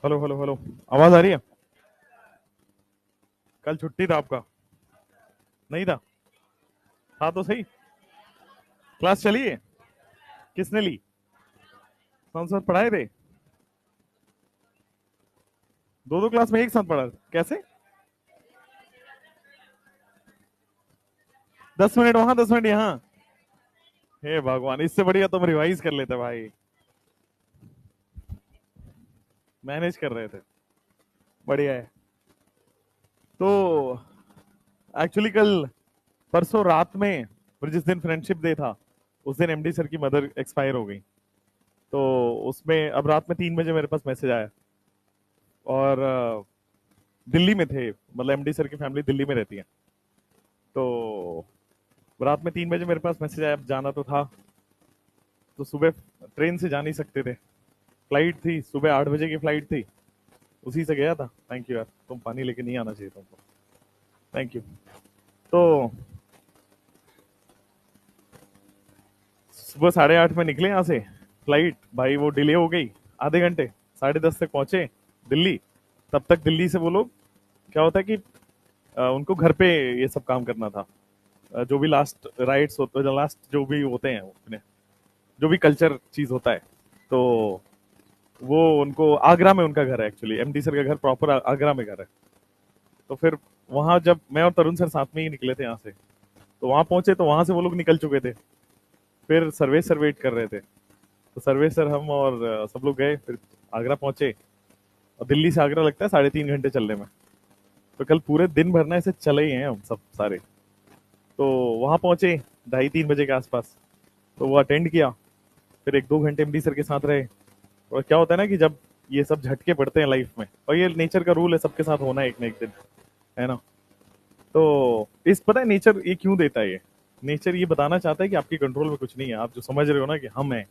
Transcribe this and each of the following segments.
Hello hello hello. आवाज आ रही है? कल छुट्टी था आपका? नहीं था? था तो सही। क्लास चली है? किसने ली? कौन सा पढ़ाए थे? दो दो क्लास में एक साथ पढ़ा? कैसे? 10 मिनट वहां 10 मिनट यहाँ? हे भगवान, इससे बढ़िया तुम रिवाइज कर लेते भाई। मैनेज कर रहे थे। बढ़िया है। तो एक्चुअली कल परसों रात में, और जिस दिन फ्रेंडशिप डे था उस दिन एमडी सर की मदर एक्सपायर हो गई। तो उसमें अब रात में 3 बजे मेरे पास मैसेज आया। और दिल्ली में थे, मतलब एमडी सर की फैमिली दिल्ली में रहती है। तो रात में 3 बजे मेरे पास मैसेज आया, अब जाना तो था। तो सुबह ट्रेन से जा नहीं सकते थे, फ्लाइट थी सुबह 8 बजे की फ्लाइट थी। उसी से गया था। थैंक यू यार, तुम पानी लेके नहीं आना चाहिए तुमको। Thank you. तो सुबह 8:30 में निकले यहाँ से। फ्लाइट भाई वो डिले हो गई आधे घंटे। 10:30 तक पहुंचे दिल्ली। तब तक दिल्ली से वो लोग, क्या होता है कि उनको घर पे ये सब काम करना था। जो भी लास्ट राइट्स होते हैं, लास्ट जो भी होते हैं अपने, जो भी कल्चर चीज होता है। तो वो उनको आगरा में उनका घर है, एक्चुअली एमडी सर का घर प्रॉपर आगरा में घर है। तो फिर वहां जब मैं और तरुण सर साथ में ही निकले थे यहाँ से, तो वहां पहुंचे तो वहां से वो लोग निकल चुके थे। फिर सर्वे सर वेट कर रहे थे। तो सर्वे सर, हम और सब लोग गए, फिर आगरा पहुंचे। और दिल्ली से आगरा लगता है 3.5 घंटे चलने में। तो कल पूरे दिन भर ना ऐसे चले ही हैं हम सब सारे। तो वहां पहुंचे 2:30-3 बजे के आसपास। तो वो अटेंड किया। फिर 1-2 घंटे एमडी सर के साथ रहे। और क्या होता है ना कि जब ये सब झटके पड़ते हैं लाइफ में, और ये नेचर का रूल है, सबके साथ होना है एक ना एक दिन, है ना। तो इस पता है नेचर ये क्यों देता है? ये नेचर ये बताना चाहता है कि आपके कंट्रोल में कुछ नहीं है। आप जो समझ रहे हो ना कि हम हैं,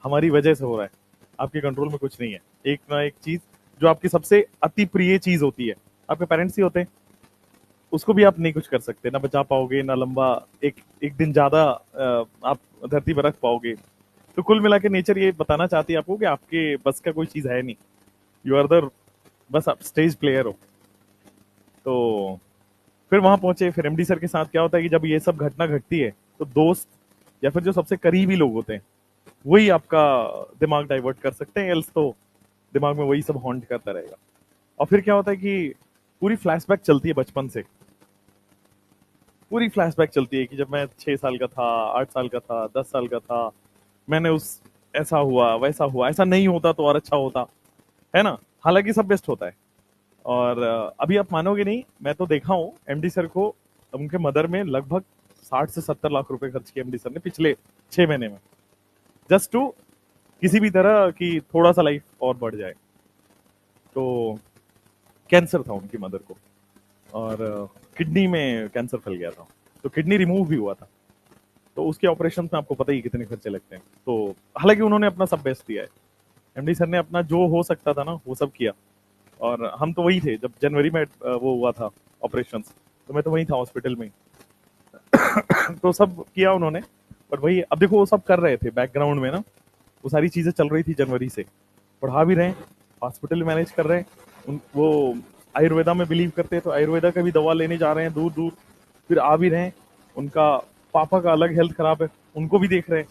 हमारी वजह से हो रहा है, आपके कंट्रोल में कुछ नहीं है। एक ना एक चीज जो आपकी सबसे अति प्रिय चीज होती है, आपके पेरेंट्स ही होते हैं, उसको भी आप नहीं कुछ कर सकते, ना बचा पाओगे, ना लंबा एक एक दिन ज्यादा आप धरती पर रख पाओगे। तो कुल मिला के नेचर ये बताना चाहती है आपको कि आपके बस का कोई चीज है नहीं। यू आर द, बस आप स्टेज प्लेयर हो। तो फिर वहां पहुंचे। फिर एमडी सर के साथ क्या होता है कि जब ये सब घटना घटती है, तो दोस्त या फिर जो सबसे करीबी लोग होते हैं वही आपका दिमाग डाइवर्ट कर सकते हैं, एल्स तो दिमाग में वही सब हॉन्ट करता रहेगा। और फिर क्या होता है कि पूरी फ्लैशबैक चलती है बचपन से। पूरी फ्लैशबैक चलती है कि जब मैं 6 साल का था, 8 साल का था, 10 साल का था, मैंने उस, ऐसा हुआ वैसा हुआ, ऐसा नहीं होता तो और अच्छा होता, है ना। हालांकि सब बेस्ट होता है। और अभी आप मानोगे नहीं, मैं तो देखा हूँ एमडी सर को, उनके मदर में लगभग 60 से 70 लाख रुपए खर्च किए एमडी सर ने पिछले 6 महीने में, जस्ट टू किसी भी तरह की थोड़ा सा लाइफ और बढ़ जाए। तो कैंसर था उनकी मदर को, और किडनी में कैंसर फैल गया था। तो किडनी रिमूव भी हुआ था। तो उसके ऑपरेशन में आपको पता ही कितने खर्चे लगते हैं। तो हालांकि उन्होंने अपना सब बेस्ट दिया है। एमडी सर ने अपना जो हो सकता था ना वो सब किया। और हम तो वही थे जब जनवरी में वो हुआ था ऑपरेशन। तो मैं तो वही था हॉस्पिटल में। तो सब किया उन्होंने। बट वही, अब देखो वो सब कर रहे थे बैकग्राउंड में ना, वो सारी चीजें चल रही थी जनवरी से। पढ़ा भी रहे हैं, हॉस्पिटल मैनेज कर रहे हैं। वो आयुर्वेदा में बिलीव करते हैं, तो आयुर्वेदा का भी दवा लेने जा रहे हैं दूर दूर। फिर आ भी रहे हैं। उनका पापा का अलग हेल्थ खराब है, उनको भी देख रहे हैं।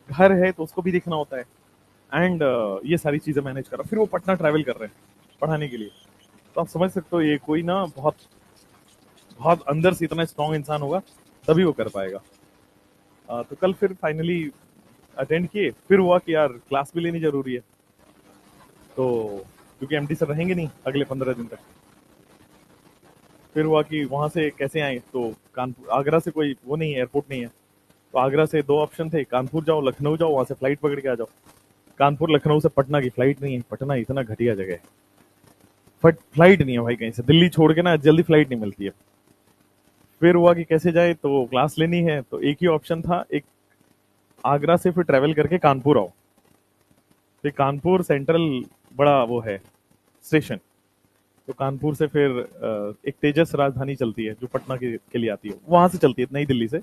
घर है तो उसको भी देखना होता है। एंड ये सारी चीजें मैनेज कर रहा है। फिर वो पटना ट्रैवल कर रहे हैं पढ़ाने के लिए। तो आप समझ सकते हो ये कोई ना बहुत बहुत अंदर से इतना स्ट्रांग इंसान होगा, तभी वो कर पाएगा। तो कल फिर फाइनली अटेंड किए। फिर हुआ कि यार क्लास भी लेनी जरूरी है। तो क्योंकि एमडी सर रहेंगे नहीं अगले 15 दिन तक। फिर हुआ कि वहां से कैसे आए, तो कानपुर, आगरा से कोई वो नहीं है, एयरपोर्ट नहीं है। तो आगरा से दो ऑप्शन थे, कानपुर जाओ, लखनऊ जाओ, वहां से फ्लाइट पकड़ के आ जाओ। कानपुर लखनऊ से पटना की फ्लाइट नहीं है, पटना इतना घटिया जगह है। बट फ्लाइट नहीं है भाई कहीं से, दिल्ली छोड़ के ना जल्दी फ्लाइट नहीं मिलती है। फिर हुआ कि कैसे जाए, तो क्लास लेनी है तो एक ही ऑप्शन था, एक आगरा से फिर ट्रेवल करके कानपुर आओ। फिर कानपुर सेंट्रल बड़ा वो है स्टेशन। तो कानपुर से फिर एक तेजस राजधानी चलती है जो पटना के लिए आती है, वहां से चलती है नई दिल्ली से।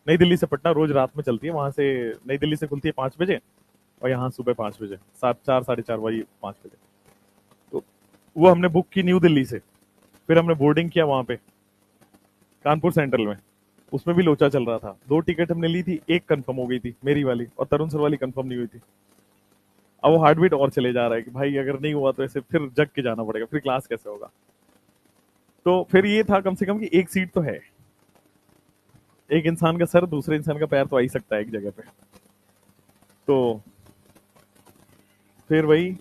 नई दिल्ली से पटना रोज रात में चलती है। वहां से नई दिल्ली से खुलती है 5 बजे, और यहाँ सुबह 5 बजे, 4 4:30 बजे 5 बजे। वो हमने बुक की न्यू दिल्ली से, फिर हमने बोर्डिंग किया वहां पे कानपुर सेंट्रल में, उसमें भी लोचा चल रहा था। 2 टिकट हमने ली थी, एक कंफर्म हो गई थी मेरी वाली, और तरुण सर वाली कंफर्म नहीं हुई थी। अब वो हार्ट बीट और चले जा रहा है कि भाई अगर नहीं हुआ तो ऐसे फिर जग के जाना पड़ेगा, फिर क्लास कैसे होगा। तो फिर ये था कम से कम कि एक सीट तो है, एक इंसान का सर दूसरे इंसान का पैर तो आ ही सकता है एक जगह पे। तो फिर वही,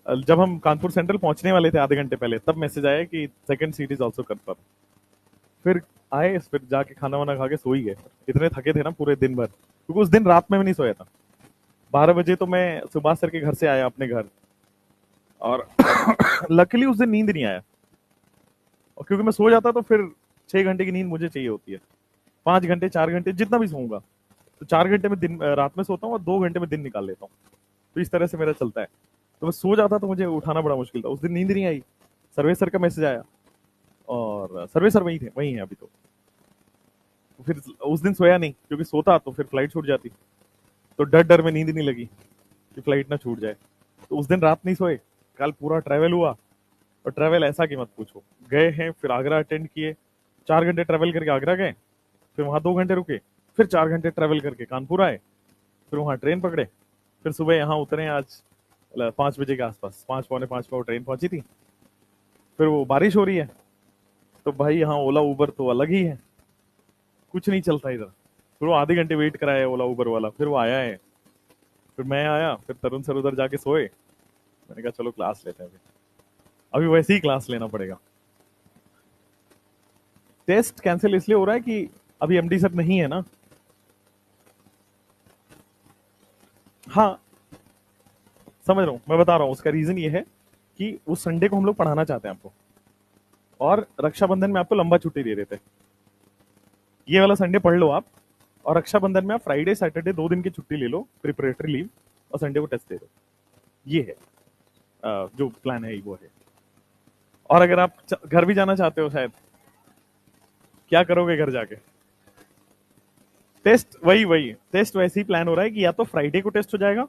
जब हम कानपुर सेंट्रल पहुंचने वाले थे आधे घंटे पहले, तब मैसेज आया कि second seat is also confirm. फिर आए, फिर जाके खाना वाना खा के सो ही गए। इतने थके थे ना पूरे दिन भर, क्योंकि उस दिन रात में भी नहीं सोया था। 12 बजे तो मैं सुभाष सर के घर से आया अपने घर, और लकीली उस दिन नींद नहीं आया, और क्योंकि मैं सो जाता तो फिर 6 घंटे की नींद मुझे चाहिए होती है, 5 घंटे 4 घंटे जितना भी सोऊंगा, तो 4 घंटे में दिन रात में सोता हूँ और 2 घंटे में दिन निकाल लेता हूँ। तो इस तरह से मेरा चलता है। तो मैं सो जाता तो मुझे उठाना बड़ा मुश्किल था। उस दिन नींद नहीं आई, सर्वे सर का मैसेज आया, और सर्वे सर वही थे, वही है अभी तो फिर उस दिन सोया नहीं, क्योंकि सोता तो फिर फ्लाइट छूट जाती। तो डर डर में नींद नहीं लगी कि फ्लाइट ना छूट जाए, तो उस दिन रात नहीं सोए। कल पूरा ट्रैवल हुआ, और ट्रैवल ऐसा कि मत पूछो। गए हैं, फिर आगरा अटेंड किए, 4 घंटे ट्रैवल करके आगरा गए, फिर वहां 2 घंटे रुके, फिर 4 घंटे ट्रैवल करके कानपुर आए, फिर वहां ट्रेन पकड़े, फिर सुबह यहाँ उतरे आज 5 बजे के आसपास, 5 पौने 5 पे वो ट्रेन पहुंची थी। फिर वो बारिश हो रही है, तो भाई यहाँ ओला उबर तो अलग ही है, कुछ नहीं चलता इधर। फिर वो आधे घंटे वेट कराया ओला उबर वाला, फिर वो आया है, फिर मैं आया, फिर तरुण सर उधर जाके सोए। मैंने कहा चलो क्लास लेते हैं, अभी अभी वैसे ही क्लास लेना पड़ेगा। टेस्ट कैंसिल इसलिए हो रहा है कि अभी एमडी सर नहीं है ना। हाँ, समझ रहा हूँ, मैं बता रहा हूँ उसका रीजन ये है कि उस संडे को हम लोग पढ़ाना चाहते हैं आपको, और रक्षाबंधन में आपको लंबा छुट्टी दे देते हैं। ये वाला संडे पढ़ लो आप, और रक्षाबंधन में आप फ्राइडे सैटरडे 2 दिन की छुट्टी ले लो, प्रिपरेटरी लीव, और संडे को टेस्ट दे दो। ये है जो प्लान है वो है। और अगर आप घर भी जाना चाहते हो शायद, क्या करोगे घर जाके? टेस्ट वही वही टेस्ट वैसे ही प्लान हो रहा है कि या तो फ्राइडे को टेस्ट हो जाएगा,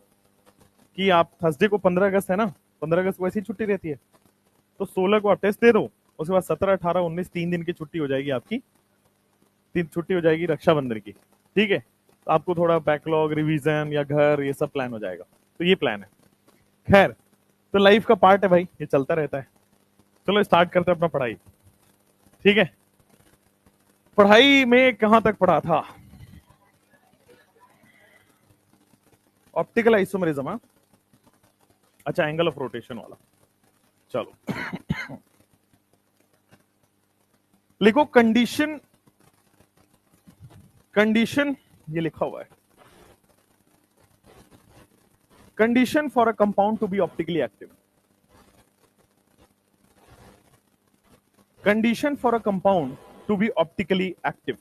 कि आप थर्सडे को 15 अगस्त है ना, 15 अगस्त को वैसी छुट्टी रहती है, तो 16 को आप टेस्ट दे दो, उसके बाद 17 18 19 3 दिन की छुट्टी हो जाएगी आपकी, 3 छुट्टी हो जाएगी रक्षाबंधन की। ठीक है, तो आपको थोड़ा बैकलॉग रिवीजन या घर ये सब प्लान हो जाएगा। तो ये प्लान है। खैर, तो लाइफ का पार्ट है भाई, ये चलता रहता है। चलो स्टार्ट करते हैं अपना पढ़ाई। ठीक है, पढ़ाई में कहां तक पढ़ा था? Optical isomerism. हाँ, अच्छा, एंगल ऑफ रोटेशन वाला। चलो लिखो कंडीशन, कंडीशन ये लिखा हुआ है, condition for a compound to be optically active. Condition for a compound to be optically active.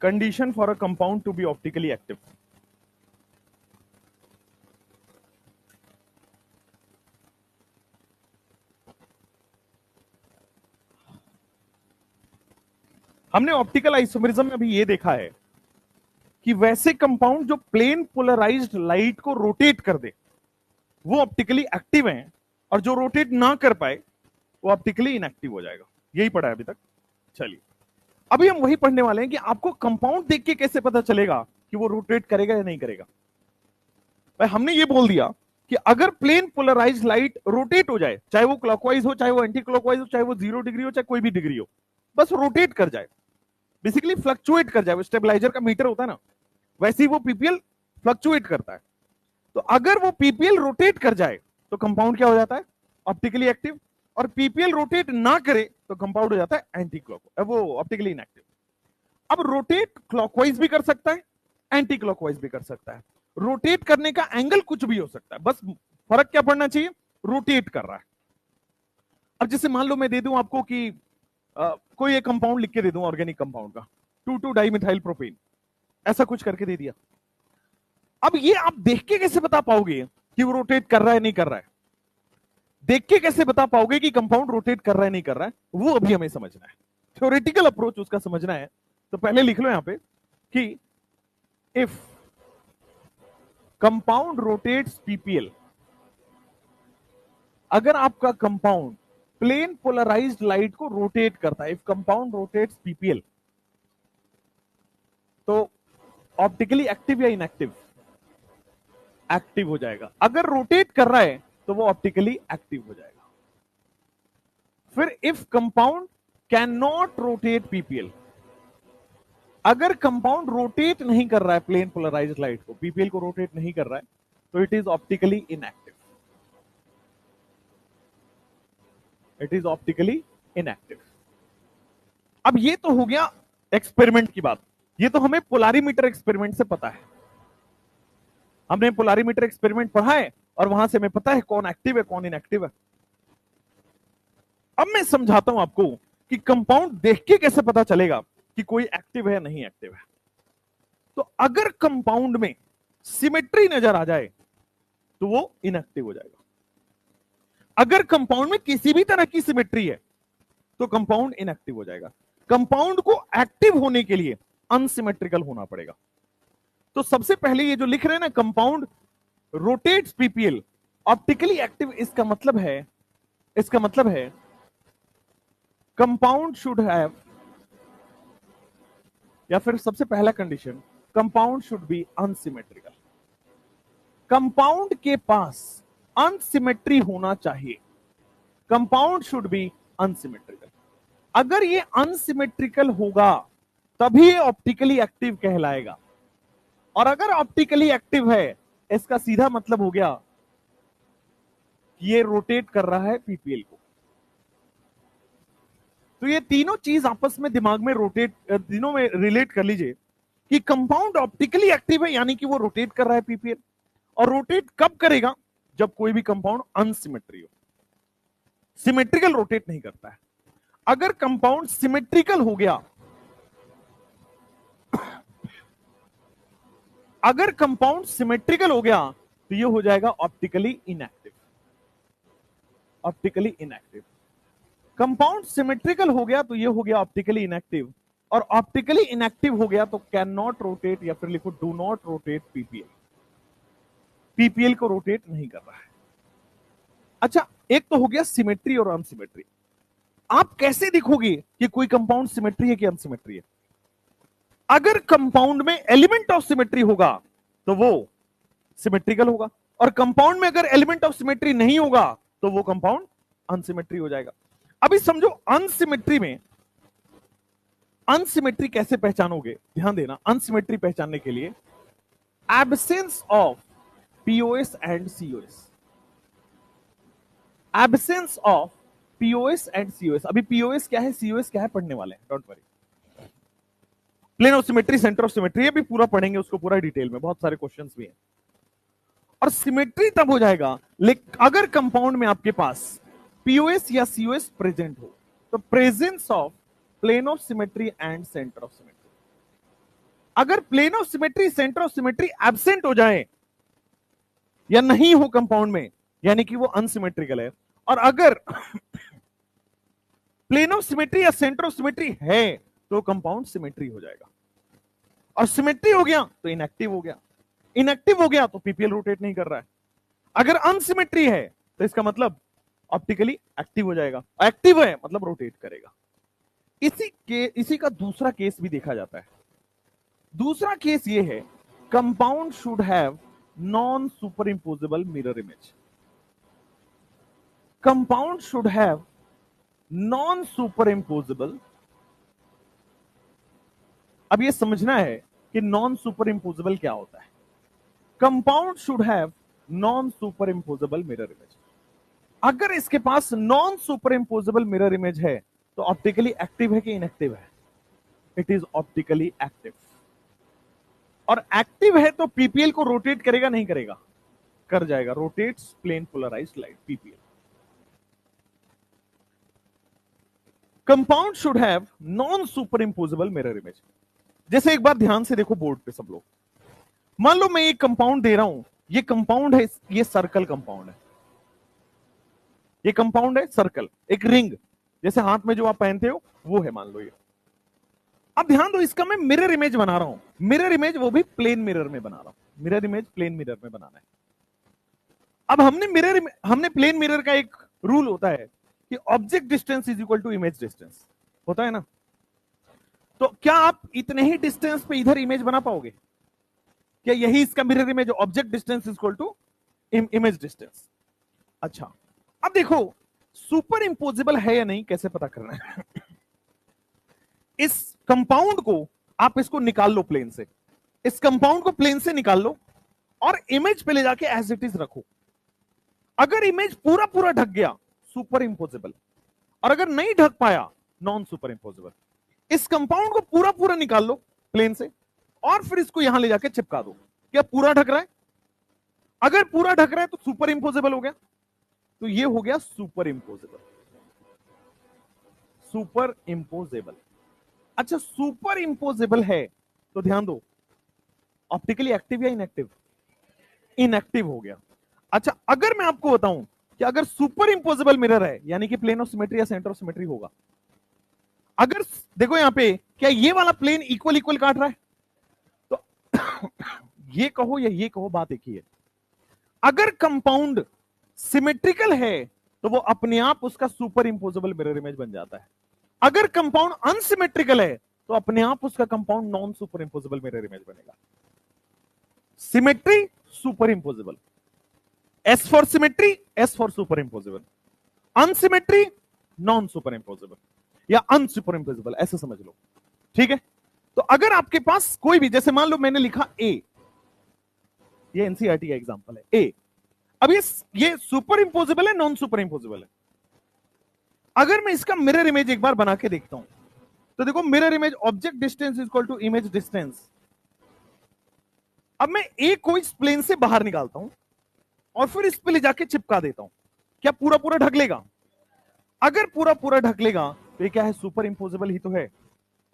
Condition for a compound to be optically active. हमने ऑप्टिकल आइसोमेरिज्म में अभी ये देखा है कि वैसे कंपाउंड जो प्लेन पोलराइज्ड लाइट को रोटेट कर दे वो ऑप्टिकली एक्टिव हैं, और जो रोटेट ना कर पाए वो ऑप्टिकली इनएक्टिव हो जाएगा। यही पढ़ा है अभी तक। चलिए, अभी हम वही पढ़ने वाले हैं कि आपको कंपाउंड देख के कैसे पता चलेगा कि वो रोटेट करेगा या नहीं करेगा। भाई हमने ये बोल दिया कि अगर प्लेन पोलराइज्ड लाइट रोटेट हो जाए, चाहे वो क्लॉकवाइज हो, चाहे वो एंटी क्लॉकवाइज हो, चाहे वो 0 डिग्री हो, चाहे कोई भी डिग्री हो, बस रोटेट कर जाए, बेसिकली फ्लक्चुएट कर जाए, वो स्टेबलाइजर का मीटर होता है ना, वैसे ही वो पीपीएल फ्लक्चुएट करता है। तो अगर वो पीपीएल रोटेट कर जाए तो कंपाउंड क्या हो जाता है? Optically active. और पीपीएल रोटेट ना करे तो कंपाउंड हो जाता है एंटी क्लॉक, वो ऑप्टिकली इनएक्टिव। अब रोटेट क्लॉकवाइज भी कर सकता है, एंटी क्लॉकवाइज भी कर सकता है। रोटेट करने का एंगल कुछ भी हो सकता है, बस फर्क क्या पड़ना चाहिए? रोटेट कर रहा है। अब जैसे मान लो मैं दे दूं आपको कि कोई एक कंपाउंड लिख के दे दूं ऑर्गेनिक कंपाउंड का, 2,2 डाइमिथाइल प्रोपेन, ऐसा कुछ करके दे दिया। अब ये आप देख के कैसे बता पाओगे कि वो रोटेट कर रहा है नहीं कर रहा है? देख के कैसे बता पाओगे कि कंपाउंड रोटेट कर रहा है नहीं कर रहा है? वो अभी हमें समझना है, थ्योरेटिकल अप्रोच उसका समझना है। तो पहले लिख लो यहां पे कि इफ कंपाउंड रोटेट्स पीपीएल, अगर आपका कंपाउंड प्लेन पोलराइज्ड लाइट को रोटेट करता है, इफ कंपाउंड रोटेट्स पीपीएल, तो ऑप्टिकली एक्टिव या इनएक्टिव? एक्टिव हो जाएगा। अगर रोटेट कर रहा है तो वो ऑप्टिकली एक्टिव हो जाएगा। फिर if compound can not rotate PPL, अगर कंपाउंड रोटेट नहीं कर रहा है प्लेन पोलराइज्ड लाइट को, पीपीएल को रोटेट नहीं कर रहा है, तो it is optically inactive. It is optically inactive. अब ये तो हो गया एक्सपेरिमेंट की बात। ये तो हमें पोलारीमीटर एक्सपेरिमेंट से पता है, हमने पोलारीमीटर एक्सपेरिमेंट पढ़ा है और वहां से हमें पता है कौन एक्टिव है कौन इनएक्टिव है। अब मैं समझाता हूं आपको कि कंपाउंड देख के कैसे पता चलेगा कि कोई एक्टिव है या नहीं एक्टिव है। तो अगर कंपाउंड में सिमेट्री नजर आ जाए तो वो इनएक्टिव हो जाएगा। अगर कंपाउंड में किसी भी तरह की सिमेट्री है तो कंपाउंड इनएक्टिव हो जाएगा। कंपाउंड को एक्टिव होने के लिए अनसिमेट्रिकल होना पड़ेगा। तो सबसे पहले ये जो लिख रहे हैं ना, compound rotates PPL optically active, इसका मतलब है कंपाउंड शुड हैव, या फिर सबसे पहला condition, compound should be unsymmetrical. Compound के पास अनसिमेट्री होना चाहिए। Compound should be unsymmetrical. अगर ये अनसिमेट्रिकल होगा तभी ये ऑप्टिकली एक्टिव कहलाएगा। और अगर ऑप्टिकली एक्टिव है, इसका सीधा मतलब हो गया कि ये रोटेट कर रहा है पीपीएल को। तो ये तीनों चीज आपस में दिमाग में तीनों में रिलेट कर लीजिए कि कंपाउंड ऑप्टिकली एक्टिव है, यानी कि वो रोटेट कर रहा है पीपीएल। और रोटेट कब करेगा? जब कोई भी कंपाउंड अनसिमेट्री हो। सिमेट्रिकल रोटेट नहीं करता है। अगर कंपाउंड सिमेट्रिकल हो गया, अगर कंपाउंड सिमेट्रिकल हो गया तो ये हो जाएगा optically inactive. Optically inactive. Compound symmetrical हो गया तो ये हो गया ऑप्टिकली इनएक्टिव, और ऑप्टिकली इनएक्टिव हो गया तो कैन नॉट रोटेट, या फिर लिखो do not rotate PPL. PPL को रोटेट नहीं कर रहा है। अच्छा, एक तो हो गया सिमेट्री और अनसिमेट्री। आप कैसे दिखोगे कि कोई कंपाउंड सिमेट्री है कि अनसिमेट्री है? अगर कंपाउंड में एलिमेंट ऑफ सिमेट्री होगा तो वो सिमेट्रिकल होगा, और कंपाउंड में अगर एलिमेंट ऑफ सिमेट्री नहीं होगा तो वो कंपाउंड अनसिमेट्री हो जाएगा। अभी समझो अनसिमेट्री कैसे पहचानोगे? ध्यान देना, अनसिमेट्री पहचानने के लिए absence of POS and COS. Absence of POS and COS. अभी पीओएस क्या है, सीओएस क्या है, पढ़ने वाले हैं, don't worry. Plane of symmetry, centre of symmetry, ये भी पूरा पढ़ेंगे उसको पूरा डिटेल में, बहुत सारे क्वेश्चंस भी हैं। और सिमेट्री तब हो जाएगा अगर कंपाउंड में आपके पास पीओएस या सीओएस प्रेजेंट हो, तो presence of plane of symmetry and centre of symmetry. अगर plane of symmetry, centre of symmetry absent हो जाए या नहीं हो कंपाउंड में, यानी कि वो अनसिमेट्रिकल है। और अगर प्लेन ऑफ सिमेट्री या सेंटर ऑफ सिमेट्री है तो कंपाउंड सिमेट्री हो जाएगा। और सिमेट्री हो गया तो इनएक्टिव हो गया, इनएक्टिव हो गया तो पीपीएल रोटेट नहीं कर रहा है। अगर अनसिमेट्री है तो इसका मतलब ऑप्टिकली एक्टिव हो जाएगा, एक्टिव है मतलब रोटेट करेगा। इसी का दूसरा केस भी देखा जाता है। दूसरा केस ये है, compound should have non superimposable mirror image. Compound should have non superimposable. अब ये समझना है कि नॉन सुपर इंपोजेबल क्या होता है। Compound should have non superimposable mirror image. अगर इसके पास non superimposable mirror image है तो ऑप्टिकली एक्टिव है कि इनएक्टिव है? It is optically active. और एक्टिव है तो पीपीएल को रोटेट करेगा नहीं करेगा? कर जाएगा, rotates plane polarised light PPL. Compound should have non superimposable mirror image. जैसे एक बार ध्यान से देखो बोर्ड पे सब लोग, मान लो मैं एक कंपाउंड दे रहा हूं, ये कंपाउंड है, ये सर्कल कंपाउंड है, ये कंपाउंड है सर्कल, एक रिंग जैसे हाथ में जो आप पहनते हो वो है, मान लो ये। अब ध्यान दो, इसका मैं मिरर इमेज बना रहा हूं। मिरर इमेज वो भी प्लेन मिरर में बना रहा हूं। मिरर इमेज प्लेन मिरर में बनाना है। अब हमने प्लेन मिरर का एक रूल होता है कि object distance is equal to image distance, होता है ना। तो क्या आप इतने ही डिस्टेंस पे इधर इमेज बना पाओगे? क्या यही इसका mirror image, object distance is equal to image distance. अच्छा, अब देखो सुपर इंपोजिबल है या नहीं कैसे पता करना है। इस कंपाउंड को आप इसको निकाल लो प्लेन से, इस कंपाउंड को प्लेन से निकाल लो और इमेज पे ले जाके एज इट इज रखो। अगर इमेज पूरा पूरा ढक गया सुपर इंपोजिबल, और अगर नहीं ढक पाया नॉन सुपर इंपोजिबल। इस कंपाउंड को पूरा पूरा निकाल लो प्लेन से और फिर इसको यहां ले जाके चिपका दो। क्या पूरा ढक रहा है? अगर पूरा ढक रहा है तो सुपर इंपोजिबल हो गया, तो ये हो गया सुपर इंपोजिबल। सुपर इंपोजेबल। अच्छा, सुपर इंपोजेबल है तो ध्यान दो, ऑप्टिकली एक्टिव या इनएक्टिव? इनएक्टिव हो गया। अच्छा, अगर मैं आपको बताऊं कि अगर सुपर इंपोजेबल मिरर है यानी कि प्लेन ऑफ सिमेट्री या सेंटर ऑफ सिमेट्री होगा। अगर देखो यहां पे, क्या ये वाला प्लेन इक्वल इक्वल काट रहा है? तो ये कहो या ये कहो, बात एक ही है। अगर कंपाउंड सिमेट्रिकल है तो वो अपने आप उसका सुपर इंपोजेबल मिरर इमेज बन जाता है। अगर कंपाउंड अनसिमेट्रिकल है तो अपने आप उसका compound non superimposable mirror image बनेगा। Symmetry, superimposable. S for symmetry, S for superimposable. Unsymmetry, non superimposable या अनसुपर इंपोजेबल, ऐसे समझ लो। ठीक है, तो अगर आपके पास कोई भी, जैसे मान लो मैंने लिखा ए, ये एनसीईआरटी का एग्जांपल है ए। अब ये सुपर इंपोजेबल है नॉन सुपर इंपोजेबल है? अगर मैं इसका मिरर इमेज एक बार बना के देखता हूं तो देखो, mirror image object distance is equal to image distance. अब मैं ए को इस प्लेन से बाहर निकालता हूं और फिर इस पे ले जाके चिपका देता हूं। क्या पूरा पूरा ढक लेगा? अगर पूरा पूरा ढक लेगा तो ये क्या है? सुपर इंपोजेबल ही तो है।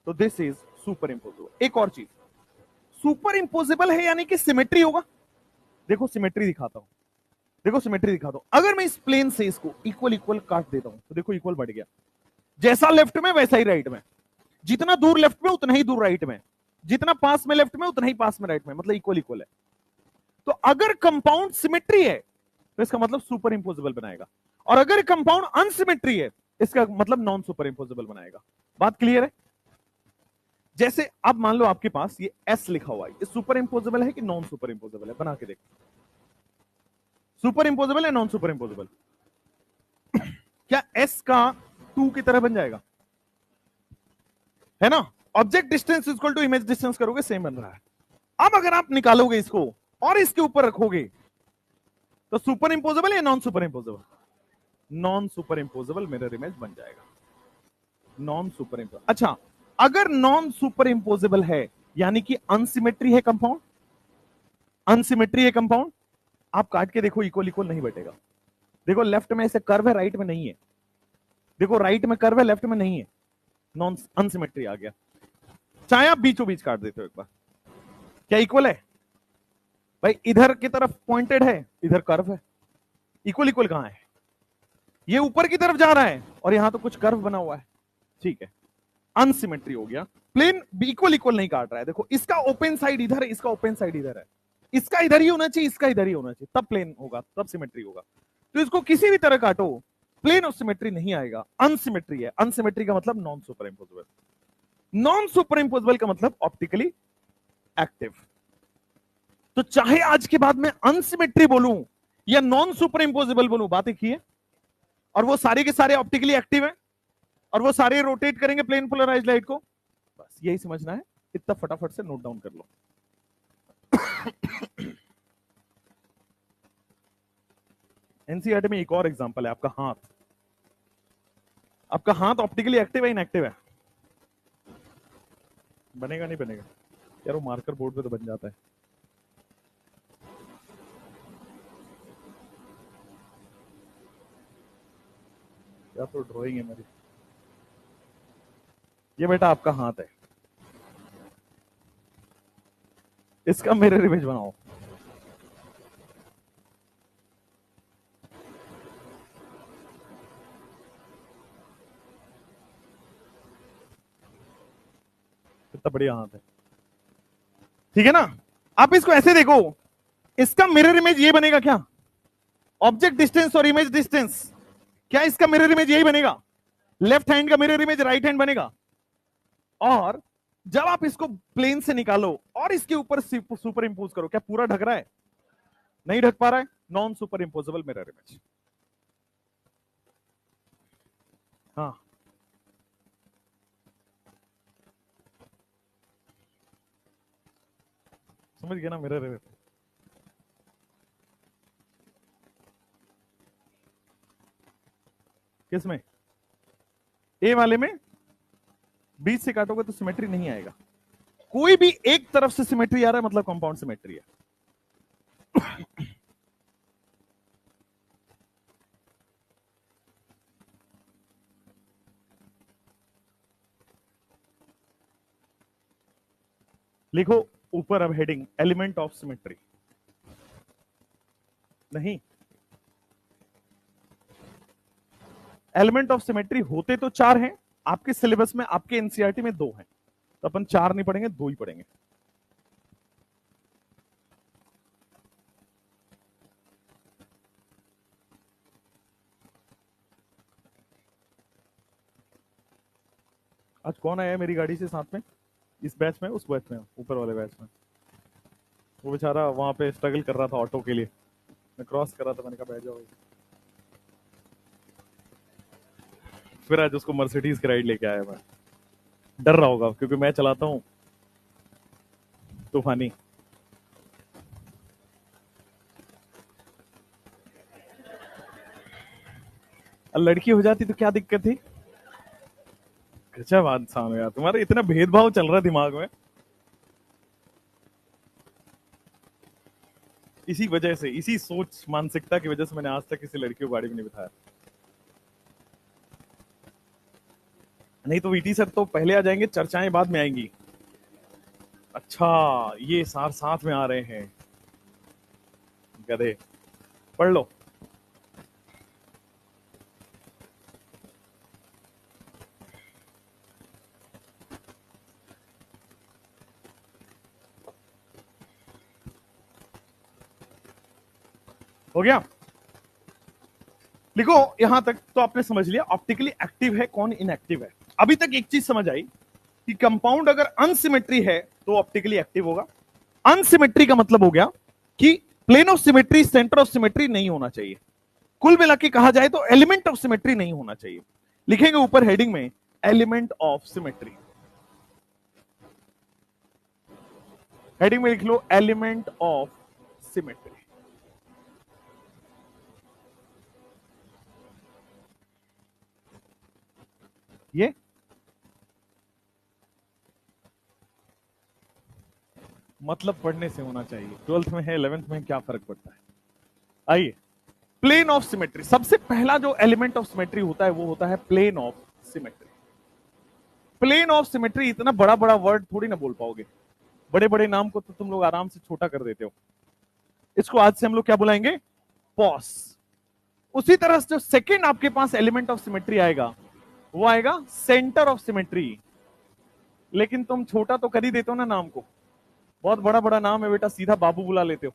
तो दिस इज सुपर इंपोजेबल। एक और चीज, सुपर इंपोजेबल है यानी कि सिमेट्री होगा। देखो सिमेट्री दिखाता हूं, देखो सिमेट्री दिखाता हूं। अगर मैं इस प्लेन से इसको इक्वल इक्वल काट देता हूं तो देखो इक्वल बढ़ गया। जैसा लेफ्ट में वैसा ही राइट में, जितना दूर लेफ्ट में उतना ही दूर राइट में, जितना पास में लेफ्ट में उतना ही पास में राइट में, मतलब इक्वल इक्वल है। तो अगर कंपाउंड सिमेट्री है तो इसका मतलब सुपर इंपोजेबल बनाएगा, और अगर कंपाउंड अनसिमेट्री है इसका मतलब नॉन सुपर इंपोजेबल बनाएगा। बात क्लियर है? जैसे अब मान लो आपके पास ये एस लिखा हुआ है, ये सुपर इंपोजेबल है कि नॉन सुपर इंपोजेबल है? बना के देखो, सुपर इंपोजेबल है नॉन सुपर इंपोजेबल? क्या एस का 2 की तरह बन जाएगा? है ना? Object distance equal to image distance करोगे, सेम बन रहा है। अब अगर आप निकालोगे इसको और इसके ऊपर रखोगे तो सुपर इंपोजेबल या non superimposable? Non superimposable mirror image बन जाएगा। Non superimposable. अच्छा, अगर नॉन सुपर इंपोजेबल है यानी कि अनसिमेट्री है कंपाउंड, अनसिमेट्री है कंपाउंड, आप काट के देखो इक्वल इक्वल नहीं बैठेगा। देखो लेफ्ट में ऐसे कर्व है, राइट में नहीं है। देखो राइट में कर्व है, लेफ्ट में नहीं है, नॉन अनसिमेट्री आ गया। चाहे आप बीचों बीच काट देते हो एक बार, क्या इक्वल है? भाई इधर की तरफ पॉइंटेड है, इधर कर्व है, इक्वल इक्वल कहां है? ये ऊपर की तरफ जा रहा है और यहां तो कुछ कर्व बना हुआ है। ठीक है, अनसिमेट्री हो गया। प्लेन इक्वल इक्वल नहीं काट रहा है। देखो इसका ओपन साइड इधर है, इसका ओपन साइड इधर है, इसका इधर ही होना चाहिए, इसका इधर ही होना चाहिए, तब प्लेन होगा, तब सिमेट्री होगा। तो इसको किसी भी तरह काटो, प्लेन ऑफ सिमेट्री नहीं आएगा, अनसिमेट्री है। अनसिमेट्री का मतलब non superimposable, non super इंपोजेबल का मतलब ऑप्टिकली एक्टिव। तो चाहे आज के बाद मैं अनसिमेट्री बोलूं या नॉन सुपर इंपोजेबल बोलूं, बात एक ही है। और वो सारे के सारे ऑप्टिकली एक्टिव हैं और वो सारे रोटेट करेंगे प्लेन पोलराइज्ड लाइट को। बस यही समझना है, इतना फटाफट से नोट डाउन कर लो। एनसीईआरटी में एक और एग्जांपल है, आपका हाथ। आपका हाथ ऑप्टिकली एक्टिव है इनएक्टिव है? बनेगा नहीं बनेगा यार, वो मार्कर बोर्ड पे तो बन जाता है। या तो ड्राइंग है मेरी। ये बेटा आपका हाथ है, इसका मिरर इमेज बनाओ। कितना बढ़िया हाथ है, ठीक है ना? आप इसको ऐसे देखो, इसका मिरर इमेज ये बनेगा क्या? ऑब्जेक्ट डिस्टेंस और इमेज डिस्टेंस, क्या इसका मिरर इमेज यही बनेगा? लेफ्ट हैंड का मिरर इमेज राइट हैंड बनेगा। और जब आप इसको प्लेन से निकालो और इसके ऊपर सुपर इंपोज करो, क्या पूरा ढक रहा है? नहीं ढक पा रहा है, non superimposable mirror image. हाँ, समझ गया ना मिरर इमेज? किसमें? ए वाले में बीच से काटोगे तो सिमेट्री नहीं आएगा। कोई भी एक तरफ से सिमेट्री आ रहा है मतलब कंपाउंड सिमेट्री है। लिखो ऊपर अब हेडिंग, एलिमेंट ऑफ सिमेट्री। नहीं, एलिमेंट ऑफ सिमेट्री होते तो 4 हैं, आपके सिलेबस में, आपके एनसीईआरटी में 2 हैं, तो अपन 4 नहीं पढ़ेंगे, 2 ही पढ़ेंगे। आज कौन आया है मेरी गाड़ी से साथ में, इस बैच में, उस बैच में, ऊपर वाले बैच में? वो बेचारा वहां पे स्ट्रगल कर रहा था ऑटो के लिए, मैं क्रॉस कर रहा था, मैंने कहा बैठ जाओ। फिर आज उसको मर्सिडीज की राइड लेके आया मैं। डर रहा होगा क्योंकि मैं चलाता हूँ तूफानी। लड़की हो जाती तो क्या दिक्कत थी? गजब इंसान हो यार, तुम्हारा इतना भेदभाव चल रहा है दिमाग में। इसी वजह से, इसी सोच मानसिकता की वजह से मैंने आज तक किसी लड़की को गाड़ी में नहीं बिठाया। नहीं तो वीटी सर तो पहले आ जाएंगे, चर्चाएं बाद में आएंगी। अच्छा, ये सार साथ में आ रहे हैं, गधे। पढ़ लो। हो गया? लिखो यहां तक तो आपने समझ लिया ऑप्टिकली एक्टिव है कौन, इनएक्टिव है। अभी तक एक चीज समझ आई कि कंपाउंड अगर अनसिमेट्री है तो ऑप्टिकली एक्टिव होगा। अनसिमेट्री का मतलब हो गया कि plane of symmetry, centre of symmetry नहीं होना चाहिए। कुल मिला के कहा जाए तो एलिमेंट ऑफ सिमेट्री नहीं होना चाहिए। लिखेंगे ऊपर हेडिंग में एलिमेंट ऑफ सिमेट्री। हेडिंग में लिख लो एलिमेंट ऑफ सिमेट्री। ये मतलब पढ़ने से होना चाहिए। 12th में है, 11th में क्या फर्क पड़ता है? आइए, प्लेन ऑफ सिमेट्री, सबसे पहला जो एलिमेंट ऑफ सिमेट्री होता है वो होता है plane of symmetry. Plane of symmetry, इतना बड़ा बड़ा वर्ड थोड़ी ना बोल पाओगे, बड़े बड़े नाम को तो तुम लोग आराम से छोटा कर देते हो। इसको आज से हम लोग क्या बुलाएंगे? पॉस। उसी तरह से जो सेकंड आपके पास एलिमेंट ऑफ सिमेट्री आएगा वो आएगा सेंटर ऑफ सिमेट्री। लेकिन तुम छोटा तो कर ही देते हो ना नाम को, बहुत बड़ा बड़ा नाम है बेटा, सीधा बाबू बुला लेते हो,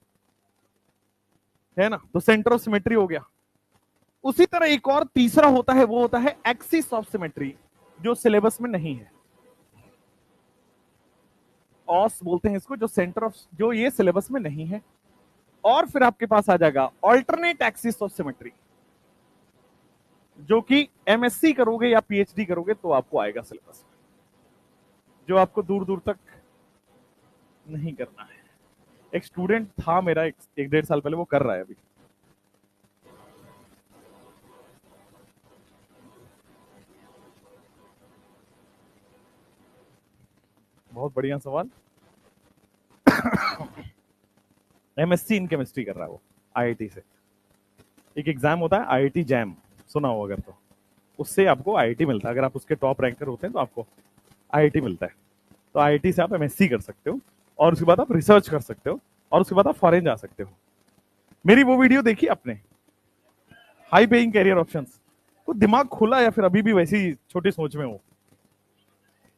है ना? तो सेंटर ऑफ सिमेट्री हो गया। उसी तरह एक और तीसरा होता है, वो होता है एक्सिस ऑफ सिमेट्री, जो सिलेबस में नहीं है। ऑस बोलते हैं इसको, जो सेंटर ऑफ, जो ये सिलेबस में नहीं है। और फिर आपके पास आ जाएगा ऑल्टरनेट एक्सिस ऑफ सिमेट्री, जो कि एमएससी करोगे या पीएचडी करोगे तो आपको आएगा सिलेबस में, जो आपको दूर दूर तक नहीं करना है। एक स्टूडेंट था मेरा एक 1.5 साल पहले, वो कर रहा है अभी। बहुत बढ़िया सवाल। एमएससी इन केमिस्ट्री कर रहा है वो, आईआईटी से। एक एग्जाम होता है आईआईटी जैम, सुना हो अगर तो, उससे आपको आईआईटी मिलता है। अगर आप उसके टॉप रैंकर होते हैं तो आपको आईआईटी मिलता है। तो आईआईटी से आप एमएससी कर सकते हो और उसके बाद आप रिसर्च कर सकते हो और उसके बाद आप फॉरेन जा सकते हो। मेरी वो वीडियो देखी आपने, हाई पेइंग कैरियर ऑप्शंस? तो दिमाग खुला या फिर अभी भी वैसी छोटी सोच में हो?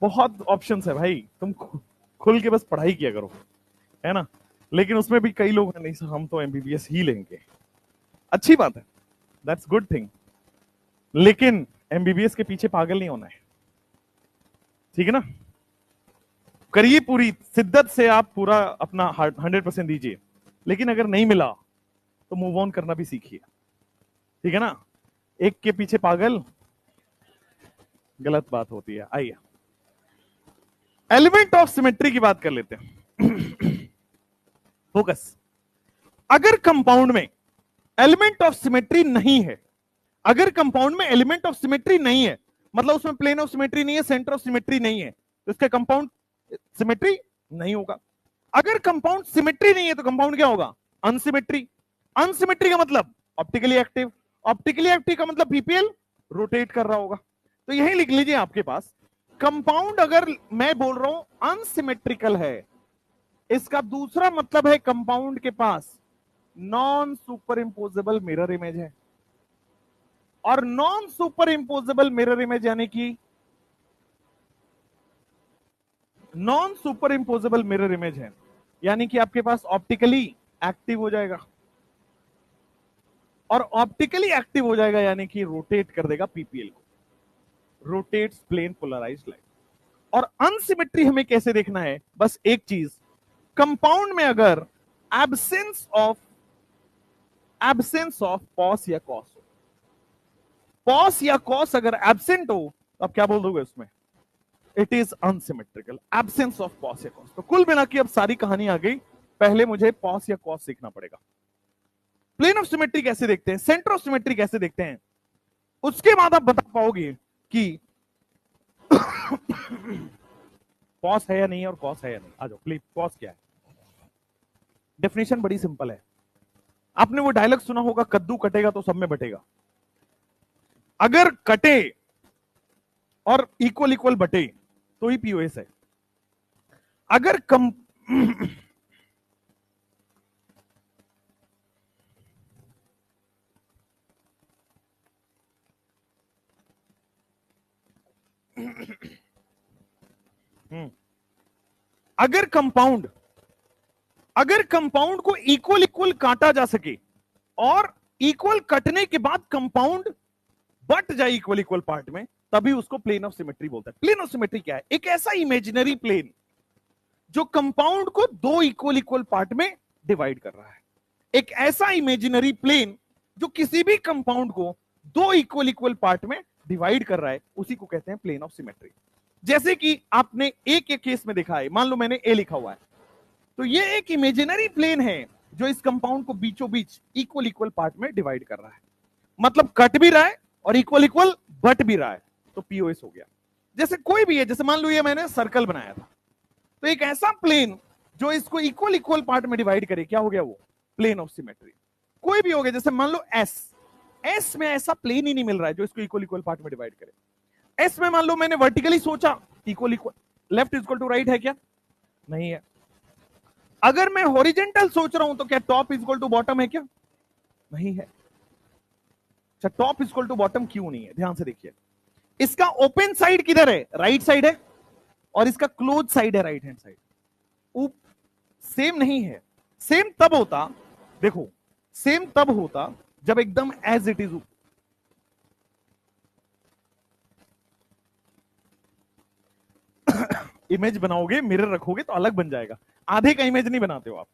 बहुत ऑप्शंस है भाई, तुम खुल के बस पढ़ाई किया करो, है ना? लेकिन उसमें भी कई लोग हैं, नहीं सर हम तो एमबीबीएस ही लेंगे। अच्छी बात है, दैट्स गुड थिंग, लेकिन एमबीबीएस के पीछे पागल नहीं होना है, ठीक है ना। करिए पूरी शिद्दत से, आप पूरा अपना 100% दीजिए, लेकिन अगर नहीं मिला तो मूव ऑन करना भी सीखिए, ठीक है ना। एक के पीछे पागल गलत बात होती है। आइए एलिमेंट ऑफ सिमेट्री की बात कर लेते हैं। फोकस। अगर कंपाउंड में एलिमेंट ऑफ सिमेट्री नहीं है, अगर कंपाउंड में एलिमेंट ऑफ सिमेट्री नहीं है, मतलब उसमें प्लेन ऑफ सिमेट्री नहीं है, सेंटर ऑफ सिमेट्री नहीं है, तो इसका कंपाउंड सिमेट्री नहीं होगा। अगर कंपाउंड सिमेट्री नहीं है तो कंपाउंड क्या होगा? अनसिमेट्री। अनसिमेट्री का मतलब ऑप्टिकली एक्टिव, ऑप्टिकली एक्टिव का मतलब पीपीएल रोटेट कर रहा होगा। तो यही लिख लीजिए आपके पास, कंपाउंड अगर मैं बोल रहा हूं अनसिमेट्रिकल है, इसका दूसरा मतलब है कंपाउंड के पास non superimposable mirror image है। और non superimposable mirror image यानी कि non superimposable mirror image है, यानी कि आपके पास ऑप्टिकली एक्टिव हो जाएगा, और ऑप्टिकली एक्टिव हो जाएगा यानी कि रोटेट कर देगा पीपीएल को, रोटेट्स प्लेन पोलराइज्ड लाइट। और अनसिमेट्री हमें कैसे देखना है? बस एक चीज, कंपाउंड में अगर एब्सेंस ऑफ पॉस या कॉस हो, पॉस या कॉस अगर एब्सेंट हो तो आप क्या बोल दोगे उसमें? It is unsymmetrical, absence of POS या कॉस। तो कुल मिला के अब सारी कहानी आ गई, पहले मुझे पॉस या कॉस सीखना पड़ेगा। प्लेन ऑफ सिमेट्री कैसे देखते हैं, सेंटर ऑफ सिमेट्री कैसे देखते हैं, उसके बाद आप बता पाओगे कि पॉस है या नहीं और कॉस है या नहीं। आ जाओ प्लीज, पॉस क्या है? डेफिनेशन बड़ी सिंपल है, आपने वो डायलॉग सुना होगा, कद्दू कटेगा तो सब में बटेगा। अगर कटे और इक्वल इक्वल बटे तो ही पीओएस है। अगर कम अगर कंपाउंड को इक्वल इक्वल काटा जा सके और इक्वल कटने के बाद कंपाउंड बट जाए इक्वल इक्वल पार्ट में, तभी उसको प्लेन ऑफ सिमेट्री बोलता है। प्लेन ऑफ सिमेट्री क्या है? एक ऐसा इमेजिनरी प्लेन जो कंपाउंड को दो इक्वल इक्वल पार्ट में डिवाइड कर रहा है। एक ऐसा इमेजिनरी प्लेन जो किसी भी कंपाउंड को दो इक्वल इक्वल पार्ट में डिवाइड कर रहा है, उसी को कहते हैं प्लेन ऑफ सिमेट्री। जैसे कि आपने एक केस में देखा है, मान लो मैंने ए लिखा हुआ है, तो ये एक इमेजिनरी प्लेन है जो इस कंपाउंड को बीचों बीच इक्वल इक्वल पार्ट में डिवाइड कर रहा है, मतलब कट भी रहा है और इक्वल इक्वल बट भी रहा है, तो पीओएस हो गया। जैसे कोई भी है, जैसे मान लो ये मैंने सर्कल बनाया था, तो एक ऐसा प्लेन जो इसको इक्वल इक्वल पार्ट में डिवाइड करे, क्या हो गया वो? Plane of symmetry. कोई भी हो गया, जैसे मान लो एस में ऐसा प्लेन ही नहीं मिल रहा है जो इसको इक्वल इक्वल पार्ट में डिवाइड करे। एस में मान लो मैंने वर्टिकली सोचा, equal equal, left equal to right है क्या? नहीं है। अगर मैं हॉरिजेंटल सोच रहा हूं तो क्या टॉप इक्वल टू बॉटम है क्या? नहीं है। अच्छा, टॉप इक्वल टू बॉटम क्यों नहीं है? ध्यान से देखिए, इसका ओपन साइड किधर है? राइट साइड है, और इसका क्लोज साइड है राइट हैंड साइड। सेम नहीं है। सेम तब होता, देखो, सेम तब होता जब एकदम एज इट इज इमेज बनाओगे, मिरर रखोगे तो अलग बन जाएगा। आधे का इमेज नहीं बनाते हो आप,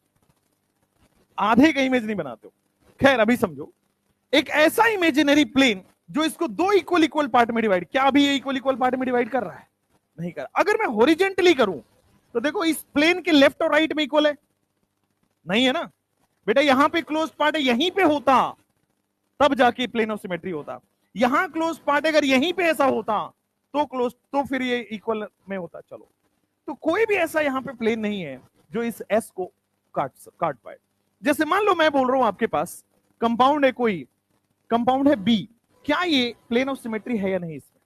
आधे का इमेज नहीं बनाते हो। खैर अभी समझो, एक ऐसा इमेजिनरी प्लेन जो इसको दो इक्वल इक्वल पार्ट में डिवाइड, क्या अभी ये इक्वल इक्वल पार्ट में डिवाइड कर रहा है? नहीं कर। अगर मैं हॉरिजेंटली करूं तो देखो, इस प्लेन के लेफ्ट और राइट में इक्वल है? नहीं है ना बेटा। यहां पे क्लोज पार्ट है, यहीं पे होता तब जाके प्लेन ऑफ सिमेट्री होता। यहां क्लोज पार्ट अगर यहीं पे ऐसा होता तो क्लोज, तो फिर ये इक्वल में होता। चलो, तो कोई भी ऐसा यहां पे प्लेन नहीं है जो इस एस को काट पाए। जैसे मान लो मैं बोल रहा हूं आपके पास कंपाउंड है, कोई कंपाउंड है बी, क्या ये प्लेन ऑफ सिमेट्री है या नहीं? इसमें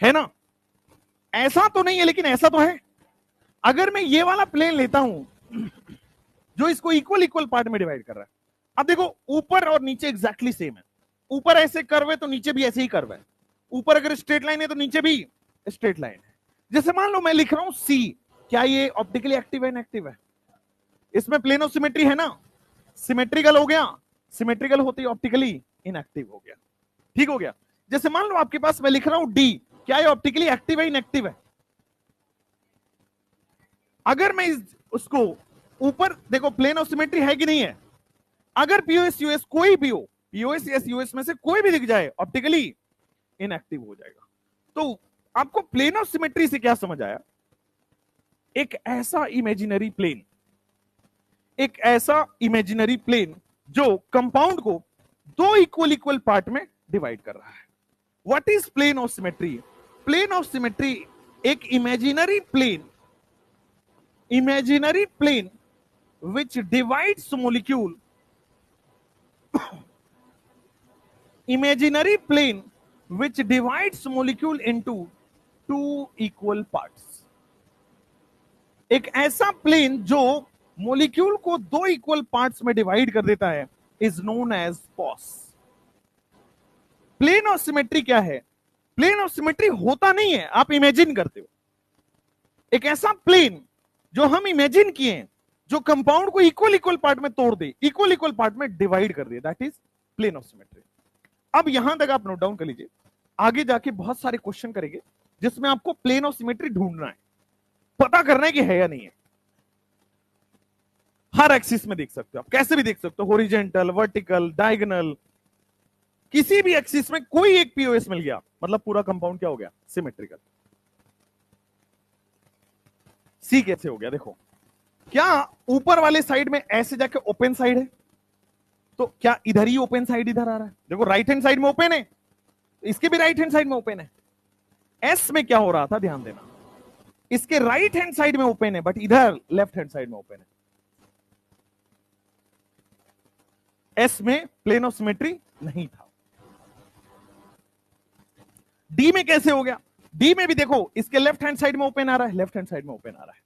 है ना, ऐसा तो नहीं है लेकिन ऐसा तो है। अगर मैं ये वाला प्लेन लेता हूं जो इसको इक्वल इक्वल पार्ट में डिवाइड कर रहा है, अब देखो ऊपर और नीचे एग्जैक्टली सेम है। ऊपर ऐसे कर्व है तो नीचे भी ऐसे ही कर्व है। ऊपर अगर स्ट्रेट लाइन है तो नीचे भी स्ट्रेट लाइन है। जैसे मान लो मैं लिख रहा हूं सी, क्या ये ऑप्टिकली एक्टिव है, इनएक्टिव है? इसमें प्लेन ऑफ सिमेट्री है ना, सिमेट्रिकल हो गया, सिमेट्रिकल होते ही ऑप्टिकली इनएक्टिव हो गया। ठीक हो गया। जैसे मान लो आपके पास मैं लिख रहा हूं डी, क्या ये ऑप्टिकली एक्टिव है इनएक्टिव है? अगर मैं उसको ऊपर देखो, प्लेन ऑफ सिमेट्री है कि नहीं है? अगर पीओएस यूएस कोई भी हो, पीओएस या यूएस में से कोई भी दिख जाए, ऑप्टिकली इनएक्टिव हो जाएगा। तो आपको प्लेन ऑफ सिमेट्री से क्या समझ आया? एक ऐसा इमेजिनरी प्लेन, एक ऐसा इमेजिनरी प्लेन जो कंपाउंड को दो इक्वल पार्ट में डिवाइड कर रहा है। What is plane of symmetry? Plane of symmetry एक imaginary plane which divides molecule imaginary plane which divides molecule into two equal parts। एक ऐसा प्लेन जो मोलिक्यूल को दो इक्वल पार्ट्स में डिवाइड कर देता है is known as POS. Plane of symmetry क्या है? प्लेन ऑफ सिमेट्री होता नहीं है, आप इमेजिन करते हो। एक ऐसा प्लेन जो हम इमेजिन किए, जो कंपाउंड को इक्वल पार्ट में तोड़ दे, इक्वल पार्ट में डिवाइड कर दे, that is plane of symmetry. अब यहां तक आप नोट डाउन कर लीजिए, आगे जाके बहुत सारे क्वेश्चन करेंगे जिसमें आपको प्लेन ऑफ सिमेट्री ढूंढना है, पता करना है कि है या नहीं है। हर एक्सिस में देख सकते हो आप, कैसे भी देख सकते हो, हॉरिजॉन्टल, वर्टिकल, डायगोनल, किसी भी एक्सिस में कोई एक पीओएस मिल गया मतलब पूरा कंपाउंड क्या हो गया? सिमेट्रिकल। सी कैसे हो गया? देखो, क्या ऊपर वाले साइड में ऐसे जाके ओपन साइड है, तो क्या इधर ही ओपन साइड इधर आ रहा है? देखो राइट हैंड साइड में ओपन है, इसके भी राइट हैंड साइड में ओपन है। एस में क्या हो रहा था, ध्यान देना, इसके राइट हैंड साइड में ओपन है बट इधर लेफ्ट हैंड साइड में ओपन है। एस में प्लेन ऑफ सिमेट्री नहीं था। डी में कैसे हो गया? डी में भी देखो, इसके लेफ्ट हैंड साइड में ओपन आ रहा है, लेफ्ट हैंड साइड में ओपन आ रहा है।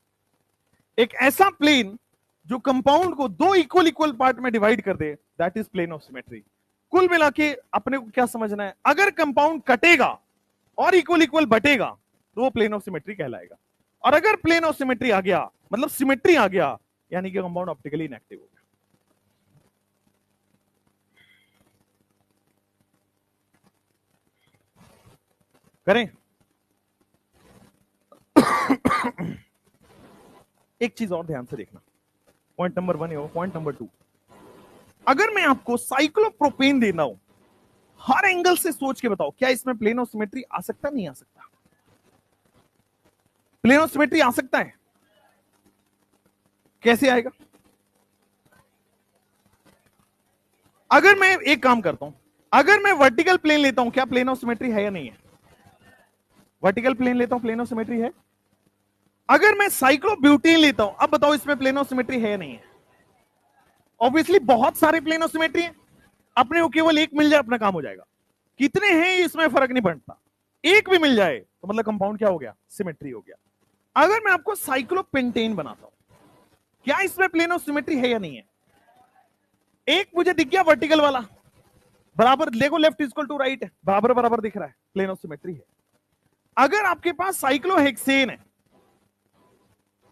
एक ऐसा प्लेन जो कंपाउंड को दो इक्वल पार्ट में डिवाइड कर दे, that is plane of symmetry. कुल मिला के अपने को क्या समझना है? अगर कंपाउंड कटेगा और इक्वल बटेगा तो वो प्लेन ऑफ सिमेट्री कहलाएगा, और अगर प्लेन ऑफ सिमेट्री आ गया मतलब सिमेट्री आ गया, यानी कि कंपाउंड ऑप्टिकली इनएक्टिव हो गया। करें एक चीज और ध्यान से देखना, पॉइंट नंबर 1 है, पॉइंट नंबर 2, अगर मैं आपको साइक्लोप्रोपेन देना हूं, हर एंगल से सोच के बताओ, क्या इसमें प्लेन ऑफ सिमेट्री आ सकता नहीं आ सकता? प्लेन ऑफ सिमेट्री आ सकता है। कैसे आएगा? अगर मैं एक काम करता हूं, अगर मैं वर्टिकल प्लेन लेता हूं, क्या प्लेन ऑफ सिमेट्री है या नहीं है? वर्टिकल प्लेन लेता हूं, प्लेन ऑफ सिमेट्री है। अगर मैं साइक्लोब्यूटेन लेता हूं, अब बताओ इसमें प्लेन ऑफ सिमेट्री है या नहीं है? ऑब्वियसली बहुत सारे प्लेन ऑफ सिमेट्री हैं, अपने को केवल एक मिल जाए अपना काम हो जाएगा। कितने हैं इसमें फर्क नहीं पड़ता, एक भी मिल जाए तो मतलब कंपाउंड क्या हो गया? सिमेट्री हो गया। अगर मैं आपको साइक्लोपेंटेन बनाता हूं, क्या इसमें प्लेन ऑफ सिमेट्री है या नहीं है? एक मुझे दिख गया वर्टिकल वाला, बराबर देखो, लेफ्ट इक्वल टू राइट है, बराबर बराबर दिख रहा है, प्लेन ऑफ सिमेट्री है। अगर आपके पास साइक्लोहेक्सेन है,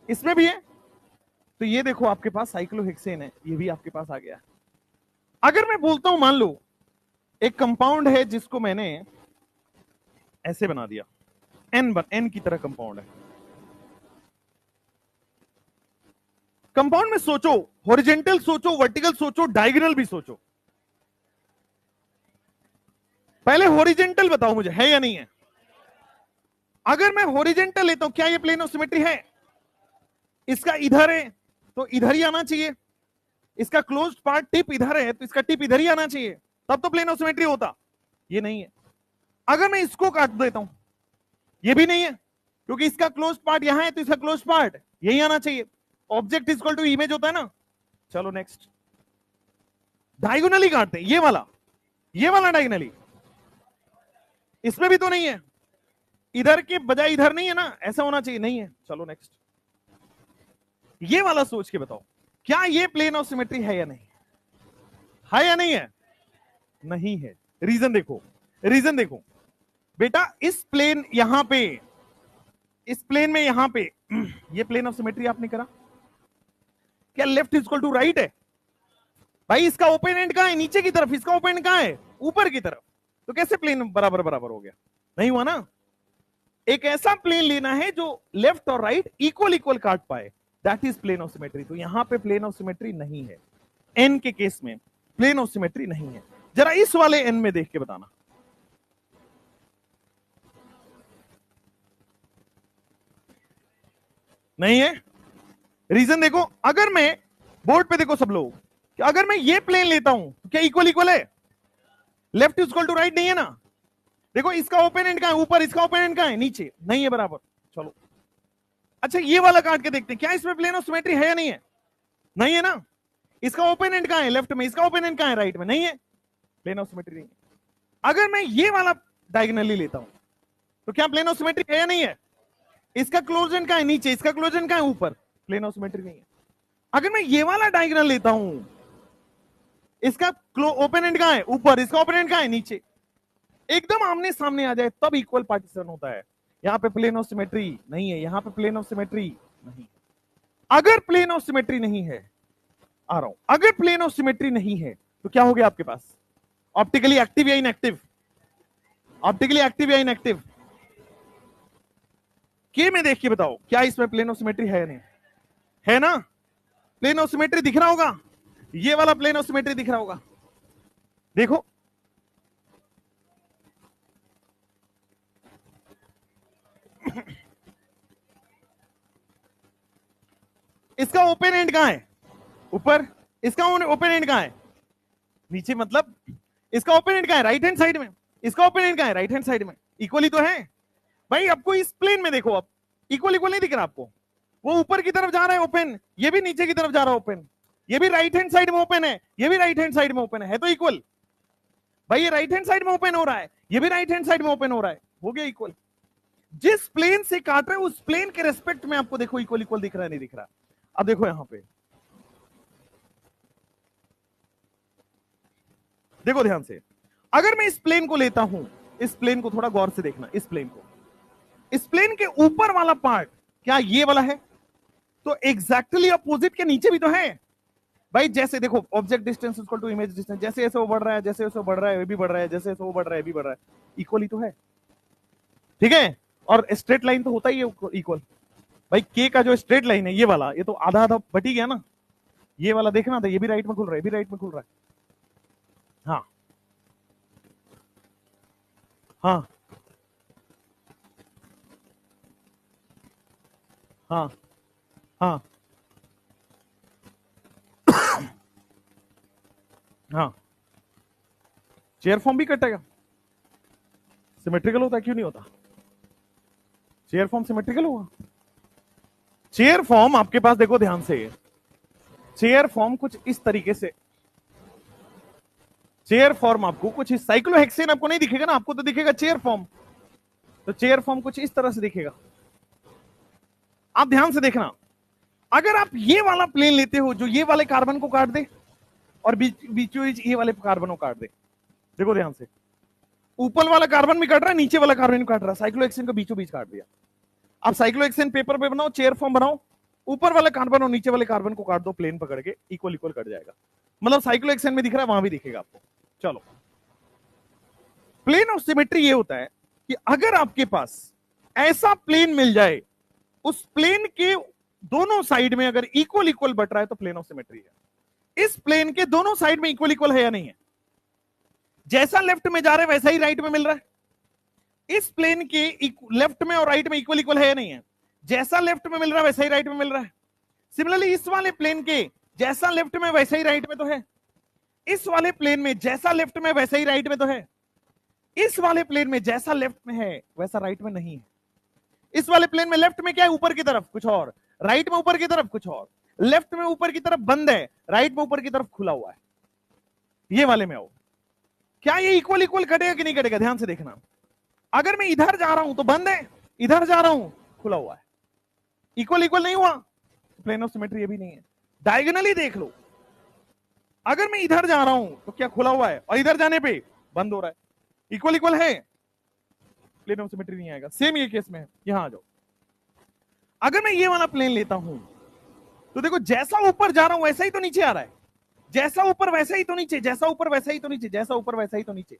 इसमें भी है, तो ये देखो आपके पास साइक्लोहेक्सेन है, ये भी आपके पास आ गया। अगर मैं बोलता हूं, मान लो एक कंपाउंड है जिसको मैंने ऐसे बना दिया, एन की तरह कंपाउंड है। कंपाउंड में सोचो, हॉरिजॉन्टल सोचो, वर्टिकल सोचो, डायगोनल भी सोचो। पहले हॉरिजॉन्टल बताओ मुझे, है या नहीं है? अगर मैं हॉरिजॉन्टल लेता हूं, क्या ये प्लेन ऑफ सिमेट्री है? इसका इधर है तो इधर ही आना चाहिए, इसका क्लोज्ड पार्ट टिप इधर है तो इसका टिप इधर ही आना चाहिए, तब तो प्लेन ऑफ सिमेट्री होता। ये नहीं है। अगर मैं इसको काट देता हूं, ये भी नहीं है, क्योंकि इसका क्लोज्ड पार्ट यहां है तो इसका क्लोज्ड पार्ट यही आना चाहिए। ऑब्जेक्ट इक्वल टू इमेज होता है ना। चलो नेक्स्ट, डायगोनली काटते हैं, ये वाला डायगोनली, इसमें भी तो नहीं है, इधर के बजाय इधर नहीं है ना, ऐसा होना चाहिए, नहीं है। चलो नेक्स्ट, ये वाला सोच के बताओ, क्या ये प्लेन ऑफ सिमेट्री है या नहीं? है या नहीं है? नहीं है। रीजन देखो, रीजन देखो बेटा, इस प्लेन यहां पे, इस प्लेन में यहां पे ये प्लेन ऑफ सिमेट्री आपने करा, क्या लेफ्ट इक्वल टू राइट है? भाई इसका ओपन एंड कहां है? नीचे की तरफ। इसका ओपन एंड कहां है? ऊपर की तरफ। तो कैसे प्लेन बराबर बराबर हो गया? नहीं हुआ ना। एक ऐसा प्लेन लेना है जो लेफ्ट और राइट इक्वल इक्वल काट पाए, that is plane of symmetry. तो यहां पे प्लेन ऑफ सिमेट्री नहीं है, एन के केस में प्लेन ऑफ सिमेट्री नहीं है। जरा इस वाले एन में देख के बताना। नहीं है। रीजन देखो, अगर मैं बोर्ड पे देखो सब लोग, कि अगर मैं ये प्लेन लेता हूं तो क्या इक्वल इक्वल है? Left is equal to right नहीं है ना। देखो इसका ओपन एंड कहां है? ऊपर। इसका ओपन एंड कहां है? नीचे। नहीं है बराबर। चलो अच्छा ये वाला काट के देखते हैं, क्या इसमें प्लेन ऑफ सिमेट्री है या नहीं है? नहीं है ना। इसका ओपन एंड कहां है? लेफ्ट में। इसका ओपन एंड कहां है? राइट में। नहीं है, प्लेन ऑफ सिमेट्री नहीं है। अगर मैं ये वाला डायगोनली लेता हूं तो क्या प्लेन ऑफ सिमेट्री है या नहीं है? इसका क्लोज एंड कहां है? नीचे। इसका क्लोज एंड कहां है? ऊपर। प्लेन ऑफ सिमेट्री नहीं है। अगर मैं ये वाला डायगोनल लेता हूं, इसका ओपन एंड कहां है? ऊपर। इसका ओपन एंड कहां है? नीचे। एकदम आमने सामने आ जाए तब इक्वल पार्टीशन होता है। यहां पे प्लेन ऑफ सिमेट्री नहीं है, यहां पे प्लेन ऑफ सिमेट्री नहीं। अगर प्लेन ऑफ सिमेट्री नहीं है, आ रहा हूं, अगर प्लेन ऑफ सिमेट्री नहीं है तो क्या हो गया आपके पास? ऑप्टिकली एक्टिव या इनएक्टिव? ऑप्टिकली एक्टिव या इनएक्टिव? के में देख के बताओ, क्या इसमें प्लेन ऑफ सिमेट्री है या नहीं? है ना। प्लेन ऑफ सिमेट्री दिख रहा होगा, ये वाला प्लेन ऑफ सिमेट्री दिख रहा होगा। देखो इसका ओपन एंड कहां है? ऊपर। इसका ओपन एंड कहां है? नीचे। मतलब इसका ओपन एंड कहां है? राइट हैंड साइड में। इसका ओपन एंड कहां है? राइट हैंड साइड में। इक्वली तो है भाई। आपको इस प्लेन में देखो, अब इक्वल इक्वल नहीं दिख रहा आपको? वो ऊपर की तरफ जा रहा है ओपन, ये भी नीचे की तरफ जा रहा है ओपन। ये भी राइट हैंड साइड में ओपन है, ये भी राइट हैंड साइड में ओपन है तो इक्वल। भाई ये राइट हैंड साइड में ओपन हो रहा है, ये भी राइट हैंड साइड में ओपन हो रहा है, हो गया इक्वल। जिस प्लेन से काट रहे हैं उस प्लेन के रेस्पेक्ट में आपको देखो इक्वल इक्वल दिख रहा है नहीं दिख रहा। अब देखो यहां पे, देखो ध्यान से। अगर मैं इस प्लेन को लेता हूं, इस प्लेन को थोड़ा गौर से देखना, इस प्लेन को, इस प्लेन के ऊपर वाला पार्ट क्या ये वाला है? तो एग्जैक्टली अपोजिट के नीचे भी तो है भाई। जैसे देखो object distance equal to image distance, जैसे जैसे वो बढ़ रहा है, जैसे जैसे वो बढ़ रहा है, ये भी बढ़ रहा है, जैसे जैसे वो बढ़ रहा है, ये भी बढ़ रहा है, इक्वल ही तो है। ठीक है। और स्ट्रेट लाइन तो होता ही है इक्वल। भाई के का जो स्ट्रेट लाइन है ये वाला, ये तो आधा आधा बट ही गया ना। ये वाला देखना था, ये भी राइट में खुल रहा है, ये भी राइट में खुल रहा है। हाँ हाँ हाँ हाँ हाँ। चेयर फॉर्म भी कटेगा। सिमेट्रिकल होता है, क्यों नहीं होता? चेयर फॉर्म सिमेट्रिकल होगा। चेयर फॉर्म आपके पास देखो ध्यान से, चेयर फॉर्म कुछ इस तरीके से, चेयर फॉर्म आपको कुछ इस, साइक्लोहेक्सेन आपको नहीं दिखेगा ना, आपको तो दिखेगा चेयर फॉर्म। तो चेयर फॉर्म कुछ इस तरह से दिखेगा। आप ध्यान से देखना, अगर आप ये वाला प्लेन लेते हो जो ये वाले कार्बन को काट दे और बीचों बीच ये वाले कार्बन को काट दे, देखो ध्यान से, ऊपर वाला कार्बन भी काट रहा है, नीचे वाला कार्बन भी काट रहा है, साइक्लोहेक्सेन को बीचों बीच काट दिया। आप साइक्लोहेक्सेन पेपर पे बनाओ, चेयर फॉर्म बनाओ, ऊपर वाला कार्बन और नीचे वाले कार्बन को काट दो, प्लेन पकड़ के इक्वल इक्वल कट जाएगा। मतलब साइक्लोहेक्सेन में दिख रहा है, वहां भी दिखेगा आपको। चलो, प्लेन ऑफ सिमेट्री ये होता है कि अगर आपके पास ऐसा प्लेन मिल जाए, उस प्लेन के दोनों साइड में अगर इक्वल इक्वल बट रहा है तो प्लेन ऑफ सिमेट्री है। इस प्लेन के दोनों साइड में इक्वल इक्वल है या नहीं है? जैसा लेफ्ट में जा रहे वैसा ही राइट में मिल रहा है। इस प्लेन के लेफ्ट में और राइट में इक्वल इक्वल है या नहीं है? जैसा लेफ्ट में मिल रहा है वैसा ही राइट में मिल रहा है। सिमिलरली इस वाले प्लेन के जैसा लेफ्ट में वैसा ही राइट में तो है। इस वाले प्लेन में जैसा लेफ्ट में वैसा ही राइट में तो है। इस वाले प्लेन में जैसा लेफ्ट में है वैसा राइट में नहीं है। इस वाले प्लेन में लेफ्ट में क्या है? ऊपर की तरफ कुछ और, राइट में ऊपर की तरफ कुछ और। लेफ्ट में ऊपर की तरफ बंद है, राइट में ऊपर की तरफ खुला हुआ है। ये वाले में हो, क्या ये इक्वल इक्वल कटेगा कि नहीं कटेगा? ध्यान से देखना। अगर मैं इधर जा रहा हूं तो बंद है, इधर जा रहा हूं खुला हुआ है, इक्वल इक्वल नहीं हुआ, प्लेन ऑफ सिमेट्री ये भी नहीं है। डायगोनली देख लो, अगर मैं इधर जा रहा हूं तो क्या खुला हुआ है, और इधर जाने पे बंद हो रहा है, इक्वल इक्वल है, प्लेन ऑफ सिमेट्री नहीं आएगा। सेम ये केस में है। यहां आ जाओ, अगर मैं ये वाला प्लेन लेता हूं तो देखो जैसा ऊपर जा रहा हूं वैसा ही तो नीचे आ रहा है। जैसा ऊपर वैसा ही तो नीचे, जैसा ऊपर वैसा ही तो नीचे, जैसा ऊपर वैसा ही तो नीचे।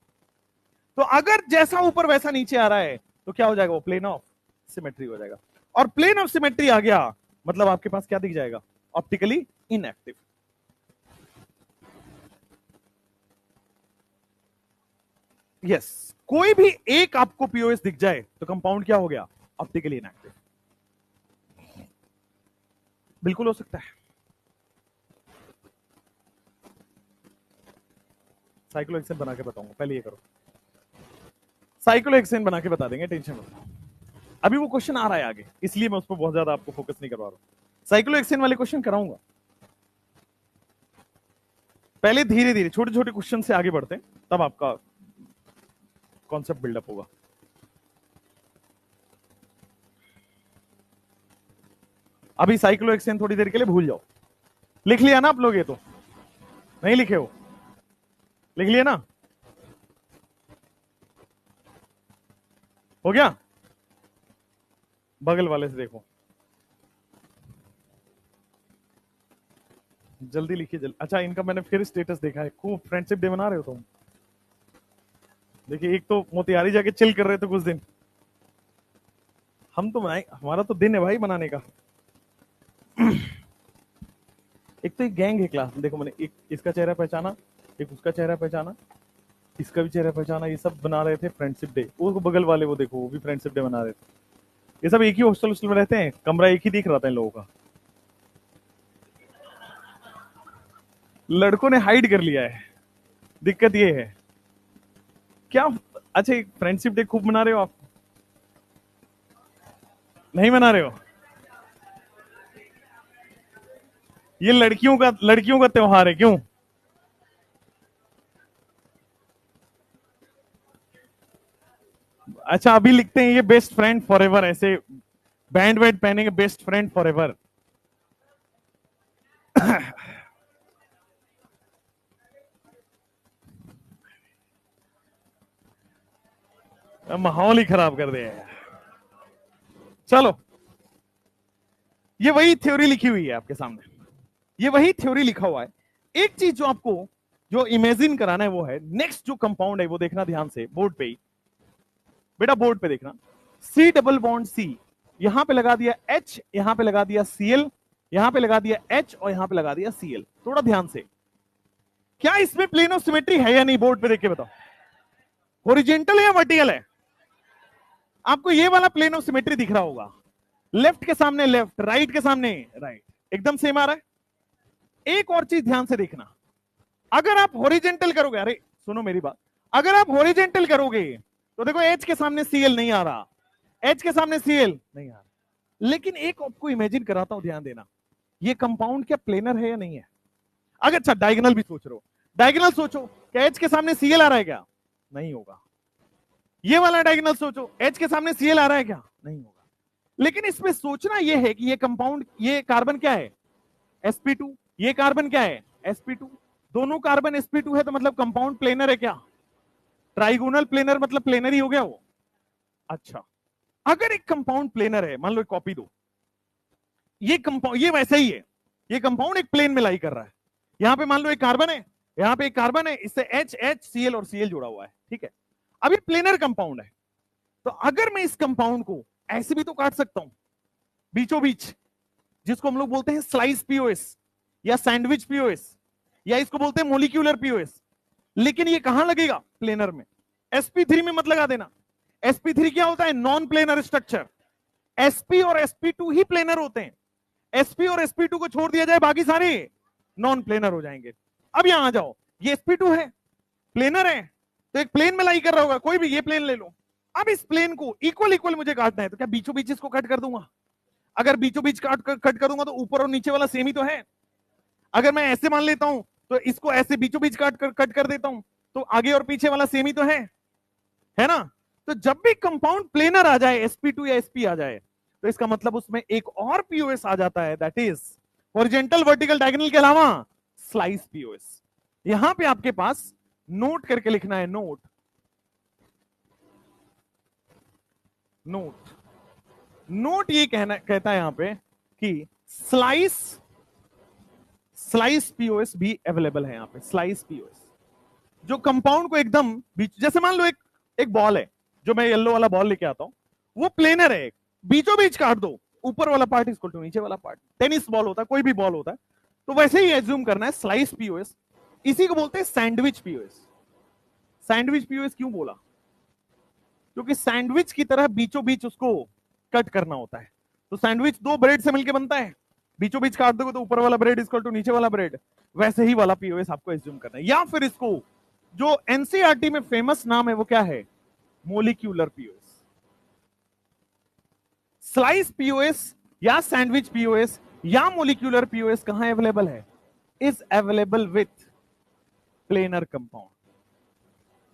तो अगर जैसा ऊपर वैसा नीचे आ रहा है तो क्या हो जाएगा, वो प्लेन ऑफ सिमेट्री हो जाएगा। और प्लेन ऑफ सिमेट्री आ गया मतलब आपके पास क्या दिख जाएगा, ऑप्टिकली इनएक्टिव। यस, कोई भी एक आपको पीओएस दिख जाए तो कंपाउंड क्या हो गया, ऑप्टिकली इनएक्टिव। बिल्कुल हो सकता है। साइक्लोहेक्सेन बना के बताऊंगा, पहले ये करो। साइक्लोहेक्सेन बना के बता देंगे, टेंशन मत। अभी वो क्वेश्चन आ रहा है आगे, इसलिए मैं उस पर बहुत ज्यादा आपको फोकस नहीं करवा रहा हूं। साइक्लोहेक्सेन वाले क्वेश्चन कराऊंगा, पहले धीरे धीरे छोटे छोटे क्वेश्चन से आगे बढ़ते हैं, तब आपका कॉन्सेप्ट बिल्डअप होगा। अभी साइक्लोहेक्सेन थोड़ी देर के लिए भूल जाओ। लिख लिया ना आप लोग, ये तो नहीं लिखे हो, लिख लिया ना, हो गया। बगल वाले से देखो, जल्दी लिखिए जल्दी। अच्छा, इनका मैंने फिर स्टेटस देखा है, खूब फ्रेंडशिप डे मना रहे हो तुम। देखिए, एक तो मोतिहारी जाके चिल कर रहे थे कुछ दिन, हम तो मनाए, हमारा तो दिन है भाई मनाने का। एक तो एक गैंग है क्लास में, देखो मैंने एक इसका चेहरा पहचाना, एक उसका चेहरा पहचाना, इसका भी चेहरा पहचाना, ये सब बना रहे थे फ्रेंडशिप डे। वो बगल वाले वो देखो, वो भी फ्रेंडशिप डे मना रहे थे। ये सब एक ही हॉस्टल में रहते हैं, कमरा एक ही दिख रहा था इन लोगों का। लड़कों ने हाइड कर लिया है, दिक्कत ये है क्या। अच्छा, फ्रेंडशिप डे खूब मना रहे हो आप, नहीं मना रहे हो? ये लड़कियों का त्योहार है क्यों? अच्छा, अभी लिखते हैं ये बेस्ट फ्रेंड फॉर एवर, ऐसे बैंड वैंड पहनेंगे, बेस्ट फ्रेंड फॉर एवर। माहौल ही खराब कर दिया है। चलो, ये वही थ्योरी लिखी हुई है आपके सामने, ये वही थ्योरी लिखा हुआ है। एक चीज जो आपको जो इमेजिन कराना है वो है, नेक्स्ट जो कंपाउंड है वो देखना ध्यान से, बोर्ड पे ही बेटा, बोर्ड पे देखना। सी डबल बॉन्ड सी, यहां पे लगा दिया एच, यहां पे लगा दिया सीएल, यहां पे लगा दिया एच और यहां पे लगा दिया सीएल। थोड़ा ध्यान से, क्या इसमें प्लेन ऑफ सिमेट्री है या नहीं, बोर्ड पे देख के बताओ। हॉरिजॉन्टल है या वर्टिकल है? आपको ये वाला प्लेन ऑफ सिमेट्री दिख रहा होगा, लेफ्ट के सामने लेफ्ट, राइट के सामने राइट, एकदम सेम आ रहा है। एक और चीज ध्यान से देखना, अगर आप हॉरिजॉन्टल करोगे, अरे सुनो मेरी बात, अगर आप हॉरिजॉन्टल करोगे तो देखो एच के सामने सीएल नहीं आ रहा, एच के सामने सीएल नहीं आ रहा। लेकिन एक आपको इमेजिन कराता हूं, ध्यान देना, ये कंपाउंड क्या प्लेनर है या नहीं है? अगर अच्छा डायगोनल भी सोच रहे हो, डायगोनल सोचो, क्या एच के सामने सीएल आ रहा है क्या? नहीं होगा। ये वाला डायगोनल सोचो, एच के सामने सीएल आ रहा है क्या? नहीं होगा। लेकिन इसमें सोचना यह है कि ये कंपाउंड, ये कार्बन क्या है, sp2, ये कार्बन क्या है, sp2, दोनों कार्बन sp2 है, तो मतलब कंपाउंड प्लेनर है क्या? ट्राइगोनल प्लेनर मतलब प्लेनर ही हो गया वो। अच्छा, अगर एक कंपाउंड प्लेनर है, मान लो एक कॉपी दो, ये कंपाउंड ये वैसा ही है, ये कंपाउंड एक प्लेन में लाई कर रहा है, यहां पे मान लो एक कार्बन है, यहां पे एक कार्बन है, इससे एच एच सीएल और सीएल जुड़ा हुआ है, ठीक है। अब ये प्लेनर कंपाउंड है, तो अगर मैं इस कंपाउंड को ऐसे भी तो काट सकता हूं, बीचों बीच, जिसको हम लोग बोलते हैं स्लाइस पीओएस या सैंडविच पीओएस, या इसको बोलते हैं मोलिक्यूलर पीओएस। लेकिन ये कहां लगेगा, प्लेनर में। sp3 में मत लगा देना, sp3 क्या होता है, नॉन प्लेनर स्ट्रक्चर। sp और sp2 ही प्लेनर होते हैं, sp और sp2 को छोड़ दिया जाए बाकी सारे नॉन प्लेनर हो जाएंगे। अब यहां आ जाओ, ये sp2 है, प्लेनर है, तो एक प्लेन में लाई कर रहा होगा, कोई भी ये प्लेन ले लो। अब इस प्लेन को इक्वल इक्वल मुझे काटना है, तो क्या बीचों बीच इसको कट कर दूंगा? अगर बीचों बीच कट करूंगा तो ऊपर और नीचे वाला सेम ही तो है। अगर मैं ऐसे मान लेता हूं तो इसको ऐसे बीचों बीच कट कर देता हूं, तो आगे और पीछे वाला सेम ही तो है ना? तो जब भी कंपाउंड प्लेनर आ जाए, sp2 या sp आ जाए, तो इसका मतलब उसमें एक और पीओएस आ जाता है, that is horizontal vertical diagonal के अलावा स्लाइस पीओएस। यहां पे आपके पास नोट करके लिखना है, नोट नोट नोट, ये कहता है यहां पे कि स्लाइस स्लाइस पीओएस भी अवेलेबल है यहां पे, स्लाइस पीओएस जो कंपाउंड को एकदम बीच, जैसे मान लो एक बॉल है, जो मैं येलो वाला बॉल लेके आता हूं, वो प्लेनर है, बीचों बीच काट दो, ऊपर वाला पार्ट इक्वल टू नीचे वाला पार्ट, टेनिस बॉल होता है, कोई भी बॉल होता है, तो वैसे ही एज्यूम करना है स्लाइस पीओएस। इसी को बोलते हैं सैंडविच पीओएस। सैंडविच पीओएस क्यों बोला? क्योंकि सैंडविच की तरह बीचों बीच उसको कट करना होता है। तो सैंडविच दो ब्रेड से मिलकर बनता है, बीचों बीच काट दोगे तो ऊपर वाला ब्रेड इक्वल टू नीचे वाला ब्रेड, वैसे ही वाला पीओएस आपको एज्यूम करना है। या फिर इसको जो एनसीईआरटी में फेमस नाम है वो क्या है? Molecular POS. स्लाइस पीओएस या सैंडविच पीओएस या मोलिक्यूलर पीओएस कहां अवेलेबल है? Is available with planar compound.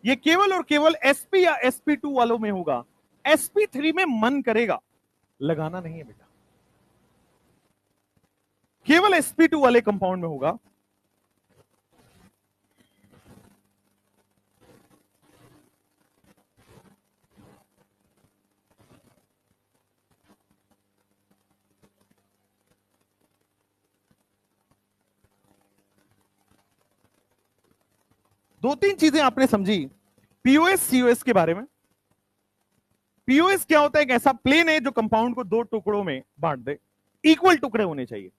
ये केवल और केवल एसपी या sp2 वालों में होगा, sp3 में मन करेगा, लगाना नहीं है बेटा, केवल sp2 वाले कंपाउंड में होगा। दो तीन चीजें आपने समझी पीओएस सीओएस के बारे में। पीओएस क्या होता है? एक ऐसा प्लेन है जो कंपाउंड को दो टुकड़ों में बांट दे, इक्वल टुकड़े होने चाहिए।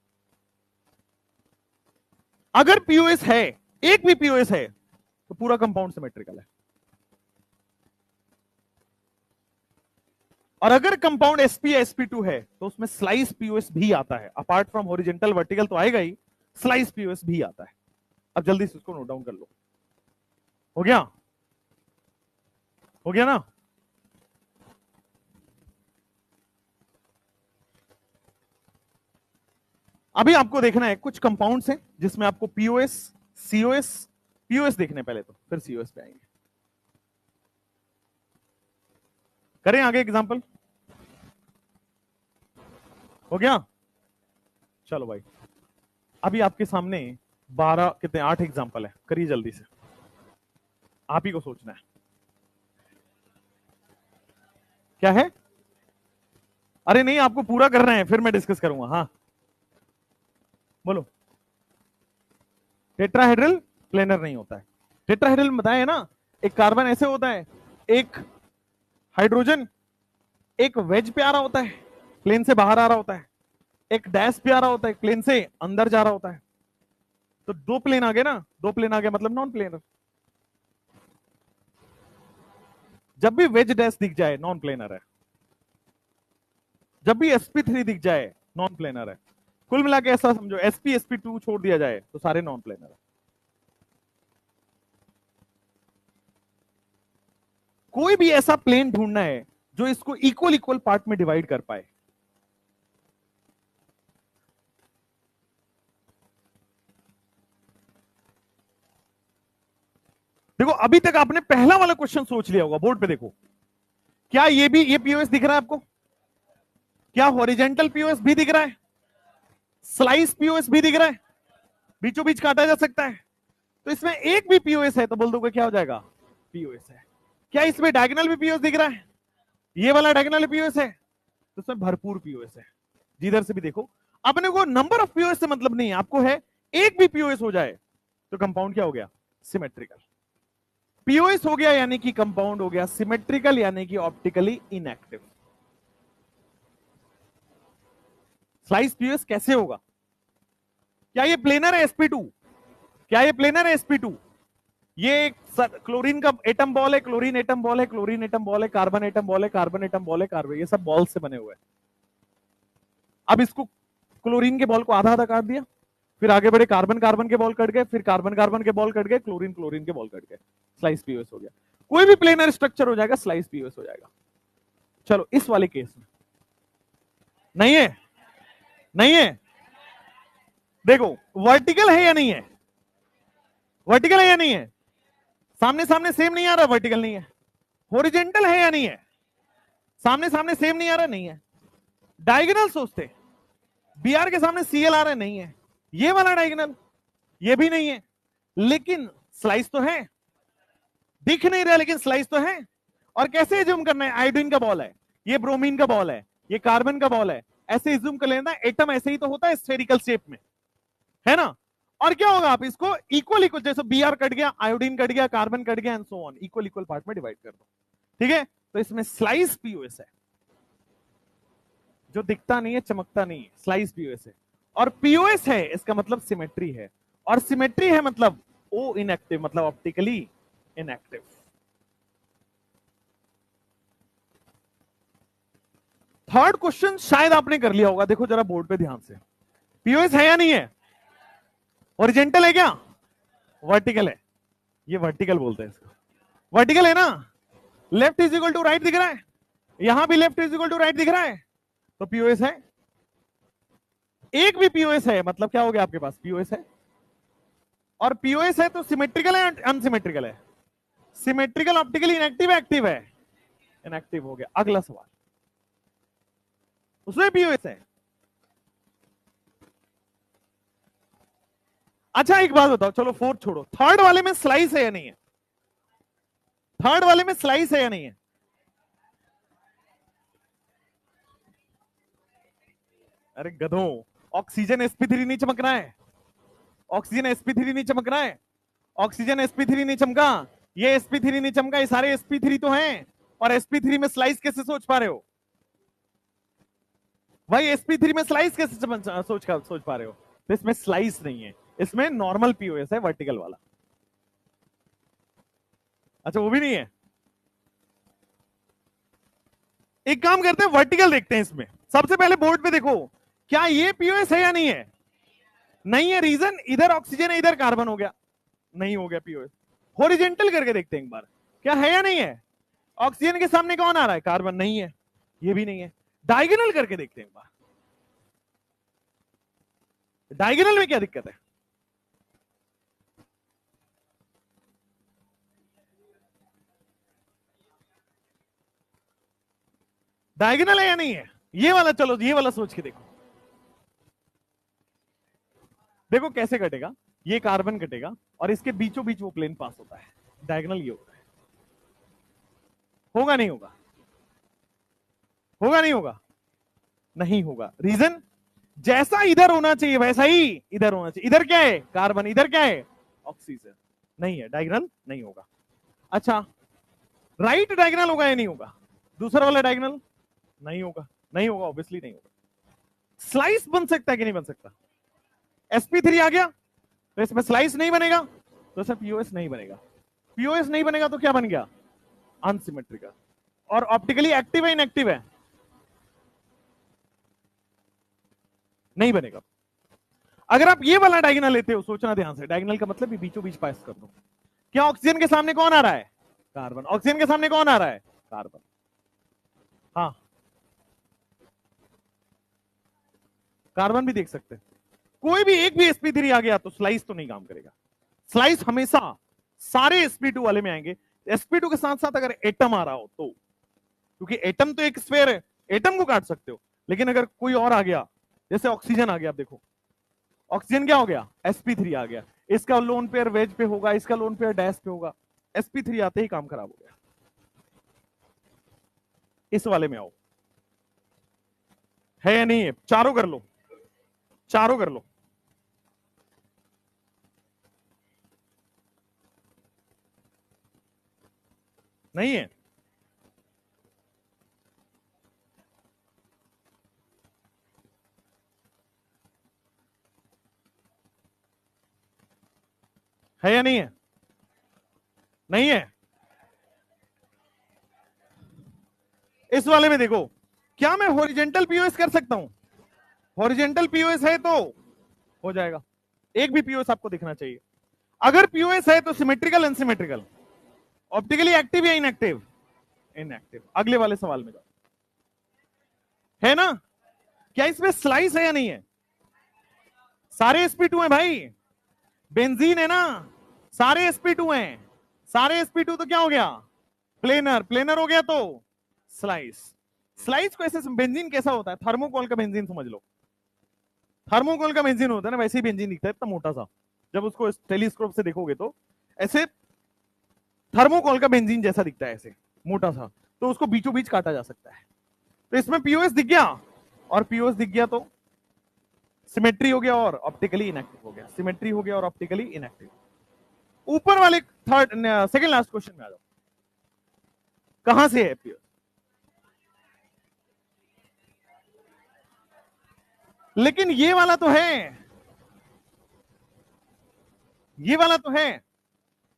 अगर पीओएस है, एक भी पीओएस है, तो पूरा कंपाउंड सिमेट्रिकल है। और अगर कंपाउंड sp या sp2 है तो उसमें स्लाइस पीओएस भी आता है, अपार्ट फ्रॉम हॉरिजॉन्टल वर्टिकल तो आएगा ही, स्लाइस पीओएस भी आता है। अब जल्दी से उसको नोट डाउन कर लो। हो गया? हो गया ना? अभी आपको देखना है कुछ कंपाउंड्स हैं जिसमें आपको पीओएस सीओएस, पीओएस देखने पहले तो, फिर सीओएस पे आएंगे। करें आगे एग्जांपल? हो गया? चलो भाई, अभी आपके सामने 12 कितने 8 एग्जांपल है, करिए जल्दी से, आप ही को सोचना है क्या है। अरे नहीं, आपको पूरा कर रहे हैं, फिर मैं डिस्कस करूंगा। हाँ बोलो। टेट्राहेड्रल प्लेनर नहीं होता है। टेट्राहेड्रल में बताया है ना, एक कार्बन ऐसे होता है, एक हाइड्रोजन एक वेज पे आ रहा होता है, प्लेन से बाहर आ रहा होता है, एक डैश पे आ रहा होता है, प्लेन से अंदर जा रहा होता है। तो दो प्लेन आ गए ना, दो प्लेन आ गए मतलब नॉन प्लेनर। जब भी वेज डैश दिख जाए नॉन प्लेनर है, जब भी sp3 दिख जाए नॉन प्लेनर है। कुल मिला के ऐसा समझो, sp sp2 छोड़ दिया जाए तो सारे नॉन प्लेनर है। कोई भी ऐसा प्लेन ढूंढना है जो इसको इक्वल इक्वल पार्ट में डिवाइड कर पाए। देखो अभी तक आपने पहला वाला क्वेश्चन सोच लिया होगा, बोर्ड पे देखो, क्या ये भी, ये पीओएस दिख रहा है आपको? क्या हॉरिजॉन्टल पीओएस भी दिख रहा है? स्लाइस पीओएस भी दिख रहा है? बीचों बीच काटा जा सकता है? तो इसमें एक भी पीओएस है तो बोल दोगे क्या हो जाएगा? पीओएस है। क्या इसमें डायगोनल भी पीओएस दिख रहा है? ये वाला डायगोनल पीओएस है, तो इसमें भरपूर पीओएस है, जिधर से भी देखो। अपने को नंबर ऑफ पीओएस से मतलब नहीं है, आपको है एक भी पीओएस हो जाए तो कंपाउंड क्या हो गया? सिमेट्रिकल। पीओएस हो गया यानी कि कंपाउंड हो गया सिमेट्रिकल, यानी कि ऑप्टिकली इनएक्टिव। स्लाइस पीओएस कैसे होगा? क्या ये प्लेनर है sp2? क्या ये प्लेनर है sp2? ये क्लोरीन का एटम बॉल है, क्लोरीन एटम बॉल है, क्लोरीन एटम बॉल है, कार्बन एटम बॉल है, कार्बन एटम बॉल है, कार्बन, ये सब बॉल से बने हुए हैं। अब इसको क्लोरीन के बॉल को आधा आधा काट दिया, फिर आगे बढ़े, कार्बन कार्बन के बॉल कट गए, फिर कार्बन कार्बन के बॉल कट गए, क्लोरीन क्लोरीन के बॉल कट गए, स्लाइस पीओएस हो गया। कोई भी प्लेनर स्ट्रक्चर हो जाएगा, स्लाइस पीओएस हो जाएगा। चलो इस वाले केस में नहीं है, नहीं है। देखो वर्टिकल है या नहीं है? वर्टिकल है या नहीं है? सामने सामने सेम नहीं आ रहा, वर्टिकल नहीं है। हॉरिजॉन्टल है या नहीं है? सामने सामने सेम नहीं आ रहा, नहीं है। डायगोनल सोचते, बीआर के सामने सीएल आ रहा है, नहीं है। ये वाला डायगोनल, ये भी नहीं है, लेकिन स्लाइस तो है। दिख नहीं रहा लेकिन स्लाइस तो है। और कैसे एज्यूम करना है? आयोडीन का बॉल है, ये ब्रोमीन का बॉल है, ये कार्बन का बॉल है, ऐसे एज्यूम कर लेना। एटम ऐसे ही तो होता है स्फेरिकल शेप में, है ना? और क्या होगा, आप इसको इक्वल इक्वल, जैसे Br कट गया, आयोडीन कट गया, कार्बन कट गया and so on, equal equal part में डिवाइड कर दो। ठीक है, तो इसमें स्लाइस पीओएस है, जो दिखता नहीं है, चमकता नहीं है, स्लाइस पीओएस है। और पीओएस है इसका मतलब सिमेट्री है, और सिमेट्री है मतलब ओ इनएक्टिव, मतलब ऑप्टिकली इनएक्टिव। थर्ड क्वेश्चन शायद आपने कर लिया होगा, देखो जरा बोर्ड पे ध्यान से, पीओएस है या नहीं है? हॉरिजॉन्टल है क्या? वर्टिकल है, ये वर्टिकल बोलते हैं इसको, वर्टिकल है ना, left is equal to right दिख रहा है, यहां भी left is equal to right दिख रहा है, तो पीओएस है। एक भी पीओएस है मतलब क्या हो गया, आपके पास पीओएस है। और पीओएस है तो सिमेट्रिकल है अनसिमेट्रिकल है? सिमेट्रिकल, ऑप्टिकली इनएक्टिव है, एक्टिव है? इनएक्टिव हो गया। अगला सवाल, उसमें पीओएस है। अच्छा एक बात बताओ, चलो फोर्थ छोड़ो, थर्ड वाले में स्लाइस है या नहीं है? थर्ड वाले में स्लाइस है या नहीं है? अरे गधों, ऑक्सीजन sp3 नहीं चमक रहा है, ऑक्सीजन sp3 नहीं चमक रहा है, ऑक्सीजन sp3 नहीं चमका, ये sp3 नहीं चमका, ये सारे sp3 तो हैं। और sp3 में स्लाइस कैसे सोच पा रहे हो भाई? sp3 में स्लाइस कैसे सोच पा रहे हो? तो इसमें स्लाइस नहीं है, इसमें नॉर्मल पीओएस है, वर्टिकल वाला। अच्छा वो भी नहीं है। एक काम करते हैं, वर्टिकल देखते हैं इसमें। सबसे पहले बोर्ड पे देखो, क्या ये पीओएस है या नहीं है? नहीं है, रीजन इधर ऑक्सीजन है, इधर कार्बन हो गया, नहीं हो गया पीओएस। हॉरिजॉन्टल करके देखते हैं एक बार, क्या है या नहीं है? ऑक्सीजन के सामने कौन आ रहा है? कार्बन, नहीं है, ये भी नहीं है। डायगोनल करके देखते हैं एक बार, डायगोनल में क्या दिक्कत है? डायगोनल है या नहीं है? ये वाला, चलो ये वाला सोच के देखो, देखो कैसे कटेगा। ये कार्बन कटेगा और इसके बीचों बीच वो प्लेन पास होता है, डायगोनल ये होता है। होगा नहीं होगा? होगा नहीं होगा? नहीं होगा, रीजन जैसा इधर होना चाहिए वैसा ही इधर होना चाहिए। इधर क्या है? कार्बन, इधर क्या है? ऑक्सीजन, नहीं है, डायगोनल नहीं होगा। अच्छा, राइट डायगोनल होगा या नहीं होगा? दूसरा वाला डायगोनल नहीं होगा, नहीं होगा, ऑब्वियसली नहीं होगा। स्लाइस बन सकता है कि नहीं बन सकता? sp3 आ गया तो इसमें स्लाइस नहीं बनेगा, तो इसमें पीओएस नहीं बनेगा। पीओएस नहीं बनेगा तो क्या बन गया? अनसिमेट्रिकल। और ऑप्टिकली एक्टिव है इनएक्टिव है? नहीं बनेगा। अगर आप ये वाला डायगोनल लेते हो, सोचना ध्यान से, डायगोनल का मतलब बीचों बीच पास कर दो। क्या ऑक्सीजन के सामने कौन आ रहा है? कार्बन। ऑक्सीजन के सामने कौन आ रहा है? कार्बन। हाँ, कार्बन भी देख सकते हैं। कोई भी एक भी sp3 आ गया तो स्लाइस तो नहीं काम करेगा। स्लाइस हमेशा सारे sp2 वाले में आएंगे। sp2 के साथ साथ अगर एटम आ रहा हो तो, क्योंकि एटम तो एक स्फेयर है, एटम को काट सकते हो, लेकिन अगर कोई और आ गया, जैसे ऑक्सीजन आ गया, आप देखो ऑक्सीजन क्या हो गया? sp3 आ गया, इसका लोन पेयर वेज पे होगा, इसका लोन पेयर डैश पे होगा, sp3 आते ही काम खराब हो गया। इस वाले में आओ, है या नहीं है? चारों कर लो, चारों कर लो। नहीं है? है या नहीं है? नहीं है। इस वाले में देखो, क्या मैं हॉरिजॉन्टल पीओएस कर सकता हूं? हॉरिजॉन्टल पीओएस है तो हो जाएगा, एक भी पीओएस आपको दिखना चाहिए। अगर पीओएस है तो सिमेट्रिकल अनसिमेट्रिकल, ऑप्टिकली एक्टिव या इनएक्टिव? इनएक्टिव। अगले वाले सवाल में जाओ, है ना? क्या इसमें स्लाइस है या नहीं है? सारे sp2 हैं भाई, बेंजीन है ना, सारे sp2 हैं, सारे sp2 तो क्या हो गया? प्लेनर। प्लेनर हो गया तो स्लाइस। स्लाइस को ऐसे, बेंजीन कैसा होता है? थर्मोकोल का बेंजीन समझ लो, थर्मोकोल का बेंजीन होता है ना, वैसे ही बेंजीन दिखता है, इतना मोटा सा, जब उसको टेलीस्कोप से देखोगे तो ऐसे थर्मोकोल का बेंजीन जैसा दिखता है, ऐसे मोटा सा, तो उसको बीचों बीच काटा जा सकता है। तो इसमें पीओएस दिख गया, और पीओएस दिख गया तो सिमेट्री हो गया और ऑप्टिकली इनएक्टिव हो गया, सिमेट्री हो गया और ऑप्टिकली इनएक्टिव। ऊपर वाले थर्ड सेकंड लास्ट क्वेश्चन में आ जाओ, कहां से है पीओएस? लेकिन ये वाला तो है, ये वाला तो है।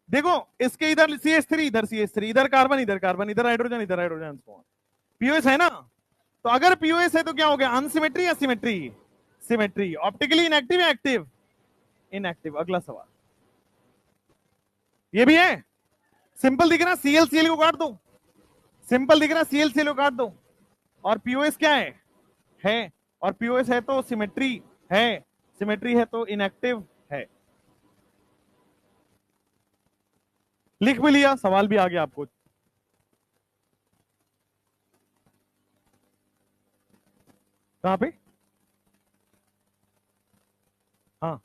देखो इसके इधर CH3, इधर CH3, इधर कार्बन, इधर कार्बन, इधर हाइड्रोजन, इधर हाइड्रोजन, पीओएस है ना। तो अगर पीओएस है तो क्या हो गया, अनसिमेट्री या सिमेट्री? सिमेट्री। ऑप्टिकली इनएक्टिव या एक्टिव? इनएक्टिव। अगला सवाल, ये भी है, सिंपल दिख रहा, ClCl को काट दो, सिंपल दिख रहा, ClCl को काट दो। और पीओएस क्या है, और पीओएस है तो सिमेट्री है, सिमेट्री है तो इनएक्टिव है। लिख भी लिया, सवाल भी आ गया आपको। कहां पे? हाँ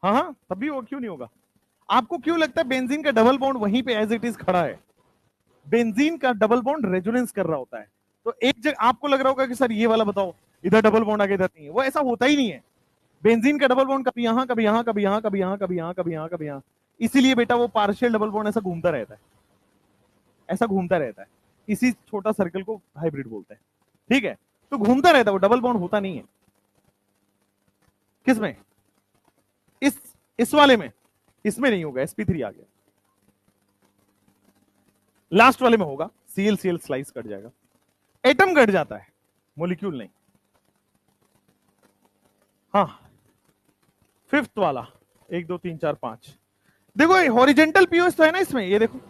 हाँ हाँ, तब भी वो क्यों नहीं होगा? आपको क्यों लगता है बेंजीन का डबल बॉन्ड वहीं पे एज इट इज खड़ा है? बेंजीन का डबल बॉन्ड रेजोनेंस कर रहा होता है। तो एक जगह आपको लग रहा होगा कि सर ये वाला बताओ, इधर डबल बॉन्ड आगे, इधर नहीं है, वो ऐसा होता ही नहीं है। बेंजीन का डबल बॉन्ड कभी यहां, कभी यहां, कभी यहां, कभी यहां, कभी यहां, कभी यहां, कभी यहां। इसीलिए बेटा वो पार्शियल डबल बॉन्ड ऐसा घूमता रहता है, ऐसा घूमता रहता है। इसी छोटा सर्कल को हाइब्रिड बोलते हैं, ठीक है। तो घूमता रहता है, वो डबल बॉन्ड होता नहीं है। किसमें? इस वाले में, इसमें नहीं होगा, sp3 आ गया। लास्ट वाले में होगा, ClCl स्लाइस कट जाएगा, एटम कट जाता है, मॉलिक्यूल नहीं। हाँ, फिफ्थ वाला, 1 2 3 4 5। देखो हॉरिजेंटल पीओएस तो है ना इसमें, ये देखो,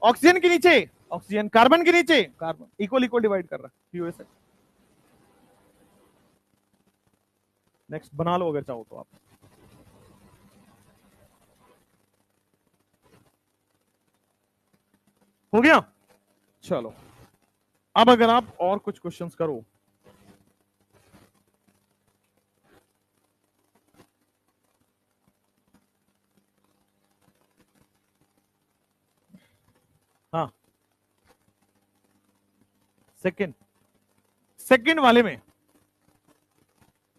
ऑक्सीजन के नीचे ऑक्सीजन, कार्बन के नीचे कार्बन, इक्वल इक्वल डिवाइड कर रहा है, पीओएस है। नेक्स्ट बना लो अगर चाहो तो आप। हो गया, चलो। अब अगर आप और कुछ क्वेश्चंस करो, हाँ, सेकंड वाले में,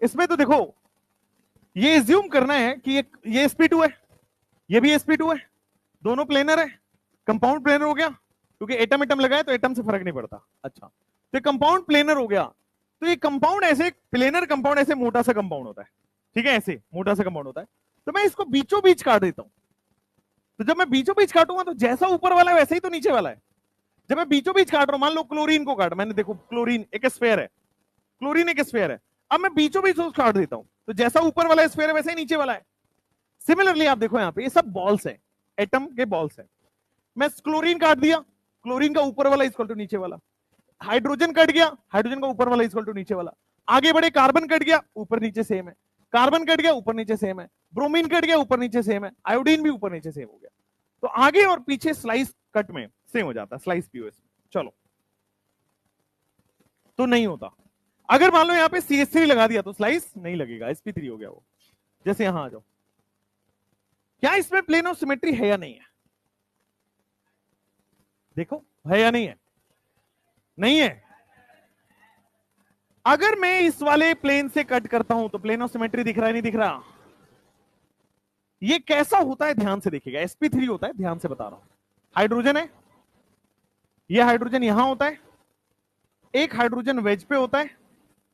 इसमें तो देखो, ये एज्यूम करना है कि ये sp2 है, ये भी sp2 है, दोनों प्लेनर है, कंपाउंड प्लेनर हो गया, क्योंकि एटम एटम लगाए तो एटम से फर्क नहीं पड़ता। अच्छा, तो कंपाउंड प्लेनर हो गया। तो ये कंपाउंड ऐसे, प्लेनर कंपाउंड ऐसे मोटा सा कंपाउंड होता है, ठीक है, ऐसे मोटा सा कंपाउंड होता है। तो मैं इसको बीचों बीच काट देता हूं। तो जब मैं बीचों बीच काटूंगा तो जैसा ऊपर वाला है वैसे ही तो नीचे वाला है। जब मैं बीचों बीच काट रहा हूं, मान लो क्लोरीन को काट, मैंने देखो क्लोरीन एक स्फेयर है, क्लोरीन एक स्फेयर है, अब मैं बीचों बीच उसको काट देता हूं, तो जैसा ऊपर वाला स्फेयर है वैसे ही नीचे वाला है। सिमिलरली आप देखो यहाँ पे, ये सब बॉल्स है, एटम के बॉल्स है। मैं क्लोरीन काट दिया, क्लोरीन का ऊपर वाला इक्वल टू नीचे वाला, हाइड्रोजन कट गया, हाइड्रोजन का ऊपर वाला इक्वल टू नीचे वाला, आगे बढ़े कार्बन कट गया, ऊपर नीचे सेम है, कार्बन कट गया, ऊपर नीचे सेम है, ब्रोमीन कट गया, ऊपर नीचे सेम है, आयोडीन भी ऊपर नीचे सेम हो गया। तो आगे और पीछे स्लाइस कट में सेम हो जाता है, स्लाइस पीओएस। चलो, तो नहीं होता। अगर मान लो यहाँ पे CH3 लगा दिया तो स्लाइस नहीं लगेगा, sp3 हो गया वो। जैसे यहां आ जाओ, क्या इसमें प्लेन ऑफ सिमेट्री है या नहीं है? देखो है या नहीं है? नहीं है। अगर मैं इस वाले प्लेन से कट करता हूं तो प्लेन ऑफ सिमेट्री दिख रहा है, नहीं दिख रहा? ये कैसा होता है ध्यान से देखिएगा, sp3 होता है, ध्यान से बता रहा हूं। हाइड्रोजन है, ये हाइड्रोजन यहां होता है, एक हाइड्रोजन वेज पे होता है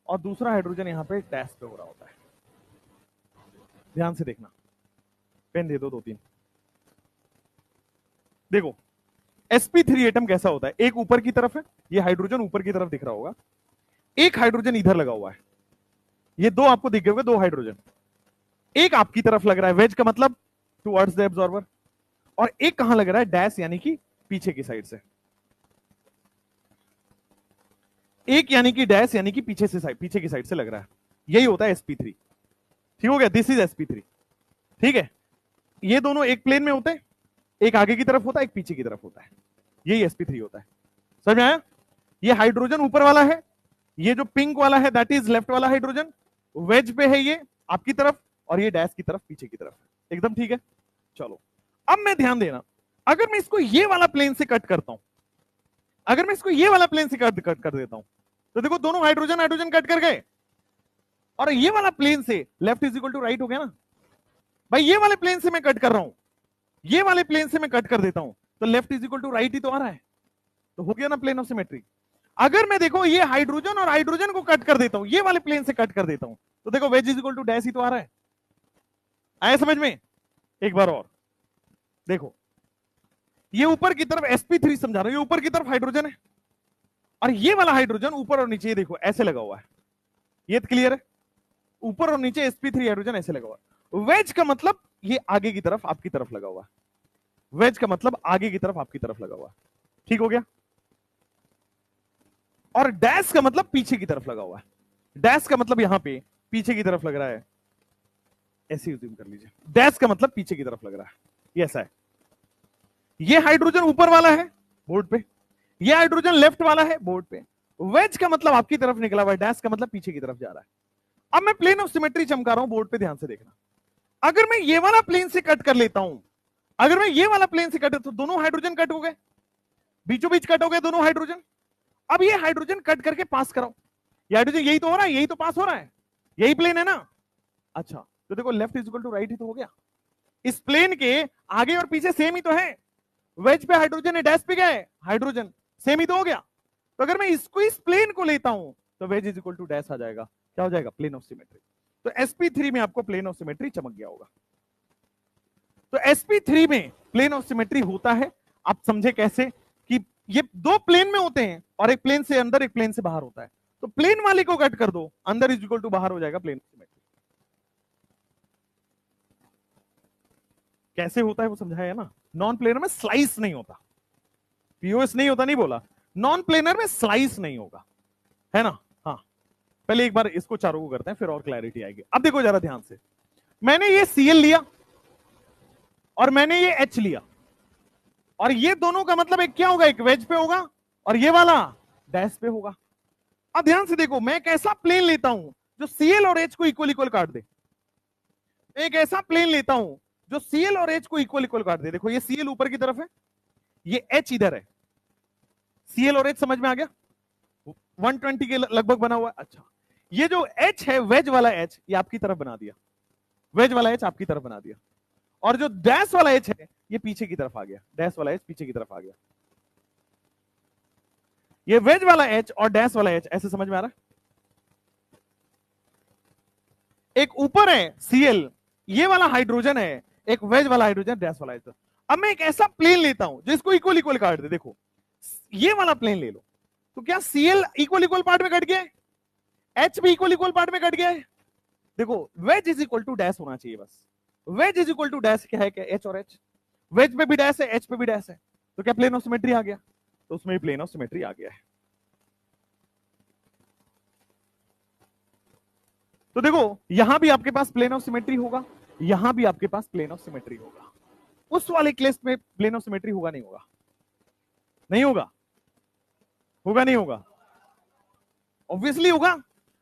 और दूसरा हाइड्रोजन यहां पे डैश पे हो रहा होता है। ध्यान से देखना, पेन दे दो 2 3। देखो sp3 एटम कैसा होता है, एक ऊपर की तरफ है, ये हाइड्रोजन ऊपर की तरफ दिख रहा होगा, एक हाइड्रोजन इधर लगा हुआ है, ये दो आपको दिख गए होंगे, दो हाइड्रोजन, एक आपकी तरफ लग रहा है, वेज का मतलब टुवर्ड्स द एब्जॉर्बर, और एक कहां लग रहा है, डैश यानी कि पीछे की साइड से, एक यानी कि डैश यानी कि पीछे से साइड, पीछे की साइड से लग रहा है, यही होता है sp3। ठीक हो गया, दिस इज sp3। ठीक है, ये दोनों एक प्लेन में होते हैं, एक आगे की तरफ होता है, एक पीछे की तरफ होता है, यही sp3 होता है। समझ में आया? ये हाइड्रोजन ऊपर वाला है, ये जो पिंक वाला है दैट इज लेफ्ट वाला हाइड्रोजन, वेज पे है ये आपकी तरफ, और ये डैश की तरफ पीछे की तरफ। एकदम ठीक है। चलो, अब मैं ध्यान देना, अगर मैं इसको ये वाला प्लेन से कट करता हूं, अगर मैं इसको ये वाला प्लेन से कट कर देता हूं, तो देखो दोनों हाइड्रोजन हाइड्रोजन कट कर गए, और ये वाला प्लेन से left is equal to right हो गया ना भाई, ये वाले प्लेन से मैं कट कर रहा हूं, ये वाले प्लेन से मैं कट कर देता हूं, तो left is equal to right ही तो आ रहा है, तो हो गया ना प्लेन ऑफ सिमेट्री। अगर मैं देखो ये हाइड्रोजन और हाइड्रोजन को कट कर देता हूं, ये वाले प्लेन से कट कर देता हूं, तो देखो wedge is equal to dash ही तो आ रहा है। आया समझ में? एक बार और देखो, ये ऊपर की तरफ sp3 समझा रहा हूं, ये ऊपर की तरफ हाइड्रोजन है और ये वाला हाइड्रोजन ऊपर और नीचे, ये देखो ऐसे लगा हुआ है, ये तो क्लियर है, ऊपर और नीचे sp3 हाइड्रोजन ऐसे लगा हुआ है। वेज का मतलब ये आगे की तरफ आपकी तरफ लगा हुआ है, वेज का मतलब आगे की तरफ आपकी तरफ लगा हुआ है, ठीक हो गया। और डैश का मतलब पीछे की तरफ लगा हुआ है, डैश का मतलब यहां पे पीछे की तरफ लग रहा है, ऐसे यूज कर लीजिए, डैश का मतलब पीछे की तरफ लग रहा है, ये ऐसा है। ये हाइड्रोजन ऊपर वाला है बोर्ड पे, ये हाइड्रोजन लेफ्ट वाला है बोर्ड पे, वेज का मतलब आपकी तरफ निकला हुआ है, डैश का मतलब पीछे की तरफ जा रहा है। अब मैं प्लेन ऑफ सिमेट्री चमका रहा हूं बोर्ड पे, ध्यान से देखना, अगर मैं ये वाला प्लेन से कट कर लेता हूं, अगर मैं ये वाला प्लेन से कट, तो दोनों हाइड्रोजन कट हो गए, बीचों बीच कट हो गए दोनों हाइड्रोजन। अब ये हाइड्रोजन कट करके पास कराओ, ये हाइड्रोजन यही तो हो रहा है, यही तो पास हो रहा है, यही प्लेन है ना। अच्छा तो देखो left is equal to right ही तो हो गया, इस प्लेन के आगे और पीछे सेम ही तो है, वेज पे हाइड्रोजन है, डैश पे क्या है हाइड्रोजन, सेम ही तो हो गया। तो अगर मैं इसको इस प्लेन को लेता हूं तो wedge is equal to dash आ जाएगा, क्या हो जाएगा प्लेन ऑफ सिमेट्री। तो sp3 में आपको प्लेन ऑफ सिमेट्री चमक गया होगा। तो sp3 में प्लेन ऑफ सिमेट्री होता है, आप समझे कैसे कि ये दो प्लेन में होते हैं और एक प्लेन से अंदर एक प्लेन से बाहर होता है, तो प्लेन वाले को कट कर दो, अंदर इज इक्वल टू बाहर हो जाएगा प्लेन ऑफ सिमेट्री। कैसे होता है वो समझाया ना, नॉन प्लेनर में स्लाइस नहीं होता, पीओएस नहीं होता नहीं बोला, नॉन प्लेनर में स्लाइस नहीं होगा, है ना। हाँ पहले एक बार इसको चारों को करते हैं फिर और क्लैरिटी आएगी। अब देखो जरा ध्यान से, मैंने ये Cl लिया और मैंने ये H लिया, और ये दोनों का मतलब एक क्या होगा, एक वेज पे होगा और ये वाला डैश पे होगा। अब ध्यान से देखो, मैं एक ऐसा प्लेन लेता हूं जो Cl और H को इक्वल इक्वल काट दे, एक ऐसा प्लेन लेता हूं जो Cl और H को इक्वल इक्वल काट दे। देखो ये Cl ऊपर की तरफ है, ये H इधर है, Cl और H समझ में आ गया, 120 के लगभग बना हुआ है। अच्छा ये जो H है वेज वाला H, ये आपकी तरफ बना दिया, वेज वाला H आपकी तरफ बना दिया, और जो डैश वाला H है ये पीछे की तरफ आ गया, डैश वाला H पीछे की तरफ आ गया। ये वेज वाला H और डैश वाला H ऐसे समझ में आ रहा है। एक ऊपर है Cl, ये वाला हाइड्रोजन है, एक वेज वाला हाइड्रोजन, डैश वाला H। अब मैं एक ऐसा प्लेन लेता हूं जिसको इक्वल इक्वल काट दे, देखो ये वाला प्लेन ले लो, तो क्या Cl इक्वल इक्वल पार्ट में कट गया है, H भी इक्वल इक्वल पार्ट में कट गया है। देखो wedge is equal to dash होना चाहिए बस, wedge is equal to dash क्या है, क्या H और H, वेज पे भी डैश है H पे भी डैश है, तो क्या प्लेन ऑफ सिमेट्री आ गया, तो उसमें भी प्लेन ऑफ सिमेट्री आ गया है। तो देखो यहां भी आपके पास प्लेन ऑफ सिमेट्री होगा, यहां भी आपके पास प्लेन ऑफ सिमेट्री होगा, उस वाले केस में प्लेन ऑफ सिमेट्री होगा नहीं होगा, नहीं होगा, होगा नहीं होगा, ऑब्वियसली होगा।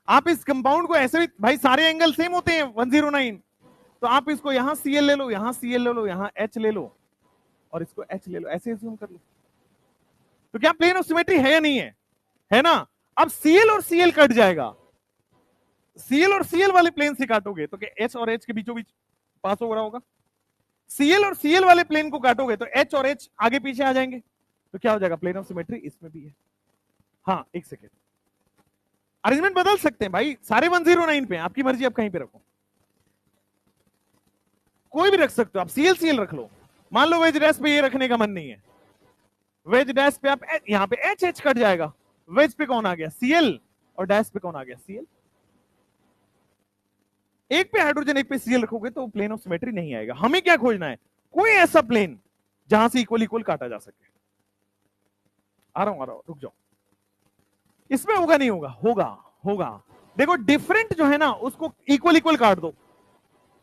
आप इस कंपाउंड को ऐसे भी, भाई सारे एंगल सेम होते हैं 109, तो आप इसको यहां Cl ले लो, यहां Cl ले लो, यहां H ले लो और इसको H ले लो, ऐसे एज्यूम कर लो, तो क्या प्लेन ऑफ सिमेट्री है या नहीं है, है ना। अब Cl और Cl कट जाएगा, Cl और Cl वाले प्लेन से काटोगे तो क्या H और H के बीचों बीच पास हो रहा होगा, Cl और Cl वाले प्लेन को काटोगे तो H और H आगे पीछे आ जाएंगे, तो क्या हो जाएगा प्लेन ऑफ सिमेट्री इसमें भी है। हाँ एक सेकेंड, अरेंजमेंट बदल सकते हैं भाई, सारे 109 पे, आपकी मर्जी, आप कहीं पे रखो, कोई भी रख सकते हो आप, Cl रख लो। मान लो वेज डैश पे ये रखने का मन नहीं है, वेज डैश पे आप यहां पे H कट जाएगा, वेज पे कौन आ गया Cl और डैश पे कौन आ गया Cl, एक पे हाइड्रोजन एक पे Cl रखोगे तो प्लेन ऑफ सिमेट्री नहीं आएगा। हमें क्या खोजना है, कोई ऐसा प्लेन जहां से इक्वल इक्वल काटा जा सके। आ रहा हूं रुक जाओ, इसमें होगा नहीं होगा, होगा होगा। देखो डिफरेंट जो है ना उसको इक्वल इक्वल काट दो,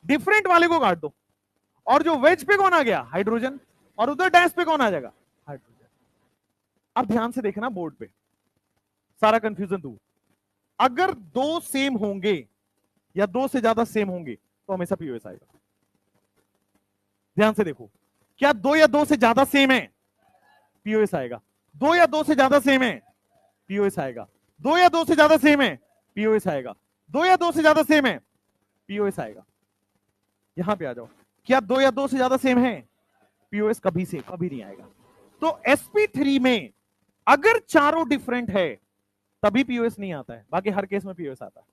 डिफरेंट वाले को काट दो, और जो वेज पे कौन आ गया हाइड्रोजन, और उधर डैश पे कौन आ जाएगा हाइड्रोजन। अब ध्यान से देखना बोर्ड पे, सारा कंफ्यूजन दूर। अगर दो सेम होंगे या दो से ज्यादा सेम होंगे तो हमेशा पीओएस आएगा। ध्यान से देखो, क्या दो या दो से ज्यादा सेम है, पीओएस आएगा। दो या दो से ज्यादा सेम है, पीओएस आएगा। दो या दो से ज्यादा सेम है, पीओएस आएगा। दो या दो से ज्यादा सेम है, पीओएस आएगा। यहां पे आ जाओ, क्या दो या दो से ज्यादा सेम है, पीओएस कभी से कभी नहीं आएगा। तो sp3 में अगर चारों डिफरेंट है तभी पीओएस नहीं आता है, बाकी हर केस में पीओएस आता है।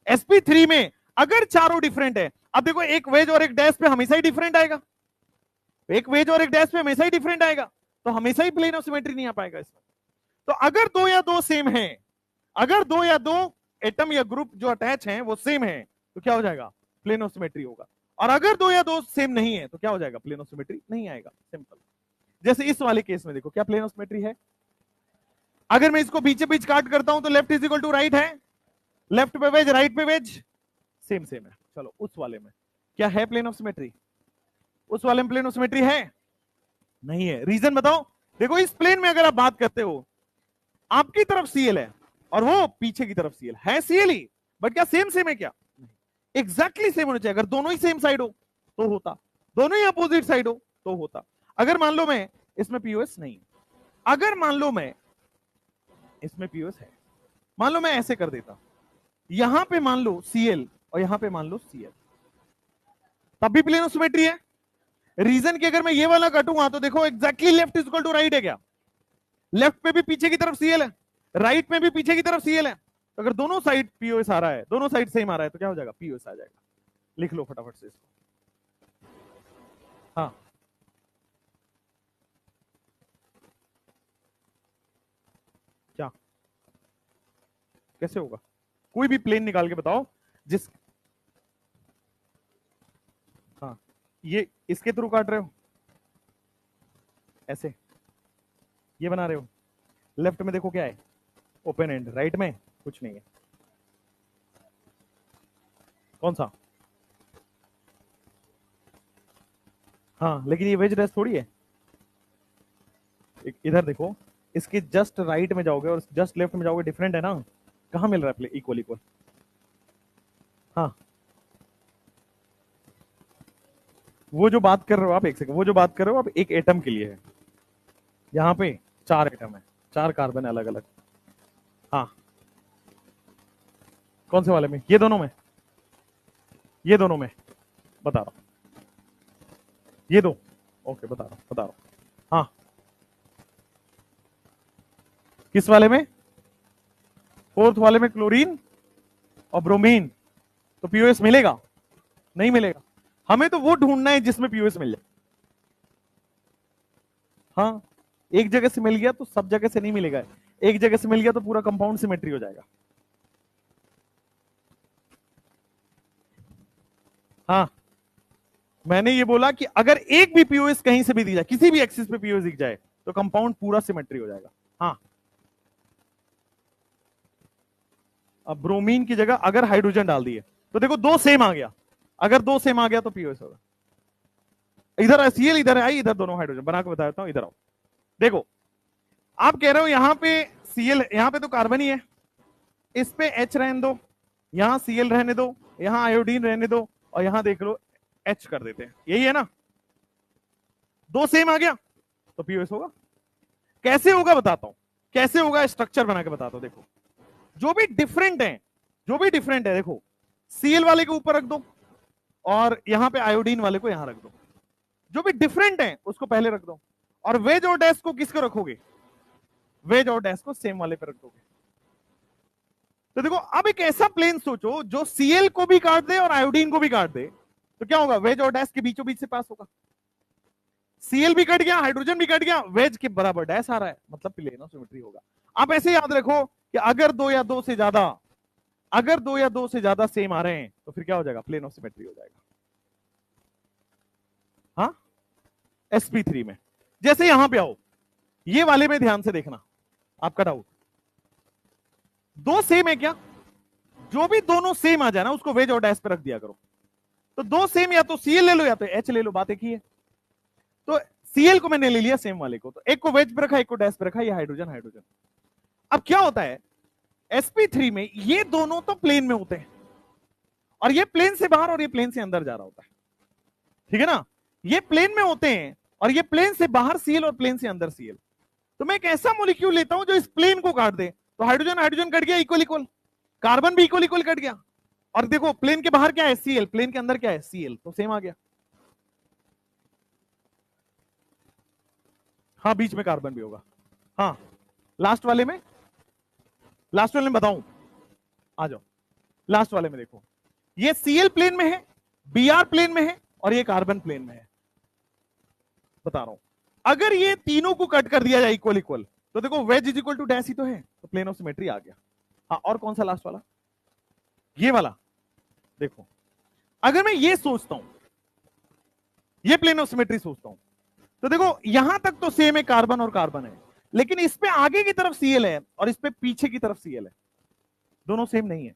sp3 में अगर चारों डिफरेंट है, अब देखो एक वेज और एक डैश पे हमेशा ही डिफरेंट आएगा, एक वेज और एक डैश पे हमेशा ही डिफरेंट आएगा, तो हमेशा ही प्लेन ऑफ सिमेट्री नहीं आ पाएगा इसमें। तो अगर दो या दो सेम है, अगर दो या दो एटम या ग्रुप जो अटैच हैं वो सेम है, तो क्या हो जाएगा, प्लेन ऑफ सिमेट्री होगा। और अगर दो या दो सेम नहीं है तो क्या हो जाएगा, प्लेन ऑफ सिमेट्री नहीं आएगा। सिंपल। जैसे इस वाले केस में देखो, क्या प्लेन ऑफ सिमेट्री है, अगर मैं इसको बीचे बीच काट करता हूं तो left is equal to right है, लेफ्ट पे वेज राइट पे वेज सेम सेम है। चलो उस वाले में क्या है प्लेन ऑफ सिमेट्री, उस वाले में प्लेन ऑफ सिमेट्री है नहीं है, रीजन बताओ। देखो इस प्लेन में अगर आप बात करते हो, आपकी तरफ सीएल है और वो पीछे की तरफ सीएल है, सीएल ही, बट क्या सेम सेम है, क्या एग्जैक्टली सेम होना चाहिए। अगर दोनों ही सेम साइड हो तो होता, दोनों ही अपोजिट साइड हो तो होता। अगर मान लो मैं इसमें पीओएस नहीं, अगर मान लो मैं इसमें पीओएस है, मान लो मैं ऐसे कर देता, यहां पे मान लो सीएल और यहां पे मान लो सीएल, तब भी प्लेन ऑफ सिमेट्री है। रीजन कि अगर मैं ये वाला कटूंगा तो देखो exactly left is equal to right है, क्या लेफ्ट पे भी पीछे की तरफ सीएल है, राइट में भी पीछे की तरफ सीएल है, तो अगर दोनों साइड पीओएस आ रहा है, दोनों साइड सेम आ रहा है, तो क्या हो जाएगा, पीओएस आ जाएगा। लिख लो फटाफट से इसको। हाँ क्या कैसे होगा, कोई भी प्लेन निकाल के बताओ जिस, हाँ ये इसके थ्रू काट रहे हो, ऐसे ये बना रहे हो, लेफ्ट में देखो क्या है, ओपन एंड, राइट में कुछ नहीं है, कौन सा, हाँ लेकिन ये वेज डैश थोड़ी है। इधर देखो, इसके जस्ट राइट में जाओगे और जस्ट लेफ्ट में जाओगे, डिफरेंट है ना, कहां मिल रहा है इक्वल इक्वल, हाँ वो जो बात कर रहे हो आप, एक सेकंड, वो जो बात कर रहे हो आप एक एटम के लिए है, यहां पे चार एटम है, चार कार्बन अलग अलग, हाँ कौन से वाले में, ये दोनों में, ये दोनों में बता रहा हूं, ये दो, ओके बता रहा हूं, हाँ किस वाले में, फोर्थ वाले में क्लोरीन और ब्रोमीन, तो पीओएस मिलेगा नहीं मिलेगा, हमें तो वो ढूंढना है जिसमें पीओएस मिल जाए। हाँ एक जगह से मिल गया तो सब जगह से नहीं मिलेगा, एक जगह से मिल गया तो पूरा कंपाउंड सिमेट्री हो जाएगा। हाँ मैंने ये बोला कि अगर एक भी पीओएस कहीं से भी दी जाए, किसी भी एक्सिस पे पीओएस दिख जाए तो कंपाउंड पूरा सिमेट्री हो जाएगा। हाँ अब ब्रोमीन की जगह अगर हाइड्रोजन डाल दिए तो देखो दो सेम आ गया, अगर दो सेम आ गया तो पीओएस होगा। इधर सीएल इधर आई, इधर दोनों हाइड्रोजन बना के बता देता हूं, इधर आओ देखो, आप कह रहे हो यहां पे सीएल, यहां पे तो कार्बन ही है, इस पे एच रहने दो, यहां सीएल रहने दो, यहां आयोडीन रहने दो, और यहां देख लो एच कर देते हैं, यही है ना, दो सेम आ गया तो पीओएस होगा। कैसे होगा बताता हूं, कैसे होगा, स्ट्रक्चर बना के बताता हूं। देखो जो भी डिफरेंट है, जो भी डिफरेंट है, देखो सीएल वाले को ऊपर रख दो और यहां पे आयोडीन वाले को यहां रख दो, जो भी डिफरेंट है उसको पहले रख दो, और वेज और डैश को किसको रखोगे, वेज और डैश को सेम वाले पे रख दोगे। तो देखो अब एक ऐसा प्लेन सोचो जो सीएल को भी काट दे और आयोडीन को भी काट दे, तो क्या होगा, वेज और डैश के बीचों बीच से पास होगा, सीएल भी कट गया, हाइड्रोजन भी कट गया, वेज के बराबर डैश आ रहा है, मतलब प्लेन ऑफ सिमेट्री होगा। आप ऐसे याद रखो कि अगर दो या दो से ज्यादा, अगर दो या दो से ज्यादा सेम आ रहे हैं तो फिर क्या हो जाएगा, प्लेन ऑफ सिमेट्री हो जाएगा। हाँ sp3 में, जैसे यहां पे आओ, ये वाले में ध्यान से देखना, आपका डाउट, दो सेम है क्या, जो भी दोनों सेम आ जाए ना उसको वेज और डैश पे रख दिया करो। तो दो सेम, या तो सीएल ले लो या तो एच ले लो, बात एक ही है। तो सीएल को मैंने ले लिया सेम वाले को, तो एक को वेज पे रखा, एक को डैश पे रखा, ये हाइड्रोजन हाइड्रोजन। अब क्या होता है sp3 में, ये दोनों तो प्लेन में होते हैं, और ये प्लेन से बाहर और ये प्लेन से अंदर जा रहा होता है, ठीक है ना, ये प्लेन में होते हैं और ये प्लेन से बाहर सीएल और प्लेन से अंदर सीएल। तो मैं एक ऐसा मॉलिक्यूल लेता हूं जो इस प्लेन को काट दे, तो हाइड्रोजन हाइड्रोजन कट गया, इक्वल इक्वल, कार्बन भी इक्वल इक्वल कट गया। और देखो प्लेन के बाहर क्या है, Cl, प्लेन के अंदर क्या है, Cl, तो सेम आ गया। हाँ बीच में कार्बन भी होगा। हाँ लास्ट वाले में, लास्ट वाले में बताऊं, आ जाओ लास्ट वाले में। देखो ये Cl प्लेन में है, Br प्लेन में है, और ये कार्बन प्लेन में है। बता रहा हूं, अगर ये तीनों को कट कर दिया जाए इक्वल इक्वल, तो देखो wedge is equal to dash ही तो है, तो प्लेन ऑफ सिमेट्री आ गया। हाँ और कौन सा लास्ट वाला, ये वाला। देखो अगर मैं ये सोचता हूं, ये प्लेन ऑफ सिमेट्री सोचता हूं, तो देखो यहां तक तो सेम है, कार्बन और कार्बन है, लेकिन इस पे आगे की तरफ Cl है और इस पे पीछे की तरफ Cl है, दोनों सेम नहीं है।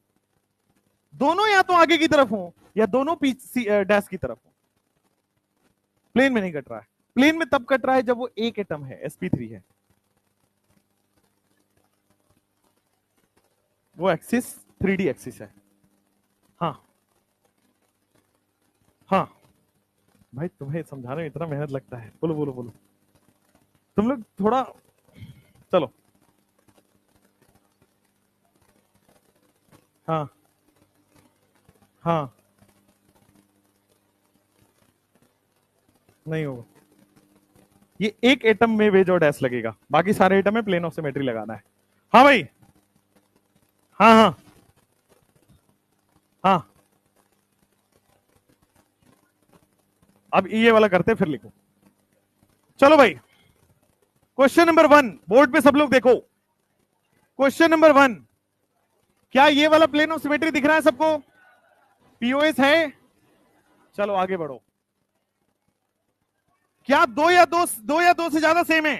दोनों या तो आगे की तरफ हो या दोनों डैश की तरफ हो। प्लेन में नहीं कट रहा है, प्लेन में तब कट रहा है जब वो एक एटम है, sp3 है, वो एक्सिस 3D एक्सिस है। हाँ हाँ भाई तुम्हें समझाने में इतना मेहनत लगता है, बोलो बोलो बोलो, तुम लोग थोड़ा चलो। हाँ हाँ नहीं होगा, ये एक एटम में वेज और डैश लगेगा, बाकी सारे एटम में प्लेन ऑफ सिमेट्री लगाना है। हाँ भाई, हाँ हाँ हाँ, अब ये वाला करते फिर लिखो। चलो भाई क्वेश्चन नंबर 1, बोर्ड पे सब लोग देखो। क्वेश्चन नंबर 1, क्या ये वाला प्लेन ऑफ सिमेट्री दिख रहा है सबको, पीओएस है? चलो आगे बढ़ो। क्या दो या दो से ज्यादा सेम है,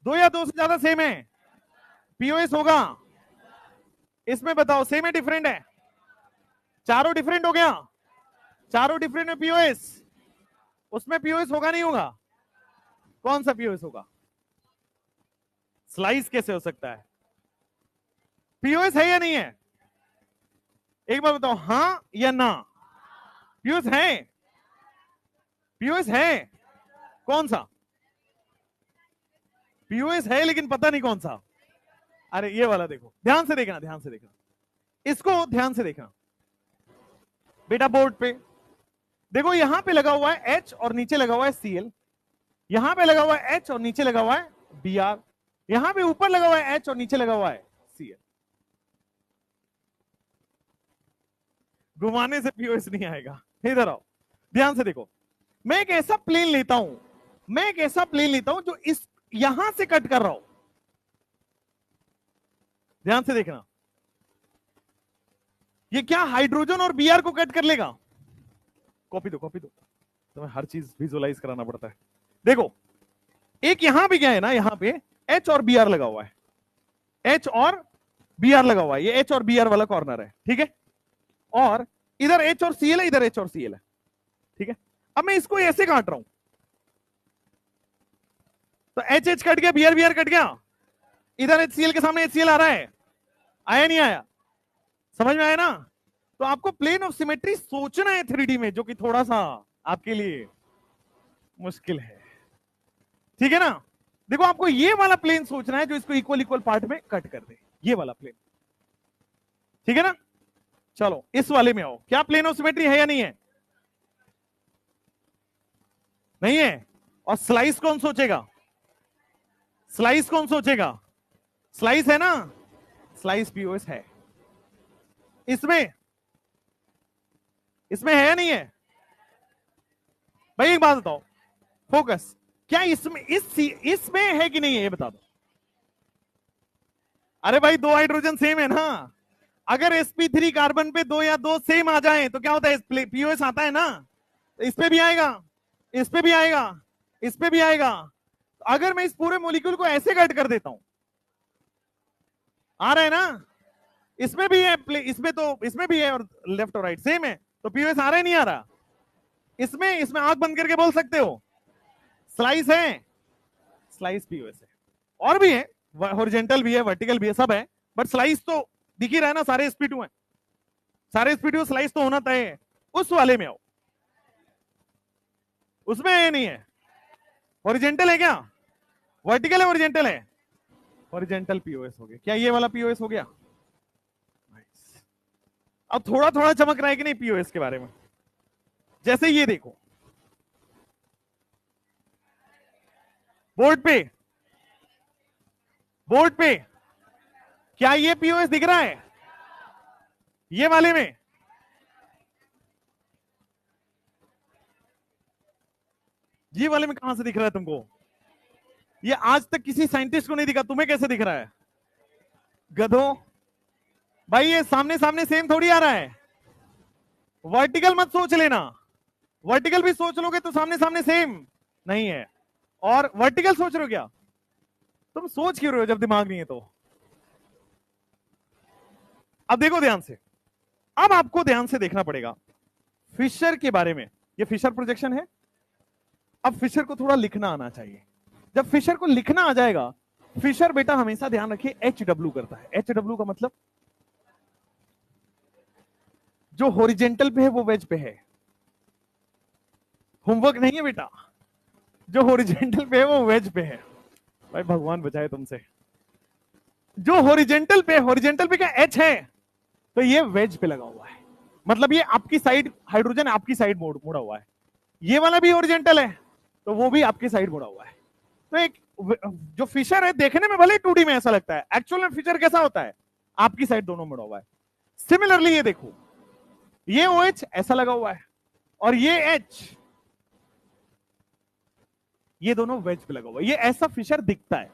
दो या दो से ज्यादा सेम है, पीओएस होगा? इसमें बताओ सेम है डिफरेंट है, चारों डिफरेंट हो गया, चारों डिफरेंट में पीओएस, उसमें पीओएस होगा नहीं होगा? कौन सा पीओएस होगा? स्लाइस कैसे हो सकता है, पीओएस है या नहीं है? एक बार बताओ हाँ या ना, पीओएस है, पीओएस है, कौन सा पीओएस है, लेकिन पता नहीं कौन सा। अरे ये वाला देखो, ध्यान से देखना, ध्यान से देखना, इसको ध्यान से देखना बेटा। बोर्ड पे देखो, यहां पे लगा हुआ है H और नीचे लगा हुआ है Cl, यहां पे लगा हुआ है H और नीचे लगा हुआ है Br, यहां पे ऊपर लगा हुआ है H और नीचे लगा हुआ है Cl। घुमाने से पीओएस नहीं आएगा, इधर आओ ध्यान से देखो। मैं एक ऐसा प्लेन लेता हूं, मैं एक ऐसा प्लेन लेता हूं जो इस यहां से कट कर रहा हूं, ध्यान से देखना। ये क्या हाइड्रोजन और Br को कट कर लेगा? कॉपी दो, कॉपी दो, तुम्हें हर चीज विजुअलाइज कराना पड़ता है। देखो एक यहां पे क्या है ना, यहां पे H और Br लगा हुआ है, H और Br लगा हुआ है, ये H और Br वाला कॉर्नर है, ठीक है, और इधर H और Cl है, इधर H और Cl है, ठीक है। अब मैं इसको ऐसे काट रहा हूं, तो H H कट गया, Br Br कट गया, इधर HCl के सामने HCl आ रहा है, आया नहीं आया, समझ में आया ना? तो आपको प्लेन ऑफ सिमेट्री सोचना है 3D में, जो कि थोड़ा सा आपके लिए मुश्किल है, ठीक है ना। देखो आपको ये वाला प्लेन सोचना है जो इसको इक्वल इक्वल पार्ट में कट कर दे, ये वाला प्लेन, ठीक है ना। चलो इस वाले में आओ, क्या प्लेन ऑफ सिमेट्री है या नहीं है? नहीं है। और स्लाइस कौन सोचेगा, स्लाइस कौन सोचेगा? स्लाइस है ना, स्लाइस पीओएस है। इसमें, इसमें है या नहीं है? भाई एक बात बताओ, फोकस, क्या इसमें इसमें है कि नहीं है, ये बता दो। अरे भाई दो हाइड्रोजन सेम है ना, अगर sp3 कार्बन पे दो या दो सेम आ जाए तो क्या होता है, पीओएस आता है ना, तो इस पे भी आएगा, इस पे भी आएगा, इस पे भी आएगा। तो अगर मैं इस पूरे मॉलिक्यूल को ऐसे कट कर देता हूं, आ रहा है ना, इसमें भी है, इसमें तो इसमें भी है, और लेफ्ट और राइट सेम है, तो पीओएस आ रहा है नहीं आ रहा? इसमें, इसमें आंख बंद करके बोल सकते हो स्लाइस है, स्लाइस पीओएस है। और भी है, हॉरिजॉन्टल भी है, वर्टिकल भी है, सब है, बट स्लाइस तो दिख ही रहा है ना, सारे sp2 हैं, सारे sp2 स्लाइस तो होना तय है। उस वाले में आओ, उसमें है नहीं है? हॉरिजॉन्टल है क्या, वर्टिकल है, हॉरिजॉन्टल है? हॉरिजॉन्टल पीओएस हो गया, क्या ये वाला पीओएस हो गया? अब थोड़ा थोड़ा चमक रहा है कि नहीं पीओएस के बारे में? जैसे ये देखो, बोर्ड पे, बोर्ड पे क्या ये पीओएस दिख रहा है? ये वाले में ये वाले में कहां से दिख रहा है तुमको? ये आज तक किसी साइंटिस्ट को नहीं दिखा, तुम्हें कैसे दिख रहा है गधो? भाई ये सामने सामने सेम थोड़ी आ रहा है। वर्टिकल मत सोच लेना, वर्टिकल भी सोच लोगे तो सामने सामने सेम नहीं है। और वर्टिकल सोच रहे हो क्या? तुम सोच क्यों रहे हो जब दिमाग नहीं है तो? अब देखो ध्यान से, अब आपको ध्यान से देखना पड़ेगा फिशर के बारे में। ये फिशर प्रोजेक्शन है। अब फिशर को थोड़ा लिखना आना चाहिए। जब फिशर को लिखना आ जाएगा, फिशर बेटा हमेशा ध्यान रखिए HW करता है। HW का मतलब जो हॉरिजेंटल पे है वो वेज पे है। होमवर्क नहीं है बेटा, जो हॉरिजेंटल पे है वो वेज पे है। भाई भगवान बचाए तुमसे। जो हॉरिजेंटल पे क्या H है, तो ये वेज पे लगा हुआ है। मतलब ये आपकी साइड, हाइड्रोजन आपकी साइड मुड़ा हुआ है। ये वाला भी हॉरिजेंटल है तो वो भी आपकी साइड मुड़ा हुआ है। तो एक जो फिशर है देखने में भले 2D में ऐसा लगता है, एक्चुअल में फिशर कैसा होता है? आपकी साइड दोनों मुड़ा हुआ है। सिमिलरली ये देखो, ये OH ऐसा लगा हुआ है और ये H, ये दोनों वेज पे लगा हुआ है। ये ऐसा फिशर दिखता है,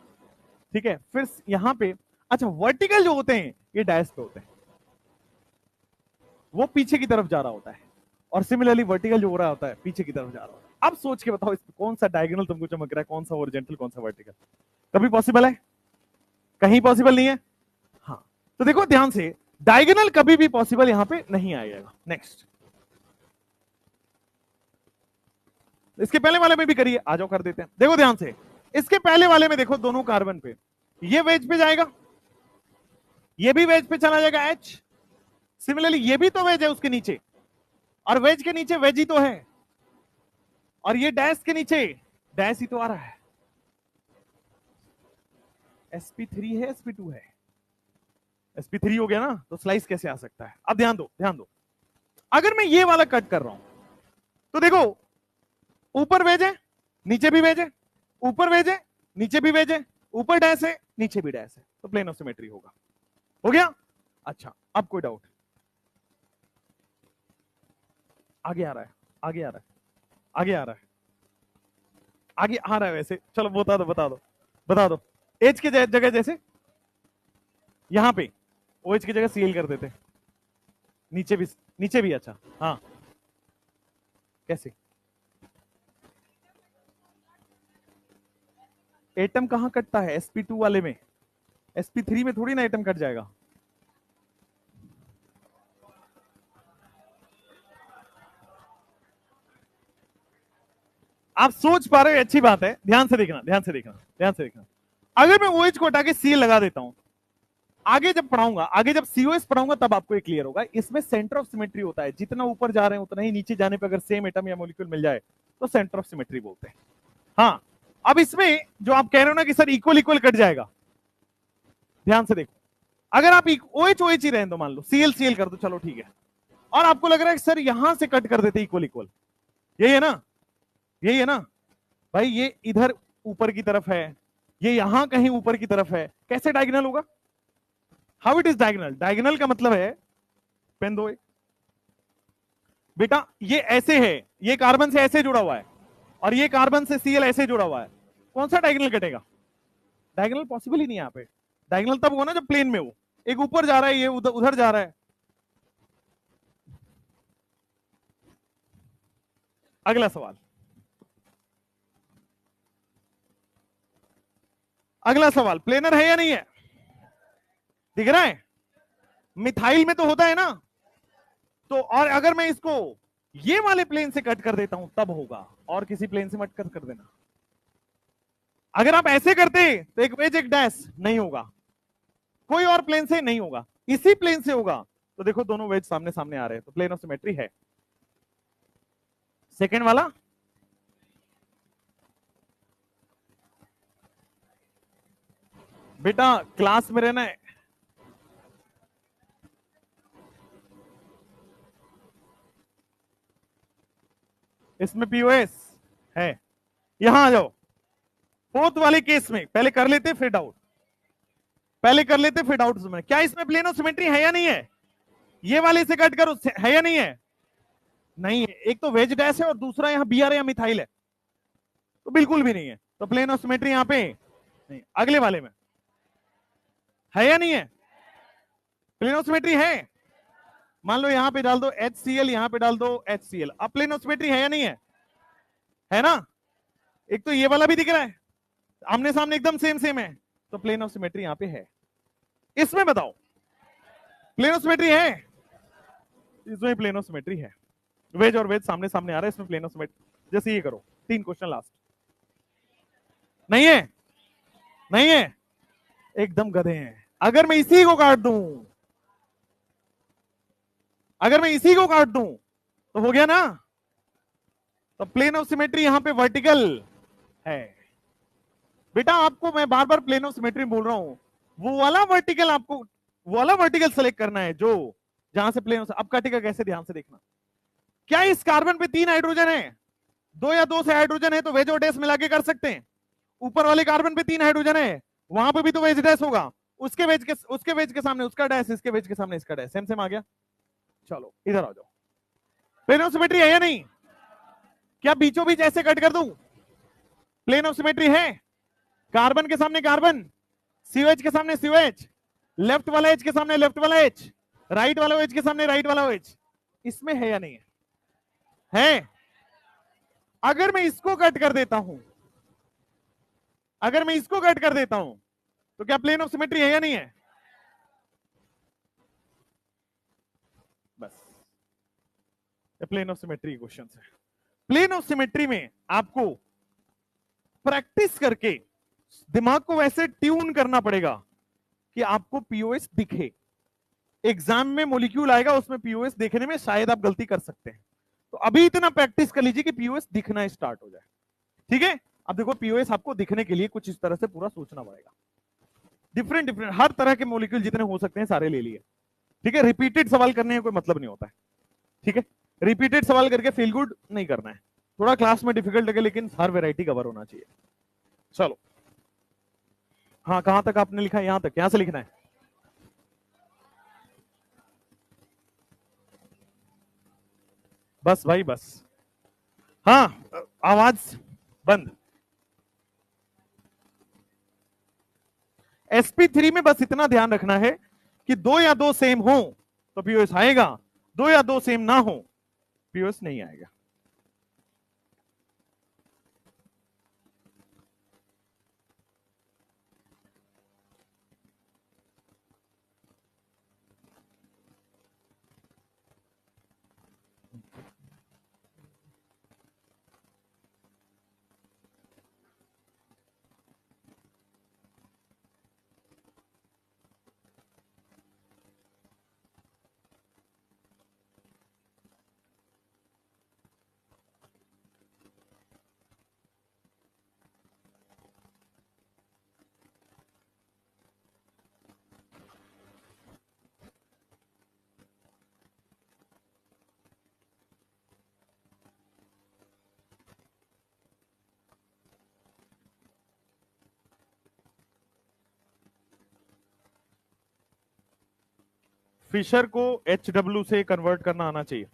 ठीक है। फिर यहां पे अच्छा, वर्टिकल जो होते हैं ये डैश पे होते हैं, वो पीछे की तरफ जा रहा होता है। और सिमिलरली वर्टिकल जो हो रहा होता है पीछे की तरफ जा रहा होता है। अब सोच के बताओ इसमें कौन सा डायगोनल तुमको चमक रहा है, कौन सा हॉरिजॉन्टल, कौन सा वर्टिकल? कभी पॉसिबल है? कहीं पॉसिबल नहीं है। हाँ, तो देखो ध्यान से, डायगोनल कभी भी पॉसिबल यहां पे नहीं आएगा। नेक्स्ट, इसके पहले वाले में भी करिए, आ जाओ कर देते हैं। देखो ध्यान से, इसके पहले वाले में देखो दोनों कार्बन पे, ये वेज पे जाएगा, ये भी वेज पे चला जाएगा H। सिमिलरली ये भी तो वेज है उसके नीचे, और वेज के नीचे वेज ही तो है, और ये डैश के नीचे डैश ही तो आ रहा है। sp3 है sp2 है? sp3 हो गया ना, तो स्लाइस कैसे आ सकता है? अब ध्यान दो, ध्यान दो, अगर मैं ये वाला कट कर रहा हूं तो देखो, ऊपर वेज है नीचे भी वेज है, ऊपर वेज है नीचे भी वेज है, ऊपर डैश है नीचे भी डैश है, तो प्लेन ऑफ सिमेट्री होगा। हो गया? अच्छा, अब कोई डाउट? आगे आ रहा है, आगे आ रहा है, आगे आ रहा है, आगे आ रहा है वैसे। चलो बता दो, बता दो, बता दो। एच के जगह जैसे यहां पे OH की जगह Cl कर देते, नीचे भी, नीचे भी। अच्छा हाँ, कैसे? एटम कहां कटता है? sp2 वाले में। sp3 में थोड़ी ना एटम कट जाएगा। आप सोच पा रहे हो, अच्छी बात है। ध्यान से देखना, ध्यान से देखना, ध्यान से देखना। अगर मैं OH को हटा के Cl लगा देता हूं, आगे जब पढ़ाऊंगा, आगे जब COS पढ़ाऊंगा तब आपको ये क्लियर होगा। इसमें सेंटर ऑफ सिमेट्री होता है, जितना ऊपर जा रहे हैं उतना ही नीचे जाने पर अगर सेम एटम या मॉलिक्यूल मिल जाए तो सेंटर ऑफ सिमेट्री बोलते हैं। हाँ, अब इसमें जो आप कह रहे हो ना कि सर इक्वल इक्वल कट जाएगा, ध्यान से देखो। अगर आप OH OH ही रहने दो, मान लो Cl Cl कर दो, चलो ठीक है, और आपको लग रहा है कि सर यहां से कट कर देते इक्वल इक्वल, यही है ना, यही है ना भाई, ये इधर ऊपर की तरफ है, ये यहां कहीं ऊपर की तरफ है, कैसे डायगोनल होगा? How it is diagonal? Diagonal का मतलब है, पेन दो बेटा, ये ऐसे है, ये कार्बन से ऐसे जुड़ा हुआ है, और ये कार्बन से Cl ऐसे जुड़ा हुआ है, कौन सा डायगोनल कटेगा? डायगोनल पॉसिबल ही नहीं यहाँ पे। डायगोनल तब होगा ना जब प्लेन में हो, एक ऊपर जा रहा है, ये उधर उधर जा रहा है। अगला सवाल, अगला सवाल, प्लेनर है या नहीं है? दिख रहा है? मिथाइल में तो होता है ना, तो और अगर मैं इसको ये वाले प्लेन से कट कर देता हूं तब होगा, और किसी प्लेन से मत कट कर देना। अगर आप ऐसे करते तो एक वेज एक डैश नहीं होगा, कोई और प्लेन से नहीं होगा, इसी प्लेन से होगा। तो देखो दोनों वेज सामने सामने आ रहे हैं, तो प्लेन ऑफ सिमेट्री है। सेकेंड वाला, बेटा क्लास में रहना है। इसमें पीओएस है। यहां आ जाओ, फोर्थ वाले केस में पहले कर लेते फिर डाउट, पहले कर लेते फिर डाउट में। क्या इसमें प्लेन ऑफ सिमेट्री है या नहीं है? ये वाले से कट करो, है या नहीं है? नहीं है। एक तो वेज डैश है और दूसरा यहां बीआर या मिथाइल है, तो बिल्कुल भी नहीं है। तो प्लेन ऑफ सिमेट्री यहां पे नहीं। अगले वाले में है या नहीं है? प्लेन ऑफ सिमेट्री है। मान लो यहां पे डाल दो HCl, यहां पे डाल दो HCl, अब प्लेन ऑफ सिमेट्री है या नहीं है? है ना? एक तो ये वाला भी दिख रहा है, आमने सामने एकदम सेम सेम है, तो प्लेन ऑफ सिमेट्री यहां पे है। इसमें बताओ प्लेन ऑफ सिमेट्री है? इसमें प्लेन ऑफ सिमेट्री है। वेज और वेज सामने सामने आ रहा है, इसमें प्लेन ऑफ सिमेट्री। जैसे ये करो, 3 क्वेश्चन लास्ट। नहीं है? नहीं है? एकदम गधे हैं। अगर मैं इसी को काट दूं, अगर मैं इसी को काट दूं तो हो गया ना? तो प्लेन ऑफ सिमेट्री यहां पे वर्टिकल है। बेटा आपको मैं बार बार प्लेन ऑफ सिमेट्री बोल रहा हूं, वो वाला वर्टिकल आपको, वो वाला वर्टिकल सेलेक्ट करना है जो जहां से प्लेन। अब कटेगा कैसे, ध्यान से देखना। क्या इस कार्बन पे 3 हाइड्रोजन है? 2 या 2 से हाइड्रोजन है तो वेज और डैश मिला के कर सकते हैं। ऊपर वाले कार्बन पे 3 हाइड्रोजन है, वहां पे भी तो वेज डैश होगा। उसके वेज के सामने उसका डैश, इसके वेज के सामने इसका डैश, सेम सेम आ गया। चलो इधर आ जाओ। प्लेन ऑफ सिमेट्री है या नहीं? क्या बीचों बीच ऐसे कट कर दूं? प्लेन ऑफ सिमेट्री है। कार्बन के सामने कार्बन, सीओएच के सामने सीओएच, लेफ्ट वाला एच के सामने लेफ्ट वाला एच, राइट वाला एच के सामने राइट वाला एच। इसमें है या नहीं है? है। अगर मैं इसको कट कर देता हूं, अगर मैं इसको कट कर देता हूं तो क्या प्लेन ऑफ सिमेट्री है या नहीं है? बस प्लेन ऑफ सिमेट्री क्वेश्चन है। प्लेन ऑफ सिमेट्री में आपको प्रैक्टिस करके दिमाग को वैसे ट्यून करना पड़ेगा कि आपको पीओएस दिखे। एग्जाम में मॉलिक्यूल आएगा, उसमें पीओएस देखने में शायद आप गलती कर सकते हैं, तो अभी इतना प्रैक्टिस कर लीजिए कि पीओएस दिखना स्टार्ट हो जाए। ठीक है? अब देखो पीओएस आपको दिखने के लिए कुछ इस तरह से पूरा सोचना पड़ेगा। डिफरेंट डिफरेंट हर तरह के मॉलिक्यूल जितने हो सकते हैं सारे ले लिए। ठीक है? रिपीटेड सवाल करने का कोई मतलब नहीं होता है। ठीक है? रिपीटेड सवाल करके फील गुड नहीं करना है। थोड़ा क्लास में डिफिकल्ट लगे लेकिन हर वेराइटी कवर होना चाहिए। चलो, हाँ कहां तक आपने लिखा है? यहां तक। यहां से लिखना है। बस भाई बस। हाँ आवाज बंद। sp3 में बस इतना ध्यान रखना है कि 2 या 2 सेम हो तो पीओएस आएगा, 2 या 2 सेम ना हो पीओएस नहीं आएगा। फिशर को HW से कन्वर्ट करना आना चाहिए।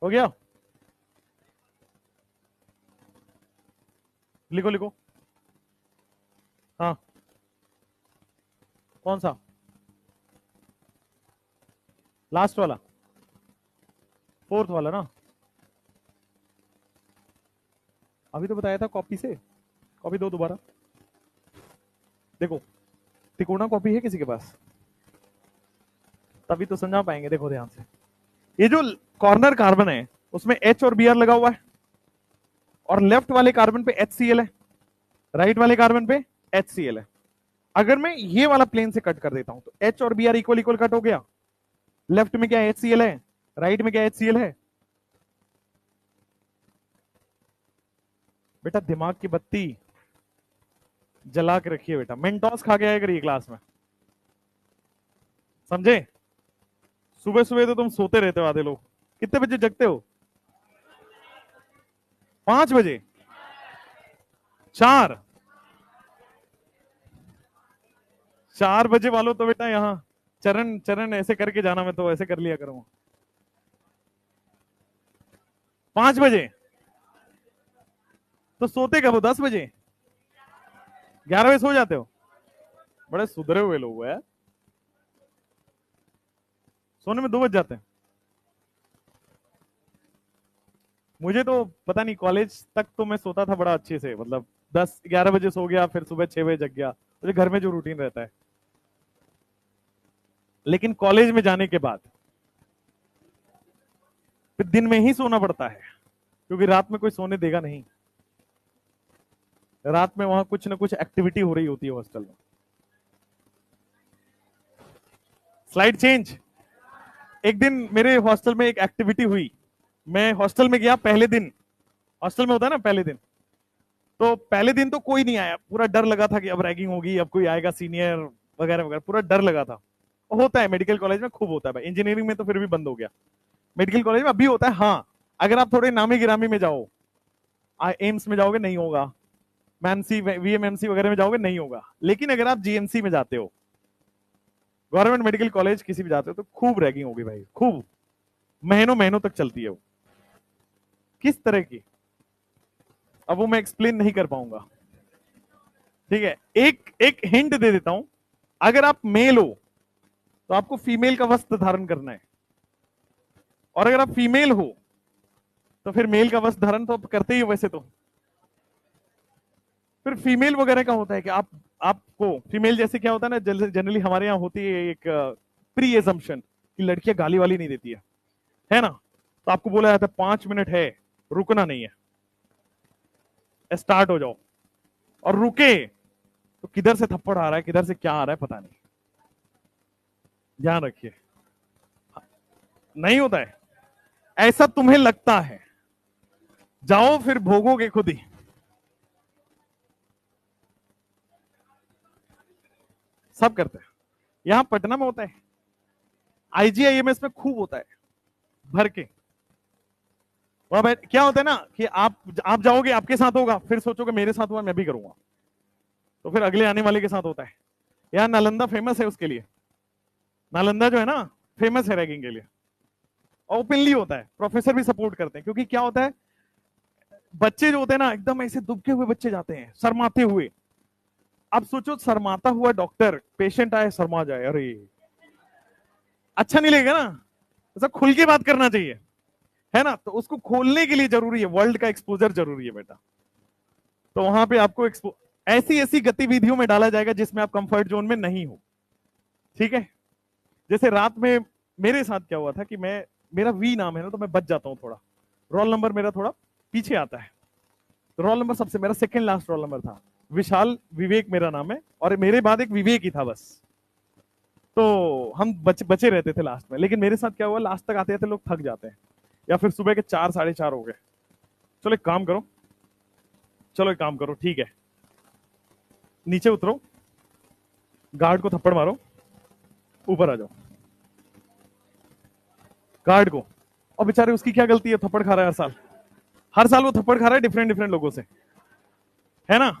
हो गया? लिखो लिखो। हाँ कौन सा? लास्ट वाला, फोर्थ वाला ना? अभी तो बताया था कॉपी से। कॉपी दो दोबारा, देखो तिकोना कॉपी है किसी के पास? तभी तो समझा पाएंगे, देखो ध्यान से। ये जो कॉर्नर कार्बन है उसमें H और Br लगा हुआ है, और लेफ्ट वाले कार्बन पे HCl है, राइट वाले कार्बन पे HCl है। अगर मैं ये वाला प्लेन से कट कर देता हूं तो H और Br इक्वल इक्वल कट हो गया। लेफ्ट में क्या HCl है, राइट में क्या HCl है? बेटा दिमाग की बत्ती जला के रखिए बेटा, मेंटोस खा के आया करिए क्लास में, समझे? सुबह सुबह तो तुम सोते रहते हो आधे लोग। कितने बजे जगते हो? 5 बजे? 4 बजे वालों तो बेटा यहाँ चरण चरण ऐसे करके जाना, मैं तो ऐसे कर लिया करूंगा। 5 बजे तो सोते कब हो? 10 बजे? 11 बजे सो जाते हो? बड़े सुधरे हुए लोग हैं, सोने में 2 बज जाते हैं। मुझे तो पता नहीं, कॉलेज तक तो मैं सोता था बड़ा अच्छे से, मतलब 10-11 बजे सो गया, फिर सुबह 6 बजे जग गया, मुझे घर में जो रूटीन रहता है। लेकिन कॉलेज में जाने के बाद फिर दिन में ही सोना पड़ता है, क्योंकि रात में कोई सोने देगा नहीं। रात में वहां कुछ ना कुछ एक्टिविटी हो रही होती है हॉस्टल में। Slide change. एक दिन मेरे हॉस्टल में एक एक्टिविटी हुई, मैं हॉस्टल में गया पहले दिन, हॉस्टल में होता है ना पहले दिन, तो पहले दिन तो कोई नहीं आया, पूरा डर लगा था कि अब रैगिंग होगी, अब कोई आएगा सीनियर वगैरह वगैरह, पूरा डर लगा था। होता है मेडिकल कॉलेज में, खूब होता है भाई, इंजीनियरिंग में तो फिर भी बंद हो गया, मेडिकल कॉलेज में अभी होता है। हाँ, अगर आप थोड़े नामी गिरामी में जाओ, एम्स में जाओगे नहीं होगा, मैनसी वीएमएमसी वगैरह में जाओगे नहीं होगा, लेकिन अगर आप जीएमसी में जाते हो, गवर्नमेंट मेडिकल कॉलेज किसी भी जाते हो, तो खूब रैगिंग होगी भाई, खूब, महीनों महीनों तक चलती है वो। किस तरह की, अब वो मैं एक्सप्लेन नहीं कर पाऊंगा, ठीक है। एक एक हिंट दे देता हूं, अगर आप मेल हो तो आपको फीमेल का वस्त्र धारण करना है, और अगर आप फीमेल हो तो फिर मेल का वस्त्र धारण तो आप करते ही हो वैसे तो। फिर फीमेल वगैरह का होता है कि आपको फीमेल जैसे क्या होता है ना, जनरली हमारे यहाँ होती है एक प्री एजम्पशन कि लड़कियां गाली वाली नहीं देती है ना, तो आपको बोला जाता है 5 मिनट है, रुकना नहीं है, स्टार्ट हो जाओ, और रुके तो किधर से थप्पड़ आ रहा है, किधर से क्या आ रहा है पता नहीं, ध्यान रखिए। नहीं होता है ऐसा, तुम्हें लगता है, जाओ फिर भोगोगे खुद ही। सब करते हैं, यहां पटना में होता है, आईजीआईएमएस में खूब होता है भर के। और क्या होता है ना कि आप जाओगे, आपके साथ होगा, फिर सोचोगे मेरे साथ हुआ मैं भी करूंगा, तो फिर अगले आने वाले के साथ होता है। यार नालंदा फेमस है उसके लिए, नालंदा जो है ना फेमस है रैगिंग के लिए, ओपनली होता है, प्रोफेसर भी सपोर्ट करते हैं, क्योंकि क्या होता है, बच्चे जो होते हैं ना एकदम ऐसे दुबके हुए बच्चे जाते हैं, शर्माते हुए। अब सोचो शर्माता हुआ डॉक्टर, पेशेंट आए शर्मा जाए, अरे अच्छा नहीं लगेगा ना, ऐसा खुल के बात करना चाहिए, है ना। तो उसको खोलने के लिए जरूरी है, वर्ल्ड का एक्सपोजर जरूरी है बेटा। तो वहां पे आपको ऐसी ऐसी गतिविधियों में डाला जाएगा जिसमें आप कंफर्ट जोन में नहीं हो, ठीक है। जैसे रात में मेरे साथ क्या हुआ था कि मेरा वी नाम है ना, तो मैं बच जाता हूँ थोड़ा, रोल नंबर मेरा थोड़ा पीछे आता है, तो रोल नंबर सबसे, मेरा सेकंड लास्ट रोल नंबर था, विशाल विवेक मेरा नाम है, और मेरे बाद एक विवेक ही था बस। तो हम बचे रहते थे लास्ट में, लेकिन मेरे साथ क्या हुआ, लास्ट तक आते आते लोग थक जाते हैं, या फिर सुबह के 4-4:30 हो गए। चलो एक काम करो, चलो एक काम करो, ठीक है, नीचे उतरो, गार्ड को थप्पड़ मारो, ऊपर आ जाओ। गार्ड को, और बेचारे उसकी क्या गलती है, थप्पड़ खा रहा है हर साल वो थप्पड़ खा रहा है डिफरेंट डिफरेंट लोगों से, है ना।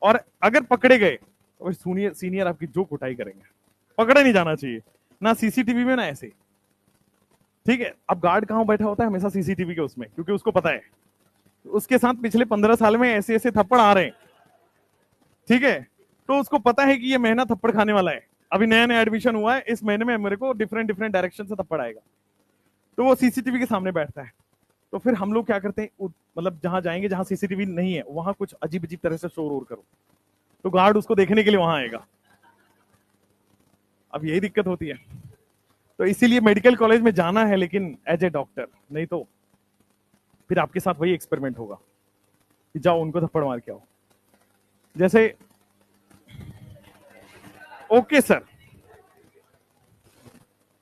और अगर पकड़े गए तो सीनियर आपकी जो कुटाई करेंगे, पकड़े नहीं जाना चाहिए ना सीसीटीवी में ना ऐसे, ठीक है। अब गार्ड कहां बैठा होता है, हमेशा सीसीटीवी के उसमें, क्योंकि उसको पता है उसके साथ पिछले 15 साल में ऐसे ऐसे थप्पड़ आ रहे हैं, ठीक है। तो उसको पता है कि ये महीना थप्पड़ खाने वाला है, अभी नया नया एडमिशन हुआ है, इस महीने में मेरे को डिफरेंट डिफरेंट डायरेक्शन से थप्पड़ आएगा, तो वो सीसीटीवी के सामने बैठता है। तो फिर हम लोग क्या करते हैं, मतलब जहां जाएंगे जहां सीसीटीवी नहीं है वहां कुछ अजीब अजीब तरह से शोर और करो, तो गार्ड उसको देखने के लिए वहां आएगा। अब यही दिक्कत होती है। तो इसीलिए मेडिकल कॉलेज में जाना है, लेकिन एज ए डॉक्टर, नहीं तो फिर आपके साथ वही एक्सपेरिमेंट होगा कि जाओ उनको थप्पड़ मार के आओ। जैसे ओके सर,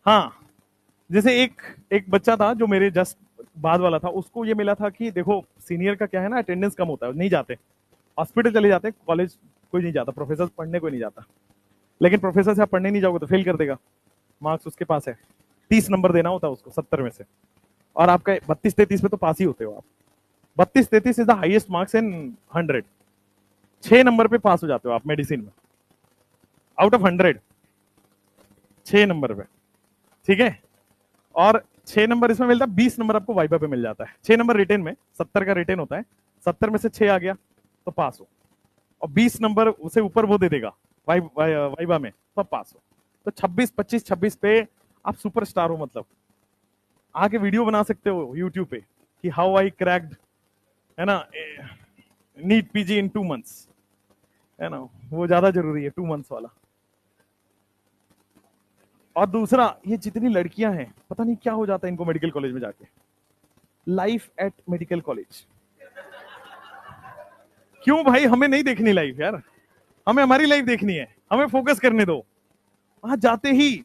हाँ, जैसे एक एक बच्चा था जो मेरे जस्ट बाद वाला था, उसको ये मिला था कि देखो सीनियर का क्या है ना, अटेंडेंस कम होता है, नहीं जाते, हॉस्पिटल चले जाते, कॉलेज कोई नहीं जाता, प्रोफेसर पढ़ने कोई नहीं जाता। लेकिन प्रोफेसर से आप पढ़ने नहीं जाओगे तो फेल कर देगा, मार्क्स उसके पास है, 30 नंबर देना होता है उसको 70 में से, और आपका 32-33 पे तो पास ही होते हो आप। 32-33 is the highest marks in 100। 6 number पे पास हो जाते हो आप मेडिसिन में, आउट ऑफ 100 6 नंबर पे, ठीक है। और 6 नंबर इसमें मिलता है, 20 नंबर आपको वाइबा पे मिल जाता है। 6 नंबर रिटेन में, 70 का रिटेन होता है, 70 में से 6 आ गया तो पास हो, और 20 नंबर उसे ऊपर वो दे देगा वाइबा में, तो पास हो। तो 26, 25, 26 पे आप सुपरस्टार हो, मतलब आके वीडियो बना सकते हो यूट्यूब पे कि हाउ आई क्रैक्ड, है ना, नीट पीजी इन 2 मंथ्स, है ना, वो ज्यादा जरूरी है 2 मंथ्स वाला। और दूसरा, ये जितनी लड़कियां हैं पता नहीं क्या हो जाता है इनको मेडिकल कॉलेज में जाके, लाइफ एट मेडिकल कॉलेज। क्यों भाई, हमें नहीं देखनी लाइफ यार, हमें हमारी लाइफ देखनी है, हमें फोकस करने दो। वहां जाते ही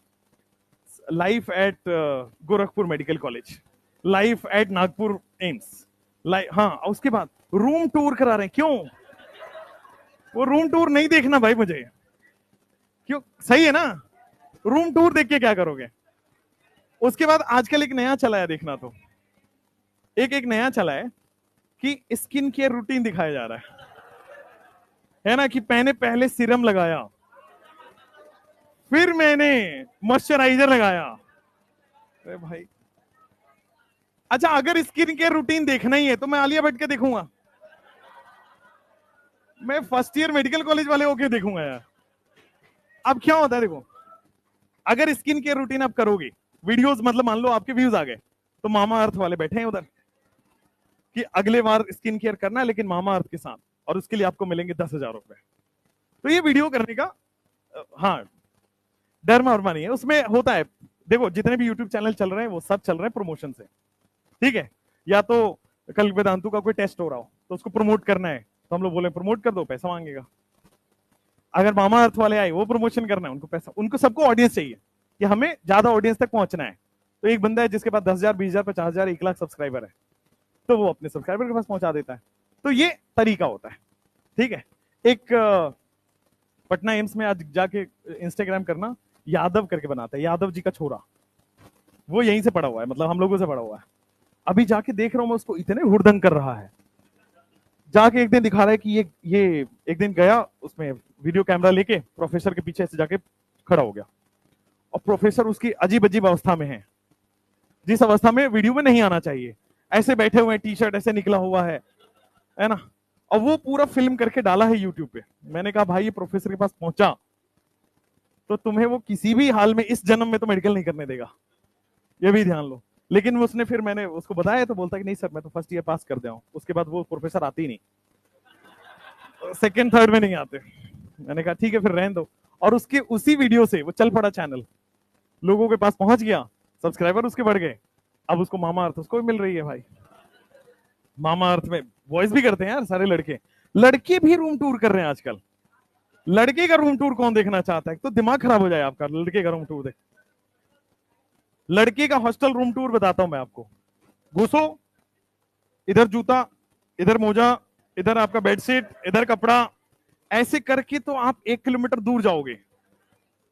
life at Gorakhpur medical college, life at Nagpur AIIMS, हाँ, उसके बाद रूम टूर करा रहे हैं। क्यों? वो रूम टूर नहीं देखना भाई मुझे, क्यों? सही है ना, रूम टूर देख के क्या करोगे? उसके बाद आजकल एक नया चला है, देखना तो, एक नया चला है कि स्किन केयर रूटीन दिखाया जा रहा है ना, कि मैंने पहले सीरम लगाया, फिर मैंने मॉइस्चराइजर लगाया। अरे भाई, अच्छा, अगर स्किन केयर रूटीन देखना ही है तो मैं आलिया भट्ट के देखूंगा, मैं फर्स्ट ईयर मेडिकल कॉलेज वाले होके देखूंगा यार। अब क्या होता है देखो, अगर स्किन केयर रूटीन आप करोगे, वीडियोस, मतलब मान लो आपके व्यूज आ गए, तो मामा अर्थ वाले बैठे हैं उधर कि अगले बार स्किन केयर करना है लेकिन मामा अर्थ के साथ, और उसके लिए आपको मिलेंगे 10,000 रुपए। तो ये वीडियो करने का, हाँ, डर और नहीं है उसमें, होता है। देखो जितने भी यूट्यूब चैनल चल रहे हैं वो सब चल रहे हैं प्रमोशन से, ठीक है। या तो कल वेदांतु का कोई टेस्ट हो रहा हो तो उसको प्रमोट करना है, तो हम लोग बोले प्रमोट कर दो, पैसा मांगेगा। अगर मामा अर्थ वाले आए, वो प्रमोशन करना है, उनको पैसा, उनको सबको ऑडियंस चाहिए कि हमें ज्यादा ऑडियंस तक पहुंचना है। तो एक बंदा है जिसके पास 10,000, 20,000, 50,000, 1 लाख सब्सक्राइबर है, तो वो अपने सब्सक्राइबर के पास पहुंचा देता है। तो ये तरीका होता है, ठीक है। एक पटना एम्स में आज जाके इंस्टाग्राम करना, यादव करके बनाता है, यादव जी का छोरा, वो यहीं से पढ़ा हुआ है, मतलब हम लोगों से पढ़ा हुआ है। अभी जाके देख रहा हूं मैं उसको, इतने हुड़दंग कर रहा है। जाके एक दिन दिखा रहा है कि ये एक दिन गया उसमें वीडियो कैमरा लेके, प्रोफेसर के पीछे से जाके खड़ा हो गया, और प्रोफेसर उसकी अजीब अजीब अवस्था में है, जिस अवस्था में वीडियो में नहीं आना चाहिए, ऐसे बैठे हुए हैं, टी शर्ट ऐसे निकला हुआ है ना, और वो पूरा फिल्म करके डाला है यूट्यूब पे। मैंने कहा भाई ये प्रोफेसर के पास पहुंचा तो तुम्हें वो किसी भी हाल में इस जन्म में तो मेडिकल नहीं करने देगा, ये भी ध्यान लो। लेकिन उसने, फिर मैंने उसको बताया तो बोलता कि नहीं सर मैं तो फर्स्ट ईयर पास कर दिया हूं। उसके बाद वो प्रोफेसर आते ही नहीं, सेकंड थर्ड में नहीं आते। मैंने कहा ठीक है फिर रहने दो, और उसके उसी वीडियो से वो चल पड़ा चैनल, लोगों के पास पहुंच गया, सब्सक्राइबर उसके बढ़ गए। अब उसको मामा अर्थ उसको भी मिल रही है भाई, मामा अर्थ में वॉइस भी करते हैं यार सारे लड़के, लड़के भी रूम टूर कर रहे हैं आजकल। लड़के का रूम टूर कौन देखना चाहता है? तो दिमाग खराब हो जाए आपका, लड़के का रूम टूर देख। लड़के का हॉस्टल रूम टूर बताता हूं मैं आपको। घुसो, इधर जूता, इधर मोजा, इधर आपका बेडशीट, इधर कपड़ा, ऐसे करके तो आप 1 किलोमीटर दूर जाओगे,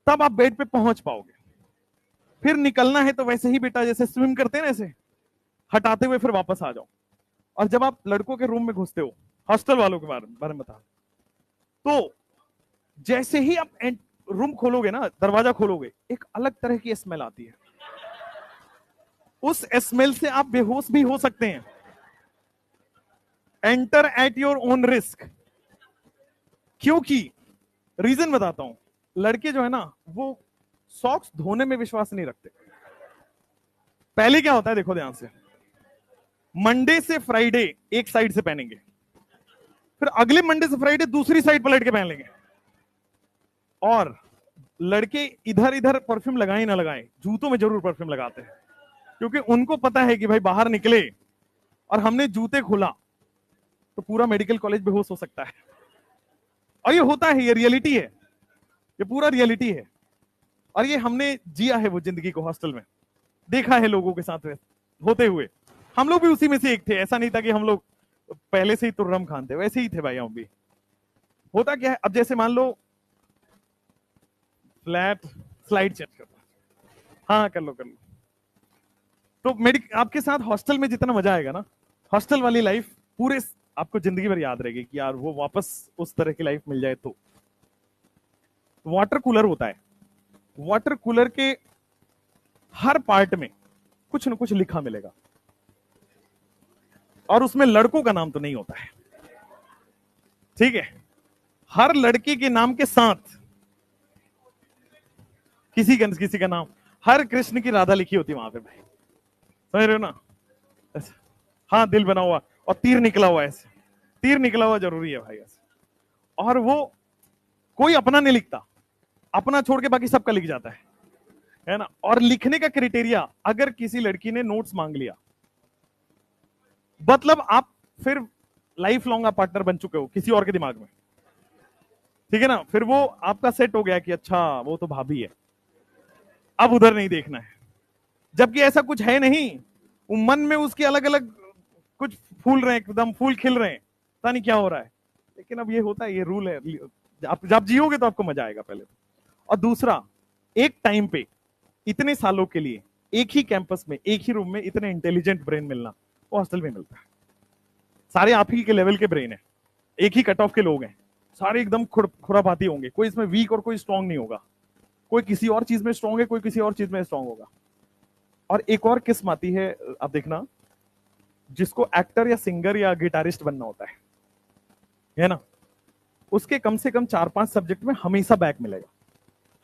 तब आप बेड पे पहुंच पाओगे। फिर निकलना है तो वैसे ही बेटा, जैसे स्विम करते हैं ना, ऐसे हटाते हुए फिर वापस आ जाओ। और जब आप लड़कों के रूम में घुसते हो, हॉस्टल वालों के बारे में बता, तो जैसे ही आप रूम खोलोगे ना, दरवाजा खोलोगे, एक अलग तरह की स्मेल आती है। उस स्मेल से आप बेहोश भी हो सकते हैं। Enter at your own risk. क्योंकि रीजन बताता हूं, लड़के जो है ना वो सॉक्स धोने में विश्वास नहीं रखते। पहले क्या होता है देखो ध्यान से, मंडे से फ्राइडे एक साइड से पहनेंगे, फिर अगले मंडे से फ्राइडे दूसरी साइड पलट के पहन लेंगे। और लड़के इधर इधर परफ्यूम लगाए ना लगाएं, जूतों में जरूर परफ्यूम लगाते हैं, क्योंकि उनको पता है कि भाई बाहर निकले और हमने जूते खोला तो पूरा मेडिकल कॉलेज बेहोश हो सकता है। और ये होता है, ये रियलिटी है, ये पूरा रियलिटी है। और ये हमने जिया है वो जिंदगी को, हॉस्टल में देखा है लोगों के साथ होते हुए। हम लोग भी उसी में से एक थे, ऐसा नहीं था कि हम लोग पहले से ही तुर्रम खान थे, वैसे ही थे भाई हम भी। होता क्या है, अब जैसे मान लो फ्लैट स्लाइड चेंज करना, हाँ कर लो कर लो। तो आपके साथ हॉस्टल में जितना मजा आएगा ना, हॉस्टल वाली लाइफ पूरे आपको जिंदगी भर याद रहेगी कि यार वो वापस उस तरह की लाइफ मिल जाए तो। वाटर कूलर होता है, वाटर कूलर के हर पार्ट में कुछ न कुछ लिखा मिलेगा, और उसमें लड़कों का नाम तो नहीं होता है, ठीक है। हर लड़के के नाम के साथ किसी का नाम, हर कृष्ण की राधा लिखी होती वहां पे भाई, समझ रहे हो ना? ऐसा, हाँ दिल बना हुआ और तीर निकला हुआ, ऐसे तीर निकला हुआ जरूरी है भाई ऐसे। और वो कोई अपना नहीं लिखता, अपना छोड़ के बाकी सबका लिख जाता है ना। और लिखने का क्राइटेरिया, अगर किसी लड़की ने नोट्स मांग लिया, मतलब आप फिर लाइफ लॉन्ग आप पार्टनर बन चुके हो किसी और के दिमाग में, ठीक है ना। फिर वो आपका सेट हो गया कि अच्छा वो तो भाभी है, अब उधर नहीं देखना है। जबकि ऐसा कुछ है नहीं, वो मन में उसके अलग अलग कुछ फूल रहे हैं, एकदम फूल खिल रहे हैं, पता नहीं क्या हो रहा है। लेकिन अब ये होता है, ये रूल है, आप जब जियोगे तो आपको मजा आएगा पहले तो। और दूसरा, एक टाइम पे इतने सालों के लिए एक ही कैंपस में एक ही रूम में इतने इंटेलिजेंट ब्रेन मिलना वो हॉस्टल में मिलता है। सारे आप ही के लेवल के ब्रेन है, एक ही कट ऑफ के लोग हैं, सारे एकदम खुरापाती होंगे, कोई इसमें वीक और कोई स्ट्रांग नहीं होगा, कोई किसी और चीज में स्ट्रांग है, कोई किसी और चीज में स्ट्रांग होगा। और एक और किस्म आती है, आप देखना, जिसको एक्टर या सिंगर या गिटारिस्ट बनना होता है ना, उसके कम से कम 4-5 सब्जेक्ट में हमेशा बैक मिलेगा,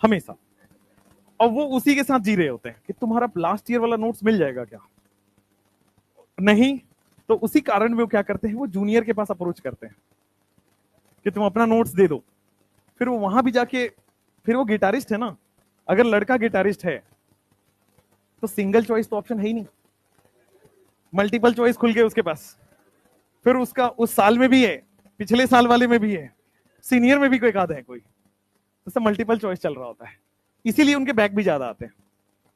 हमेशा। और वो उसी के साथ जी रहे होते हैं कि तुम्हारा लास्ट ईयर वाला नोट्स मिल जाएगा क्या, नहीं तो उसी कारण वो क्या करते हैं, वो जूनियर के पास अप्रोच करते हैं कि तुम अपना नोट्स दे दो। फिर वो वहां भी जाके, फिर वो गिटारिस्ट है ना, अगर लड़का गिटारिस्ट है तो सिंगल चॉइस तो ऑप्शन है ही नहीं, मल्टीपल चॉइस खुल गए उसके पास। फिर उसका उस साल में भी है, पिछले साल वाले में भी है, सीनियर में भी कोई आधा है, कोई तो सब मल्टीपल चॉइस चल रहा होता है। इसीलिए उनके बैक भी ज्यादा आते हैं,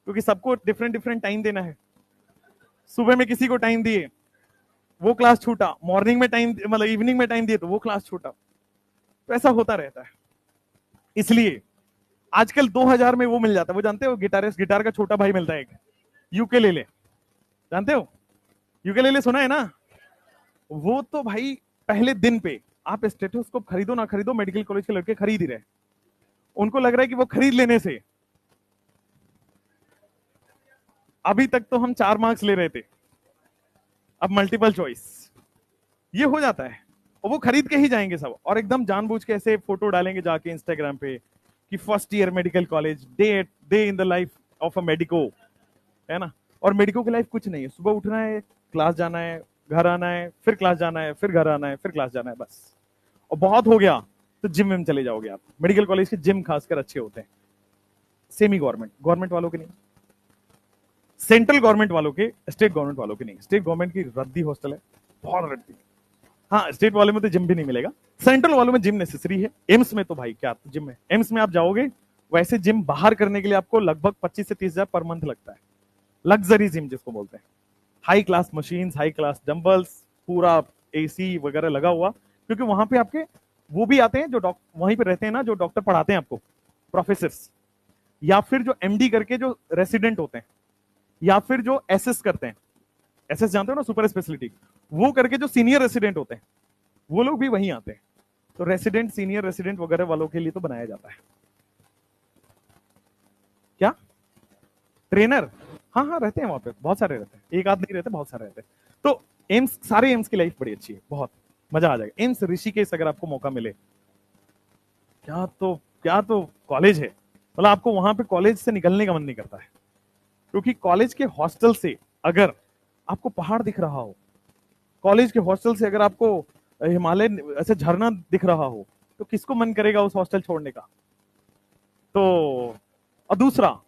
क्योंकि सबको डिफरेंट डिफरेंट टाइम देना है। सुबह में किसी को टाइम दिए वो क्लास छूटा, मॉर्निंग में टाइम मतलब इवनिंग में टाइम दिए तो वो क्लास छूटा, तो ऐसा होता रहता है। इसलिए आजकल 2000 में वो मिल जाता है, वो जानते हो गिटारिस्ट, गिटार का छोटा भाई मिलता है एक, यूकेलेले, जानते हो यूकेलेले, सुना है ना? वो तो भाई पहले दिन पे, आप स्टेथोस्कोप खरीदो ना खरीदो, मेडिकल कॉलेज के लड़के खरीद ही रहे, उनको लग रहा है कि वो खरीद लेने से, अभी तक तो हम 4 मार्क्स ले रहे थे, अब मल्टीपल चॉइस, ये हो जाता है। और वो खरीद के ही जाएंगे सब, और एकदम जानबूझ के ऐसे फोटो डालेंगे जाके इंस्टाग्राम पे कि first year medical college, day in the life of a medico, है ना। और मेडिको की लाइफ कुछ नहीं है, सुबह उठना है, क्लास जाना है, घर आना है, फिर क्लास जाना है, फिर घर आना है, फिर क्लास जाना है, बस। और बहुत हो गया तो जिम में चले जाओगे आप, मेडिकल कॉलेज के जिम खासकर अच्छे होते हैं, सेमी गवर्नमेंट, गवर्नमेंट वालों के नहीं, सेंट्रल गवर्नमेंट वालों के, स्टेट गवर्नमेंट वालों के नहीं। स्टेट गवर्नमेंट की रद्दी हॉस्टल है, बहुत रद्दी। हाँ, स्टेट वाले में तो जिम भी नहीं मिलेगा, सेंट्रल वालों में जिम नेसेसरी है। एम्स में तो भाई क्या जिम है, एम्स में आप जाओगे, वैसे जिम बाहर करने के लिए आपको लगभग 25 से 30 हजार पर मंथ लगता है, लग्जरी जिम जिसको बोलते हैं, high class machines, high class dumbbells, पूरा एसी वगैरह लगा हुआ, क्योंकि वहां पे आपके वो भी आते हैं जो वहीं पे रहते हैं ना, जो डॉक्टर पढ़ाते हैं आपको, प्रोफेसर्स, या फिर जो एमडी करके जो रेसिडेंट होते हैं, या फिर जो एसएस करते हैं, एसएस जानते हो ना, सुपर स्पेशलिटी, वो करके जो सीनियर रेसिडेंट होते हैं, वो लोग भी वहीं आते हैं। तो रेसिडेंट, सीनियर रेसिडेंट वगैरह वालों के लिए तो बनाया जाता है। क्या ट्रेनर? हाँ हाँ रहते हैं वहां पे, बहुत सारे रहते हैं, एक आध नहीं रहते, बहुत सारे रहते हैं। तो एम्स, सारे एम्स की लाइफ बड़ी अच्छी है, बहुत मजा आ जाएगा। एम्स, ऋषिकेश अगर आपको मौका मिले, क्या तो कॉलेज है, मतलब आपको वहां पे कॉलेज से निकलने का मन नहीं करता है, क्योंकि कॉलेज के हॉस्टल से अगर आपको पहाड़ दिख रहा हो, कॉलेज के हॉस्टल से अगर आपको हिमालय ऐसे झरना दिख रहा हो तो किसको मन करेगा उस हॉस्टल छोड़ने का? तो और दूसरा,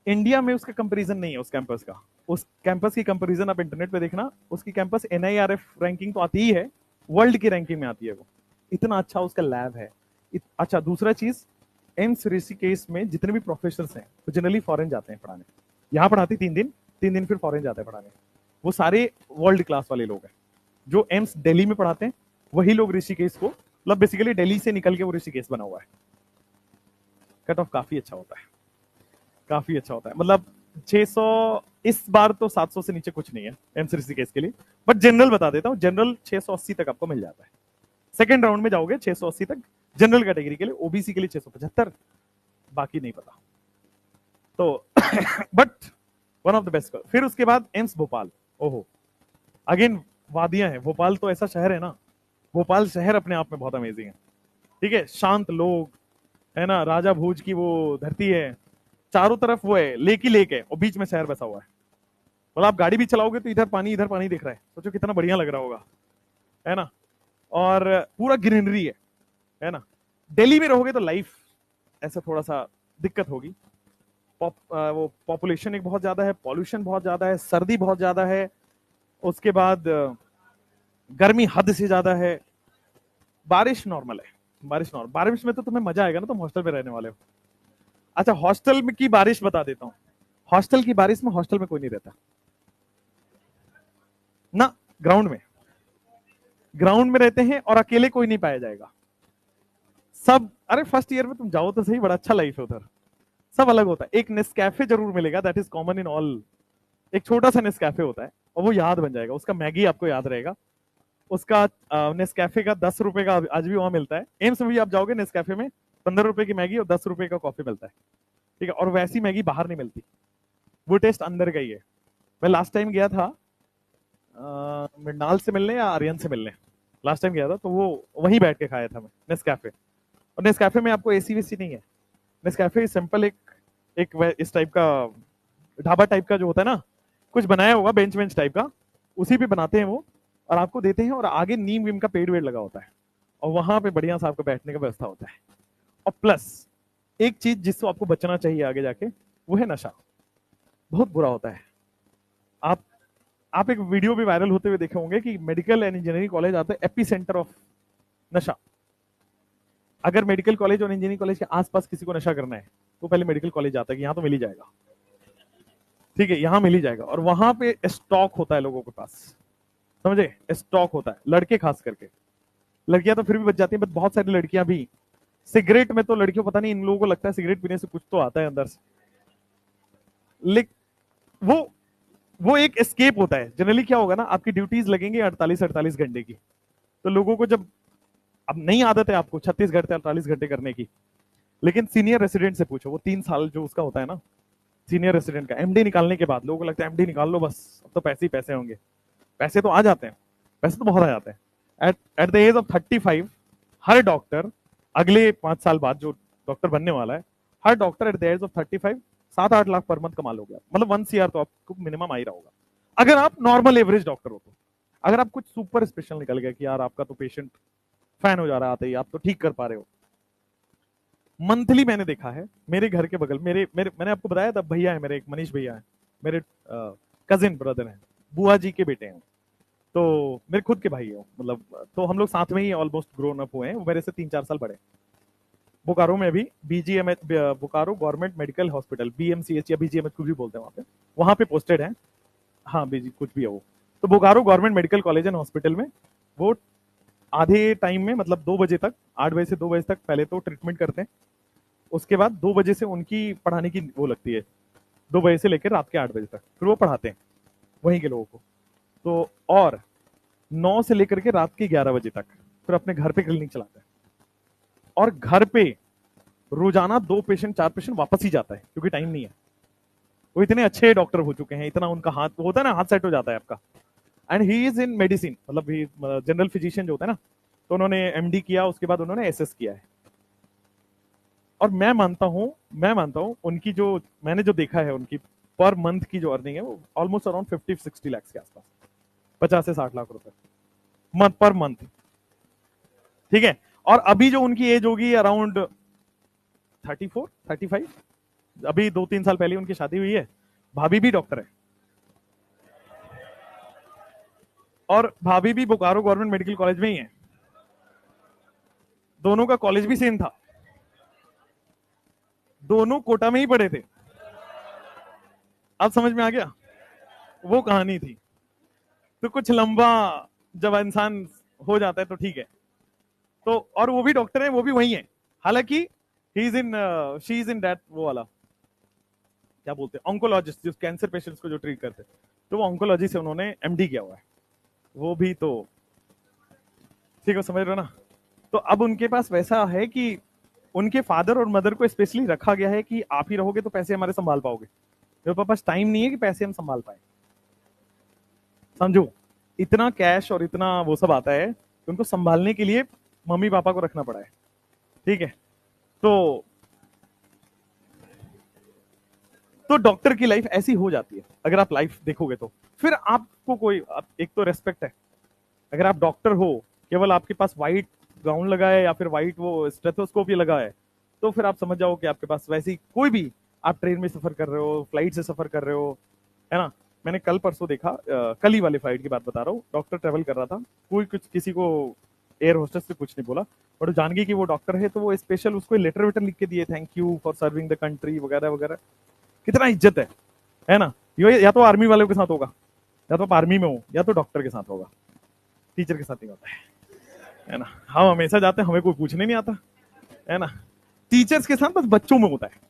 इंडिया में उसका कंपैरिजन नहीं है उस कैंपस का। उस कैंपस की कंपैरिजन आप इंटरनेट पे देखना, उसकी कैंपस एनआईआरएफ रैंकिंग तो आती ही है, वर्ल्ड की रैंकिंग में आती है वो, इतना अच्छा उसका लैब है। अच्छा, दूसरा चीज, एम्स ऋषिकेश में जितने भी प्रोफेसर हैं वो जनरली फॉरेन जाते हैं पढ़ाने। यहाँ पढ़ाते 3 दिन, 3 दिन फिर फॉरेन जाते हैं पढ़ाने। वो सारे वर्ल्ड क्लास वाले लोग हैं। जो एम्स दिल्ली में पढ़ाते हैं वही लोग ऋषिकेश को, मतलब बेसिकली दिल्ली से निकल के वो ऋषिकेश बना हुआ है। कट ऑफ काफी अच्छा होता है, काफी अच्छा होता है। मतलब 600, इस बार तो 700 से नीचे कुछ नहीं है एम्स ऋषिकेश के लिए, बट जनरल बता देता हूँ, जनरल 680 तक आपको मिल जाता है। सेकेंड राउंड में जाओगे 680 तक जनरल कैटेगरी के लिए, ओबीसी के लिए 675, बाकी नहीं पता। तो but one of the best. फिर उसके बाद एम्स भोपाल, ओहो, अगेन वादियां हैं। भोपाल तो ऐसा शहर है ना, भोपाल शहर अपने आप में बहुत अमेजिंग है। ठीक है, शांत लोग है ना, राजा भोज की वो धरती है, चारों तरफ वो है, लेक ही लेक है और बीच में शहर बसा हुआ है। मतलब आप गाड़ी भी चलाओगे तो इधर पानी दिख रहा है, सोचो कितना बढ़िया लग रहा होगा, है ना। और पूरा ग्रीनरी है ना। दिल्ली में रहोगे तो लाइफ ऐसा थोड़ा सा दिक्कत होगी। वो पॉपुलेशन एक बहुत ज्यादा है, पॉल्यूशन बहुत ज्यादा है, सर्दी बहुत ज्यादा है, उसके बाद गर्मी हद से ज्यादा है। बारिश नॉर्मल है, बारिश नॉर्मल, बारिश में तो तुम्हें मजा आएगा ना, तुम हॉस्टल में रहने वाले हो। अच्छा, हॉस्टल में की बारिश बता देता हूँ। हॉस्टल की बारिश में हॉस्टल में कोई नहीं रहता ना, ग्राउंड में रहते हैं और अकेले कोई नहीं पाया जाएगा सब। अरे फर्स्ट ईयर में तुम जाओ तो सही, बड़ा अच्छा लाइफ है उधर, सब अलग होता है। एक नेस्कैफे जरूर मिलेगा, that is common in all. एक छोटा सा नेस्कैफे होता है और वो याद बन जाएगा, उसका मैगी आपको याद रहेगा। उसका नेस्कैफे का 10 रुपए का आज भी वहां मिलता है। एम्स में भी आप जाओगे नेस्कैफे में 15 रुपए की मैगी और 10 रुपए का कॉफी मिलता है। ठीक है, और वैसी मैगी बाहर नहीं मिलती, वो टेस्ट अंदर का ही है। मैं लास्ट टाइम गया था मृणाल से मिलने या आर्यन से मिलने, लास्ट टाइम गया था तो वो वहीं बैठ के खाया था मैं नेस्कैफे। और नेस्कैफे में आपको एसी वेसी नहीं है, नेस्कैफे सिंपल एक इस टाइप का ढाबा टाइप का जो होता है ना, कुछ बनाया होगा बेंच बेंच टाइप का, उसी पे बनाते हैं वो और आपको देते हैं। और आगे नीम वीम का पेड़ वेड़ लगा होता है और वहां पे बढ़िया सा आपको बैठने का व्यवस्था होता है। और प्लस एक चीज जिससे आपको बचना चाहिए आगे जाके, वो है नशा। बहुत बुरा होता है। आप आप एक वीडियो भी वायरल होते हुए देखे होंगे कि मेडिकल एंड इंजीनियरिंग कॉलेज आता है एपी सेंटर ऑफ नशा। अगर मेडिकल कॉलेज और इंजीनियरिंग कॉलेज के आसपास किसी को नशा करना है तो पहले मेडिकल कॉलेज आता है कि यहाँ तो मिल ही जाएगा। ठीक है, यहाँ मिल ही जाएगा और वहां पे स्टॉक होता है लोगों के पास, समझे, स्टॉक होता है। लड़के खास करके, लड़कियां तो फिर भी बच जाती हैं, बट बहुत सारी लड़कियां भी। सिगरेट में तो लड़कियों, पता नहीं इन लोगों को लगता है सिगरेट पीने से कुछ तो आता है अंदर से, लेकिन वो एक एस्केप होता है। जनरली क्या होगा ना, आपकी ड्यूटीज लगेंगे 48 घंटे की, तो लोगों को जब, अब नई आदत है आपको 36 घंटे 48 घंटे करने की, लेकिन सीनियर रेसिडेंट से पूछो, वो 3 साल जो उसका होता है ना सीनियर रेसिडेंट का, एमडी निकालने के बाद लोगों को लगता है एमडी निकाल लो बस, अब तो पैसे ही पैसे होंगे। पैसे तो आ जाते हैं, पैसे तो बहुत आ जाते हैं। एट द एज ऑफ 35 हर डॉक्टर, अगले 5 साल बाद जो डॉक्टर बनने वाला है, हर doctor at the age of 35 7-8 lakh per month कमा लोगे, मतलब 1 CR तो आपको मिनिमम आ ही रहा होगा, अगर आप नॉर्मल एवरेज डॉक्टर हो तो। अगर आप कुछ सुपर स्पेशल निकल गया कि यार आपका तो पेशेंट फैन हो जा रहा है आते ही, आप तो ठीक कर पा रहे हो, मंथली मैंने देखा है। मेरे घर के बगल, मेरे मेरे मैंने आपको बताया था भैया है मेरे, एक मनीष भैया है मेरे, कजिन ब्रदर हैं, बुआ जी के बेटे हैं, तो मेरे खुद के भाई हो, मतलब तो हम लोग साथ में ही ऑलमोस्ट ग्रोन अप हुए हैं। वो मेरे से 3-4 साल बड़े। बोकारो में भी बीजीएमएच, बोकारो गवर्नमेंट मेडिकल हॉस्पिटल, बीएमसीएच या बीजीएमएच कुछ भी बोलते हैं वहां पे पोस्टेड है। हाँ बीजी कुछ भी है वो। तो Bokaro government medical college and hospital में वो आधे टाइम में, मतलब 2 बजे तक, 8 बजे से 2 बजे तक पहले तो ट्रीटमेंट करते हैं, उसके बाद 2 बजे से उनकी पढ़ाने की वो लगती है, 2 बजे से लेकर रात के 8 बजे तक फिर वो पढ़ाते हैं वहीं के लोगों को। तो और 9 से लेकर के रात के 11 बजे तक फिर अपने घर पे क्लिनिक चलाते हैं। और घर पे रोजाना 2 पेशेंट 4 पेशेंट वापस ही जाता है क्योंकि टाइम नहीं है। वो इतने अच्छे डॉक्टर हो चुके हैं, इतना उनका हाथ होता है ना, हाथ सेट हो जाता है आपका। And he is in medicine, मतलब जनरल फिजिशियन जो होता है ना, तो उन्होंने एमडी किया, उसके बाद उन्होंने एसएस किया है। और मैं मानता हूं उनकी जो, मैंने जो देखा है उनकी पर मंथ की जो अर्निंग है वो ऑलमोस्ट अराउंड 50-60 लाख के आसपास 50 से 60 लाख रुपए मंथ पर मंथ, ठीक है। और अभी जो उनकी एज होगी अराउंड 34 35, अभी 2-3 साल पहले उनकी शादी हुई है। भाभी भी डॉक्टर है और भाभी भी बोकारो गवर्नमेंट मेडिकल कॉलेज में ही है। दोनों का कॉलेज भी सेम था, दोनों कोटा में ही पढ़े थे। अब समझ में आ गया, वो कहानी थी। तो कुछ लंबा जब इंसान हो जाता है तो ठीक है। तो और वो भी डॉक्टर है, वो भी वही है। हालांकि he is in she is in that वो वाला क्या बोलते हैं ऑन्कोलॉजिस्ट, जो कैंसर पेशेंट्स को जो ट्रीट करते हैं, तो वो ऑन्कोलॉजी से उन्होंने एमडी किया हुआ है वो भी। तो ठीक है, समझ रहे हो ना। तो अब उनके पास वैसा है कि उनके फादर और मदर को स्पेशली रखा गया है कि आप ही रहोगे तो पैसे हमारे संभाल पाओगे, मेरे पास टाइम नहीं है कि पैसे हम संभाल पाए। समझो, इतना कैश और इतना वो सब आता है कि उनको संभालने के लिए मम्मी पापा को रखना पड़ा है, ठीक है। तो डॉक्टर की लाइफ ऐसी हो जाती है अगर आप लाइफ देखोगे तो। फिर आपको एक तो रेस्पेक्ट है, अगर आप डॉक्टर हो, केवल आपके पास व्हाइट गाउन लगा है या फिर व्हाइट वो स्टेथोस्कोप ही लगा है, तो फिर आप समझ जाओ कि आपके पास वैसी कोई भी, आप ट्रेन में सफर कर रहे हो, फ्लाइट से सफर कर रहे हो, है ना। मैंने कल परसों देखा, कल ही वाली फ्लाइट की बात बता रहा हूँ, डॉक्टर ट्रेवल कर रहा था, कोई कुछ किसी को एयर होस्टेस से कुछ नहीं बोला, बट वो जान गई कि वो डॉक्टर है, तो वो स्पेशल उसको लेटर वेटर लिख के दिए, thank you for serving the country वगैरह वगैरह। कितना इज्जत है ना। ये या तो आर्मी वालों के साथ होगा, या तो आप आर्मी में हो, या तो डॉक्टर के साथ होगा, टीचर के साथ नहीं होता है ना। हम हमेशा जाते हैं, हमें कोई पूछने नहीं आता, है ना। टीचर्स के साथ बस बच्चों में होता है,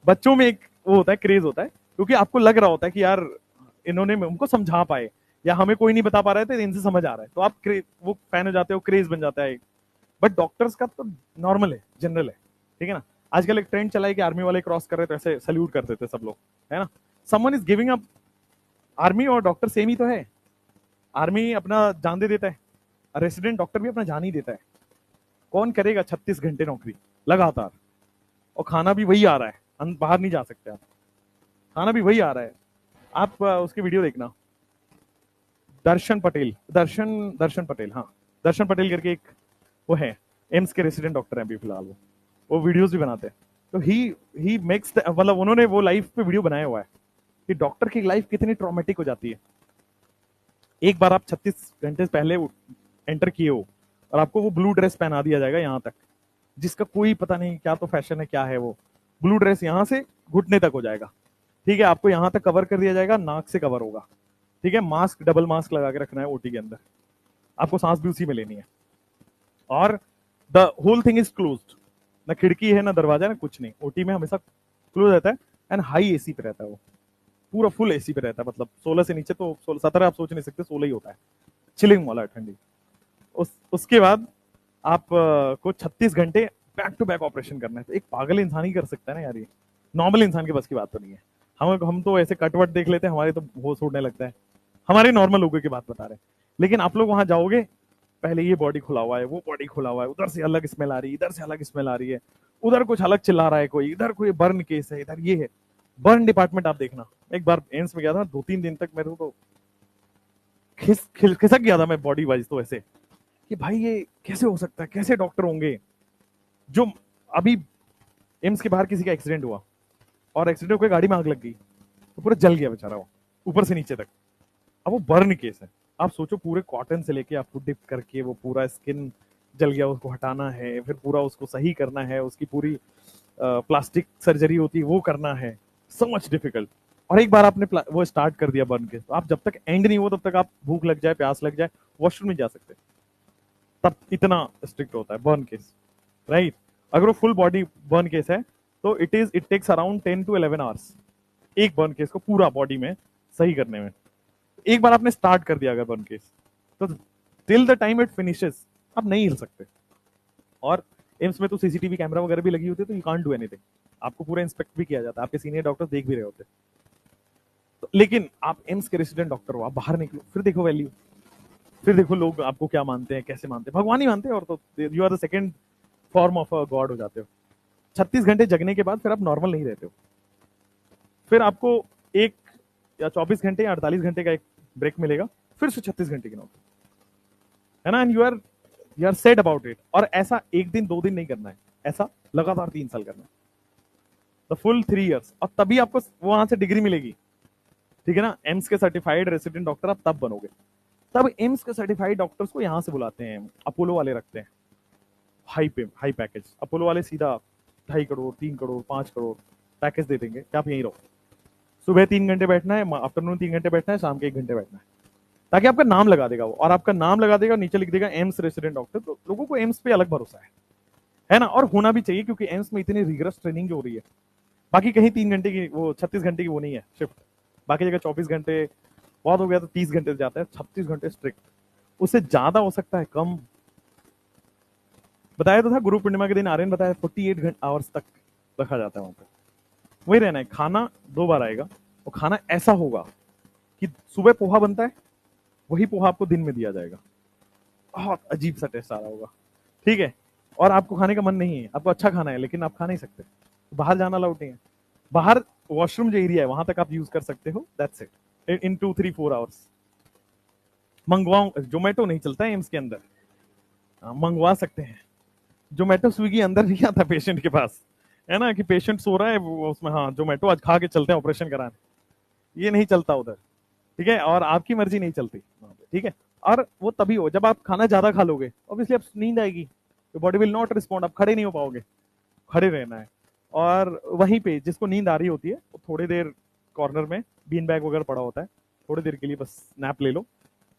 बच्चों में एक वो होता है, क्रेज होता है, क्योंकि आपको लग रहा होता है कि यार इन्होंने हमको समझा पाए, या हमें कोई नहीं बता पा रहे थे, इनसे समझ आ रहा है, तो आप वो फैन हो जाते हो, क्रेज बन जाता है। बट डॉक्टर्स का तो नॉर्मल है, जनरल है, ठीक है ना। आजकल एक ट्रेंड चला है कि आर्मी वाले क्रॉस कर रहे तो ऐसे सल्यूट कर देते सब लोग, है ना। Someone is giving up, army और डॉक्टर सेम ही तो है। आर्मी अपना जान दे देता है, रेसिडेंट डॉक्टर भी अपना जान ही देता है। कौन करेगा 36 घंटे नौकरी लगातार, और खाना भी वही आ रहा है, बाहर नहीं जा सकते आप, खाना भी वही आ रहा है। आप उसकी वीडियो देखना, दर्शन पटेल, हाँ, दर्शन पटेल करके एक वो है, एम्स के रेसिडेंट डॉक्टर हैं अभी फिलहाल, वो वीडियोस भी बनाते हैं। तो ही मेक्स, मतलब उन्होंने वो लाइफ पे वीडियो बनाया हुआ है कि डॉक्टर की लाइफ कितनी ट्रॉमेटिक हो जाती है। एक बार आप 36 घंटे पहले एंटर किए हो और आपको वो ब्लू ड्रेस पहना दिया जाएगा यहाँ तक, जिसका कोई पता नहीं क्या तो फैशन है, क्या है वो ब्लू ड्रेस, यहाँ से घुटने तक हो जाएगा, ठीक है। आपको यहाँ तक कवर कर दिया जाएगा, नाक से कवर होगा, ठीक है। मास्क, डबल मास्क लगा के रखना है ओटी के अंदर, आपको सांस भी उसी में लेनी है, और the whole thing is closed, ना खिड़की है ना दरवाजा ना कुछ नहीं, ओटी में हमेशा क्लोज रहता है। एंड हाई एसी पे रहता है वो, पूरा फुल एसी पे रहता है, मतलब 16 से नीचे तो 17 आप सोच नहीं सकते, 16 ही होता है, चिलिंग वाला ठंडी। उसके बाद आप को 36 घंटे बैक टू बैक ऑपरेशन करना है। तो एक पागल इंसान ही कर सकता है ना यार, ये नॉर्मल इंसान के बस की बात तो नहीं है। हम तो ऐसे कटवट देख लेते हैं, हमारे तो होश उड़ने लगता है, हमारे नॉर्मल लोगों की बात बता रहे हैं। लेकिन आप लोग वहां जाओगे, पहले ये बॉडी खुला हुआ है, वो बॉडी खुला हुआ है, उधर से अलग स्मेल आ रही है, इधर से अलग स्मेल आ रही है, उधर कुछ अलग चिल्ला रहा है कोई, इधर कोई बर्न केस है, इधर ये है। बर्न डिपार्टमेंट आप देखना, एक बार एम्स में गया था, 2-3 दिन तक मेरे को तो खिसक गया था मैं बॉडी वाइज, तो ऐसे कि भाई ये कैसे हो सकता है, कैसे डॉक्टर होंगे। जो अभी एम्स के बाहर किसी का एक्सीडेंट हुआ, और एक्सीडेंट होकर गाड़ी में आग लग गई, तो पूरा जल गया बेचारा वो, ऊपर से नीचे तक। अब वो बर्न केस है, आप सोचो पूरे कॉटन से लेके आपको डिप करके वो पूरा स्किन जल गया, उसको हटाना है, फिर पूरा उसको सही करना है, उसकी पूरी प्लास्टिक सर्जरी होती है वो करना है, सो मच डिफिकल्ट। और एक बार आपने वो स्टार्ट कर दिया बर्न केस, तो आप जब तक एंड नहीं हो तब तक आप भूख लग जाए, प्यास लग जाए, वॉशरूम नहीं जा सकते, तब इतना स्ट्रिक्ट होता है बर्न केस, राइट। अगर वो फुल बॉडी बर्न केस है तो it takes around 10 to 11 hours एक बर्न केस को पूरा बॉडी में सही करने में। एक बार आपने स्टार्ट कर दिया अगर बर्न केस, तो till the time it finishes आप नहीं हिल सकते। और एम्स में तो सीसीटीवी कैमरा वगैरह भी लगी होती है, तो यू कांट डू एनीथिंग, आपको पूरा इंस्पेक्ट भी किया जाता है, आपके सीनियर डॉक्टर देख भी रहे होते। तो लेकिन आप एम्स के रेसिडेंट डॉक्टर हो, आप बाहर निकलो, फिर देखो वैल्यू, फिर देखो लोग आपको क्या मानते हैं, कैसे मानते हैं, भगवान ही मानते हैं, और तो you are the second form of a god हो जाते हो। 36 घंटे जगने के बाद फिर आप नॉर्मल नहीं रहते हो, फिर आपको एक या 24 घंटे या 48 घंटे का एक ब्रेक मिलेगा, फिर से 36 घंटे की नौकरी, है ना, and you are sad about it. और ऐसा एक दिन दो दिन नहीं करना है, ऐसा लगातार 3 साल करना है, द फुल 3 years, और तभी आपको वहां से डिग्री मिलेगी, ठीक है ना। एम्स के सर्टिफाइड रेसिडेंट डॉक्टर आप तब बनोगे। तब एम्स के सर्टिफाइड डॉक्टर्स को यहां से बुलाते हैं, अपोलो वाले रखते हैं, हाई पैकेज। अपोलो वाले सीधा 2.5 करोड़ 3 करोड़ 5 करोड़ पैकेज दे देंगे कि आप यहीं रहो, सुबह 3 घंटे बैठना है, आफ्टरनून 3 घंटे बैठना है, शाम के 1 घंटे बैठना है, ताकि आपका नाम लगा देगा वो, और आपका नाम लगा देगा, नीचे लिख देगा एम्स रेसिडेंट डॉक्टर। तो लोगों को एम्स पे अलग भरोसा है ना, और होना भी चाहिए, क्योंकि एम्स में इतनी रिगरस ट्रेनिंग जो हो रही है। बाकी कहीं 3 घंटे की, वो 36 घंटे की वो नहीं है शिफ्ट, बाकी जगह 24 घंटे, बहुत हो गया तो 30 घंटे जाता है, 36 घंटे स्ट्रिक्ट। उससे ज्यादा हो सकता है, कम। बताया तो था गुरु पूर्णिमा के दिन, आर्यन बताया 48 आवर्स तक रखा जाता है वहां पे। वही रहना है, खाना 2 बार आएगा, और खाना ऐसा होगा कि सुबह पोहा बनता है, वही पोहा आपको दिन में दिया जाएगा, बहुत अजीब सा टेस्ट आ रहा होगा, ठीक है। और आपको खाने का मन नहीं है, आपको अच्छा खाना है, लेकिन आप खा नहीं सकते, बाहर जाना अलाउड नहीं है। बाहर वॉशरूम जो एरिया है वहां तक आप यूज कर सकते हो, दैट्स इट, इन 2-3-4 आवर्स। मंगवाओ, जोमेटो नहीं चलता है एम्स के अंदर, मंगवा सकते हैं। जोमेटो स्विगी अंदर नहीं आता पेशेंट के पास, है ना, कि पेशेंट सो रहा है उसमें, हाँ जोमेटो आज खा के चलते हैं ऑपरेशन कराने, ये नहीं चलता उधर, ठीक है। और आपकी मर्जी नहीं चलती वहां पे, ठीक है। और वो तभी हो जब आप खाना ज्यादा खा लोगे, ऑब्वियसली आप नींद आएगी, तो बॉडी विल नॉट रिस्पॉन्ड, आप खड़े नहीं हो पाओगे, खड़े रहना है। और वहीं पे जिसको नींद आ रही होती है वो थोड़ी देर कॉर्नर में बीन बैग वगैरह पड़ा होता है, थोड़ी देर के लिए बस नैप ले लो,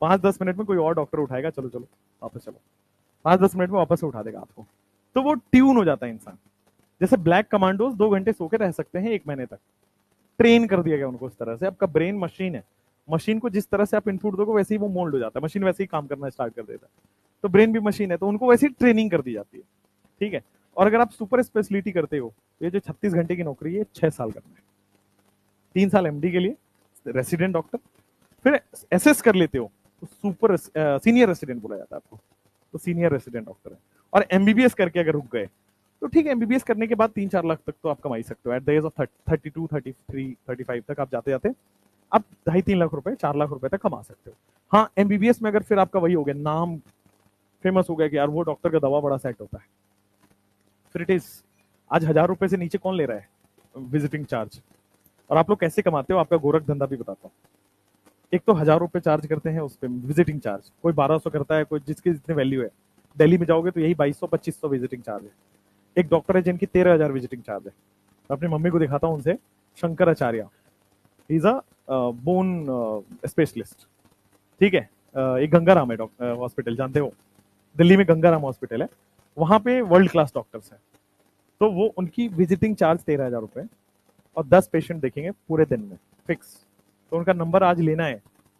5-10 मिनट में कोई और डॉक्टर उठाएगा, चलो चलो वापस चलो, 5-10 मिनट में वापस से उठा देगा आपको। तो वो ट्यून हो जाता है इंसान। जैसे ब्लैक कमांडोज 2 घंटे सो के रह सकते हैं 1 महीने तक, ट्रेन कर दिया गया उनको इस तरह से। आपका ब्रेन मशीन है, मशीन को जिस तरह से आप इनपुट दोगे वैसे ही वो मोल्ड हो जाता है, मशीन वैसे ही काम करना स्टार्ट कर देता है। तो ब्रेन भी मशीन है, तो उनको वैसे ही ट्रेनिंग कर दी जाती है, ठीक है। और अगर आप सुपर स्पेशलिटी करते हो, तो ये जो 36 घंटे की नौकरी है 6 साल करना है, 3 साल एमडी के लिए रेसिडेंट डॉक्टर, फिर एसएस कर लेते हो तो सुपर सीनियर रेसिडेंट बोला जाता है आपको, तो सीनियर रेसिडेंट डॉक्टर है। और एमबीबीएस करके अगर रुक गए तो ठीक है, एमबीबीएस करने के बाद 3-4 लाख तक तो आप कमाई सकते हो, एट द एज ऑफ 32, 33, 35 तक आप जाते जाते आप 2.5-3 लाख रुपए, 4 लाख रुपए तक कमा सकते हो। हाँ, एमबीबीएस में अगर फिर आपका वही हो गया, नाम फेमस हो गया कि यार वो डॉक्टर का दवा बड़ा सेट होता है, फिर इट इज, आज 1,000 रुपए से नीचे कौन ले रहा है विजिटिंग चार्ज। और आप लोग कैसे कमाते हो, आपका गोरख धंधा भी बताता हूँ। एक तो 1,000 रुपए चार्ज करते हैं उस पर विजिटिंग चार्ज, कोई 1200 करता है, कोई जिसकी जितनी वैल्यू है। दिल्ली में जाओगे तो यही 2200-2500 विजिटिंग चार्ज है। एक डॉक्टर है जिनकी 13,000 विजिटिंग चार्ज है, मैं अपनी मम्मी को दिखाता हूँ उनसे, शंकराचार्य, ही इज अ बोन स्पेशलिस्ट, ठीक है। एक गंगाराम है डॉक्टर हॉस्पिटल, जानते हो, दिल्ली में गंगाराम हॉस्पिटल है, वहां पे वर्ल्ड क्लास डॉक्टर्स हैं। तो वो उनकी विजिटिंग चार्ज 13,000 रुपए, और 10 पेशेंट देखेंगे पूरे दिन में फिक्स। तो उनका नंबर आज लेना है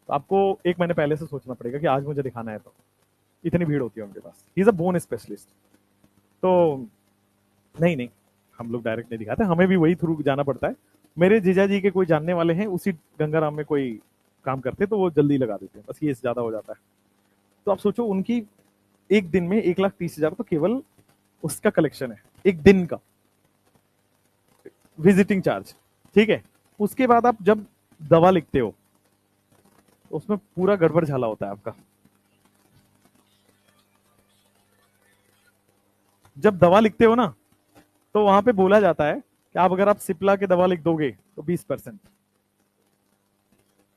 तो आपको 1 महीने पहले से सोचना पड़ेगा कि आज मुझे दिखाना है, तो इतनी भीड़ होती है उनके पास। He is a bone specialist. तो नहीं नहीं, हम लोग डायरेक्ट नहीं दिखाते, हमें भी वही थ्रू जाना पड़ता है। मेरे जीजा जी के कोई जानने वाले हैं उसी गंगाराम में कोई काम करते, तो वो जल्दी लगा देते हैं, बस ये ज्यादा हो जाता है। तो आप सोचो, उनकी एक दिन में 1,30,000 तो केवल उसका कलेक्शन है, एक दिन का विजिटिंग चार्ज, ठीक है। उसके बाद आप जब दवा लिखते हो तो उसमें पूरा गड़बड़ झाला होता है आपका। जब दवा लिखते हो ना, तो वहां पे बोला जाता है कि आप अगर आप सिप्ला की दवा लिख दोगे तो 20%,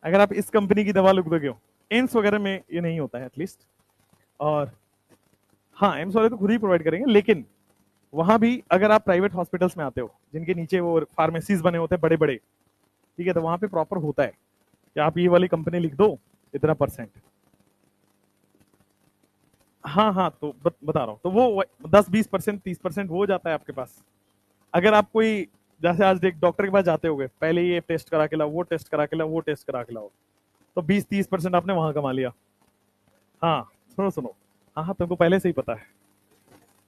अगर आप इस कंपनी की दवा लिख दोगे, एम्स वगैरह में ये नहीं होता है एटलीस्ट। और हाँ, एम्स वाले तो खुद ही प्रोवाइड करेंगे, लेकिन वहां भी अगर आप प्राइवेट हॉस्पिटल्स में आते हो जिनके नीचे वो फार्मेसीज बने होते हैं बड़े बड़े, ठीक है, तो वहां पे प्रॉपर होता है कि आप ये वाली कंपनी लिख दो, इतना %। हाँ हाँ, तो बता रहा हूँ, तो वो 10-20%, 30% हो जाता है आपके पास। अगर आप कोई, जैसे आज एक डॉक्टर के पास जाते होगे, पहले ये टेस्ट करा के लाओ, वो टेस्ट करा के लाओ, वो टेस्ट करा के लाओ, तो 20-30% आपने वहां कमा लिया। हाँ सुनो सुनो, हाँ हाँ, तुमको पहले से ही पता है,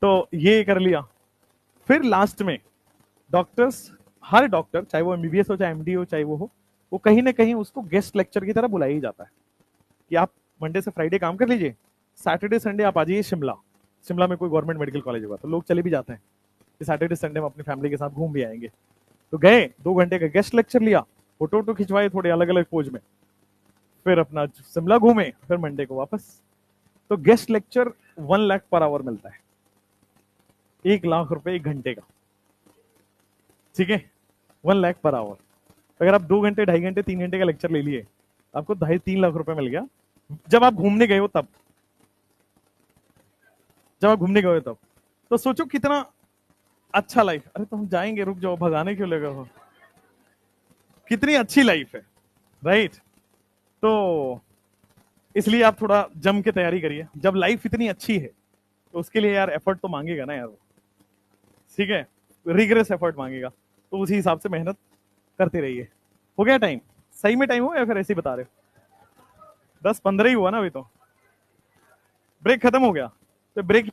तो ये कर लिया। फिर लास्ट में डॉक्टर्स, हर डॉक्टर, चाहे वो एमबीबीएस हो, चाहे एमडी हो, चाहे वो कहीं ना कहीं उसको गेस्ट लेक्चर की तरह बुलाया ही जाता है कि आप मंडे से फ्राइडे काम कर लीजिए, सैटरडे संडे आप आ जाइए शिमला। शिमला में कोई गवर्नमेंट मेडिकल कॉलेज होगा, तो लोग चले भी जाते हैं कि सैटरडे संडे में अपनी फैमिली के साथ घूम भी आएंगे। तो गए, 2 घंटे का गेस्ट लेक्चर लिया, फोटो वोटो खिंचवाए थोड़े अलग अलग पोज में, फिर अपना शिमला घूमे, फिर मंडे को वापस। तो guest lecture 1 lakh per hour मिलता है, 1 लाख रुपए 1 घंटे का, ठीक है, 1 लाख पर आवर। अगर आप 2 घंटे 2.5 घंटे 3 घंटे का लेक्चर ले लिए, आपको 2.5-3 लाख रुपए मिल गया, जब आप घूमने गए हो तब, जब आप घूमने गए हो तब। तो सोचो कितना अच्छा लाइफ। अरे तो हम जाएंगे, रुक जाओ, भगाने क्यों लगे हो, कितनी अच्छी लाइफ है, राइट। तो इसलिए आप थोड़ा जम के तैयारी करिए, जब लाइफ इतनी अच्छी है तो उसके लिए यार एफर्ट तो मांगेगा ना यार वो, ठीक है, रिगरस एफर्ट मांगेगा, तो उसी हिसाब से मेहनत करते रहिए। हो गया टाइम? सही में टाइम हो या फिर ऐसे ही बता रहे हो? 10-15 ही हुआ ना अभी तो, ब्रेक खत्म हो गया, तो ब्रेक